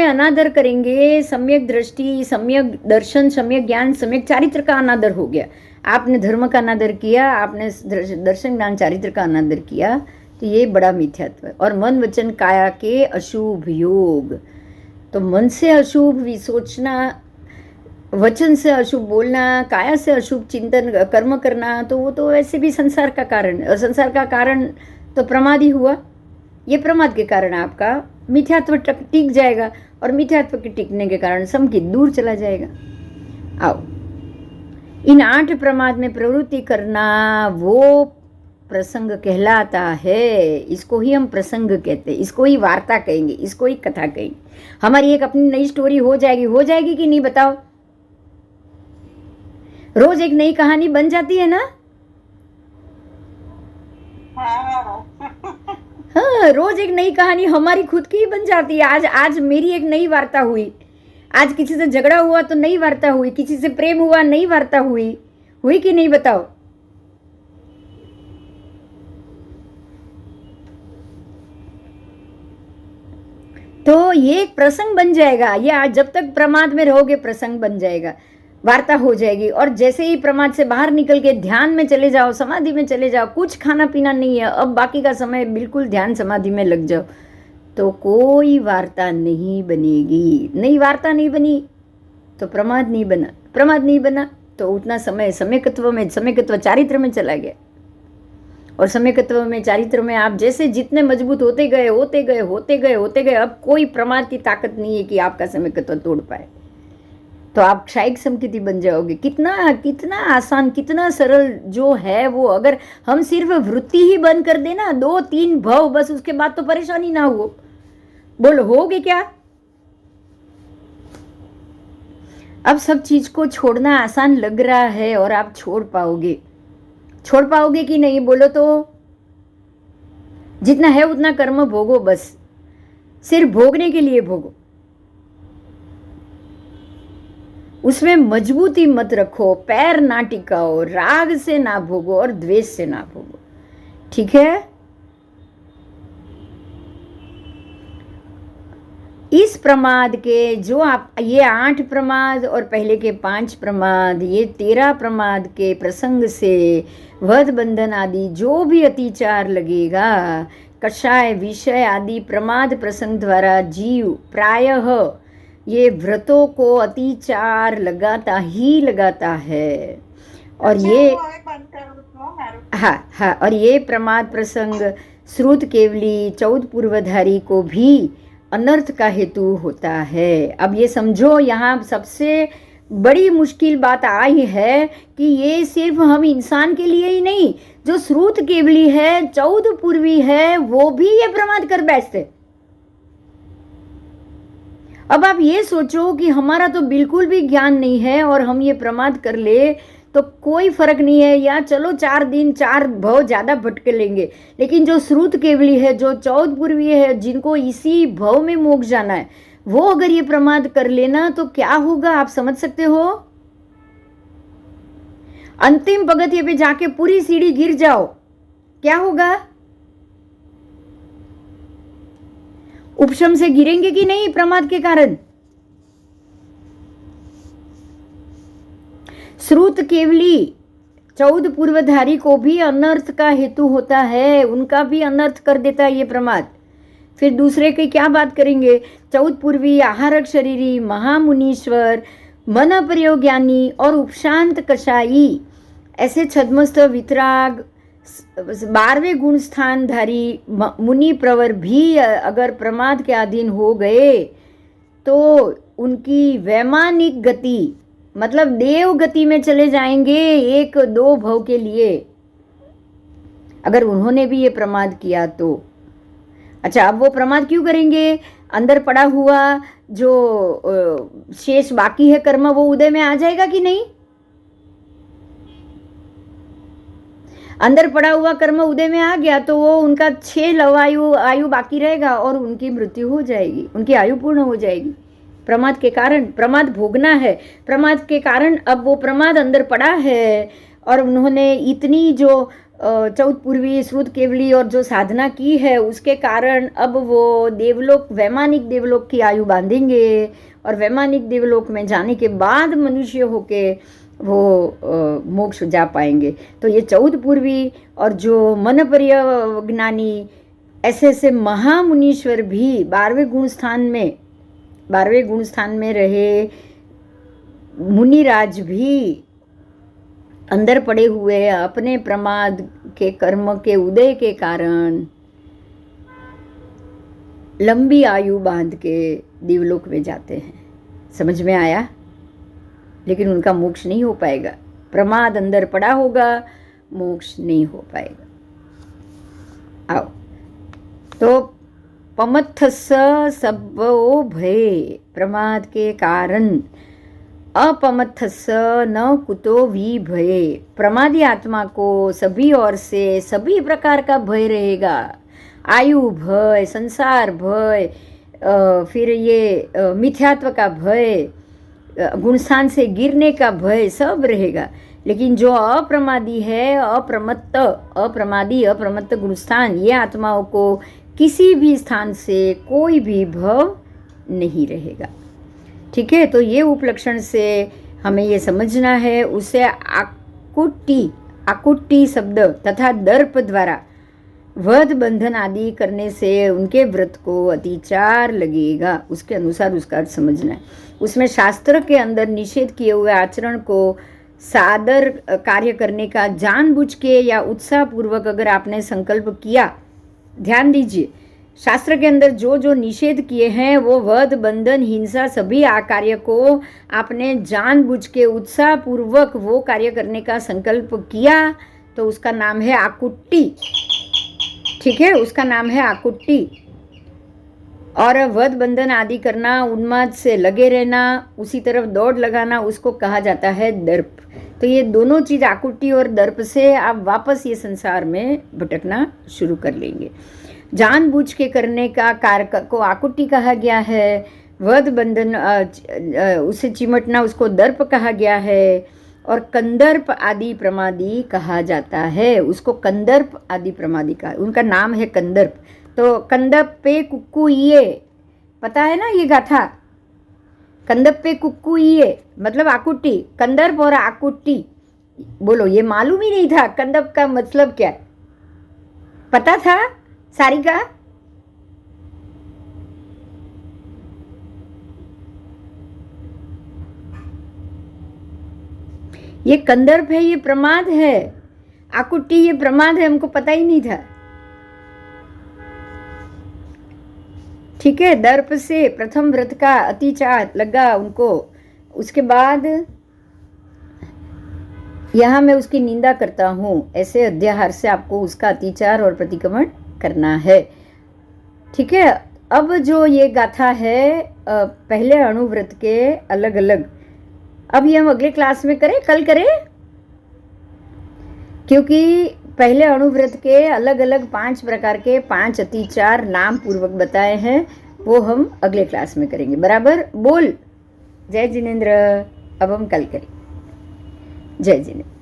A: अनादर करेंगे, सम्यक दृष्टि, सम्यक दर्शन, सम्यक ज्ञान, सम्यक चारित्र का अनादर हो गया। आपने धर्म का अनादर किया, आपने दर्शन ज्ञान चारित्र का अनादर किया, तो ये बड़ा मिथ्यात्व है। और मन वचन काया के अशुभ योग। तो मन से अशुभ सोचना, वचन से अशुभ बोलना, काया से अशुभ चिंतन कर्म करना, तो वो तो वैसे भी संसार का कारण है, और संसार का कारण तो प्रमाद ही हुआ। ये प्रमाद के कारण आपका मिथ्यात्व टिक जाएगा, और मिथ्यात्व के टिकने के कारण समकित दूर चला जाएगा। आओ, इन 8 प्रमाद में प्रवृत्ति करना वो प्रसंग कहलाता है। इसको ही हम प्रसंग कहते हैं, इसको ही वार्ता कहेंगे, इसको ही कथा कहेंगे। हमारी एक अपनी नई स्टोरी हो जाएगी कि नहीं? बताओ। रोज एक नई कहानी बन जाती है ना? हाँ, रोज एक नई कहानी हमारी खुद की ही बन जाती है। आज आज मेरी एक नई वार्ता हुई, आज किसी से झगड़ा हुआ तो नई वार्ता हुई, किसी से प्रेम हुआ नई वार्ता हुई कि नहीं बताओ। तो ये एक प्रसंग बन जाएगा, ये आज जब तक प्रमाद में रहोगे प्रसंग बन जाएगा, वार्ता हो जाएगी। और जैसे ही प्रमाद से बाहर निकल के ध्यान में चले जाओ, समाधि में चले जाओ, कुछ खाना पीना नहीं है, अब बाकी का समय बिल्कुल ध्यान समाधि में लग जाओ, तो कोई वार्ता नहीं बनेगी। नई वार्ता नहीं बनी तो प्रमाद नहीं बना, प्रमाद नहीं बना तो उतना समय समयकत्व चारित्र में चला गया। और समयकत्व में चारित्र में आप जैसे जितने मजबूत होते गए, अब कोई प्रमाद की ताकत नहीं है कि आपका समयकत्व तोड़ पाए। तो आप क्षायिक समकिति बन जाओगे। कितना कितना आसान, कितना सरल जो है वो, अगर हम सिर्फ वृत्ति ही बंद कर देना, 2-3 भव बस, उसके बाद तो परेशानी ना हो। बोलो होगे क्या? अब सब चीज को छोड़ना आसान लग रहा है और आप छोड़ पाओगे कि नहीं? बोलो तो। जितना है उतना कर्म भोगो, बस सिर्फ भोगने के लिए भोगो, उसमें मजबूती मत रखो, पैर ना टिकाओ, राग से ना भोगो और द्वेष से ना भोगो। ठीक है? इस प्रमाद के जो आप, ये 8 प्रमाद और पहले के 5 प्रमाद, ये 13 प्रमाद के प्रसंग से वध बंधन आदि जो भी अतिचार लगेगा, कषाय विषय आदि प्रमाद प्रसंग द्वारा जीव प्रायः ये व्रतों को अतिचार लगाता है। और ये हाँ, और ये प्रमाद प्रसंग श्रुत केवली 14 पूर्वधारी को भी अनर्थ का हेतु होता है। अब ये समझो, यहाँ सबसे बड़ी मुश्किल बात आई है कि ये सिर्फ हम इंसान के लिए ही नहीं, जो श्रुत केवली है, 14 पूर्वी है, वो भी ये प्रमाद कर बैठते। अब आप ये सोचो कि हमारा तो बिल्कुल भी ज्ञान नहीं है और हम ये प्रमाद कर ले तो कोई फर्क नहीं है, या चलो 4 दिन 4 भव ज्यादा भटके लेंगे, लेकिन जो श्रुत केवली है, जो 14 पूर्वीय है, जिनको इसी भव में मोक्ष जाना है, वो अगर ये प्रमाद कर लेना तो क्या होगा आप समझ सकते हो? अंतिम पगथिये पे जाके पूरी सीढ़ी गिर जाओ, क्या होगा? उपशम से गिरेंगे कि नहीं प्रमाद के कारण? श्रुत केवली 14 पूर्वधारी को भी अनर्थ का हेतु होता है, उनका भी अनर्थ कर देता है ये प्रमाद। फिर दूसरे की क्या बात करेंगे? 14 पूर्वी, आहारक शरीरी, महामुनीश्वर, मन प्रयोज्ञानी और उपशांत कषाई, ऐसे छद्मस्थ वितराग 12वें गुण स्थानधारी मुनि प्रवर भी अगर प्रमाद के अधीन हो गए तो उनकी वैमानिक गति, मतलब देव गति में चले जाएंगे 1-2 भव के लिए, अगर उन्होंने भी ये प्रमाद किया तो। अच्छा, अब वो प्रमाद क्यों करेंगे? अंदर पड़ा हुआ जो शेष बाकी है कर्म, वो उदय में आ जाएगा कि नहीं? अंदर पड़ा हुआ कर्म उदय में आ गया तो वो उनका 6 आयु बाकी रहेगा और उनकी मृत्यु हो जाएगी, उनकी आयु पूर्ण हो जाएगी। प्रमाद के कारण, प्रमाद भोगना है, प्रमाद के कारण अब वो प्रमाद अंदर पड़ा है और उन्होंने इतनी जो 14 पूर्वी, श्रुत केवली और जो साधना की है, उसके कारण अब वो देवलोक, वैमानिक देवलोक की आयु बांधेंगे और वैमानिक देवलोक में जाने के बाद मनुष्य होके वो मोक्ष जा पाएंगे। तो ये 14 पूर्वी और जो मन परिज्ञानी, ऐसे महामुनीश्वर भी 12वें गुण स्थान में रहे मुनिराज भी अंदर पड़े हुए अपने प्रमाद के कर्म के उदय के कारण लंबी आयु बांध के देवलोक में जाते हैं। समझ में आया? लेकिन उनका मोक्ष नहीं हो पाएगा, प्रमाद अंदर पड़ा होगा, मोक्ष नहीं हो पाएगा। आओ, तो पमत्थस सबो भय, प्रमाद के कारण अपमत्थस न कुतो भी भय, प्रमादी आत्मा को सभी ओर से सभी प्रकार का भय रहेगा। आयु भय, संसार भय, फिर ये मिथ्यात्व का भय, गुणस्थान से गिरने का भय, सब रहेगा। लेकिन जो अप्रमादी है, अप्रमादी अप्रमत्त गुणस्थान, ये आत्माओं को किसी भी स्थान से कोई भी भव नहीं रहेगा। ठीक है, तो ये उपलक्षण से हमें ये समझना है। उसे आकुट्टी शब्द तथा दर्प द्वारा वध बंधन आदि करने से उनके व्रत को अतिचार लगेगा, उसके अनुसार उसका अर्थ समझना है। उसमें शास्त्र के अंदर निषेध किए हुए आचरण को सादर कार्य करने का जानबूझ के या उत्साहपूर्वक अगर आपने संकल्प किया, ध्यान दीजिए, शास्त्र के अंदर जो जो निषेध किए हैं वो वध बंधन हिंसा सभी कार्य को आपने जानबूझ के उत्साहपूर्वक वो कार्य करने का संकल्प किया तो उसका नाम है आकुट्टी। ठीक है, उसका नाम है आकुट्टी। और वध बंधन आदि करना, उन्माद से लगे रहना, उसी तरफ दौड़ लगाना, उसको कहा जाता है दर्प। तो ये दोनों चीज़, आकुट्टी और दर्प से आप वापस ये संसार में भटकना शुरू कर लेंगे। जानबूझ के करने का कार्य को आकुट्टी कहा गया है, वध बंधन उसे चिमटना उसको दर्प कहा गया है, और कंदर्प आदि प्रमादी कहा जाता है, उसको कंदर्प आदि प्रमादी का, उनका नाम है कंदर्प। तो कंदप पे कुक्कू ये, पता है ना ये गाथा, कंदप पे कुक्कू ये मतलब आकुट्टी। कंदर्प और आकुट्टी, बोलो, ये मालूम ही नहीं था कंदप का मतलब क्या है, पता था सारिका? ये कंदर्प है, ये प्रमाद है। आकुट्टी ये प्रमाद है, हमको पता ही नहीं था। ठीक है, दर्प से प्रथम व्रत का अतिचार लगा उनको। उसके बाद यहाँ मैं उसकी निंदा करता हूँ, ऐसे अध्याहार से आपको उसका अतिचार और प्रतिक्रमण करना है। ठीक है, अब जो ये गाथा है पहले अणुव्रत के अलग अलग, अब ये हम अगले क्लास में करें, कल करें, क्योंकि पहले अणुव्रत के अलग अलग 5 प्रकार के 5 अतिचार नाम पूर्वक बताए हैं, वो हम अगले क्लास में करेंगे। बराबर? बोल जय जिनेन्द्र। अब हम कल करें। जय जिनेन्द्र।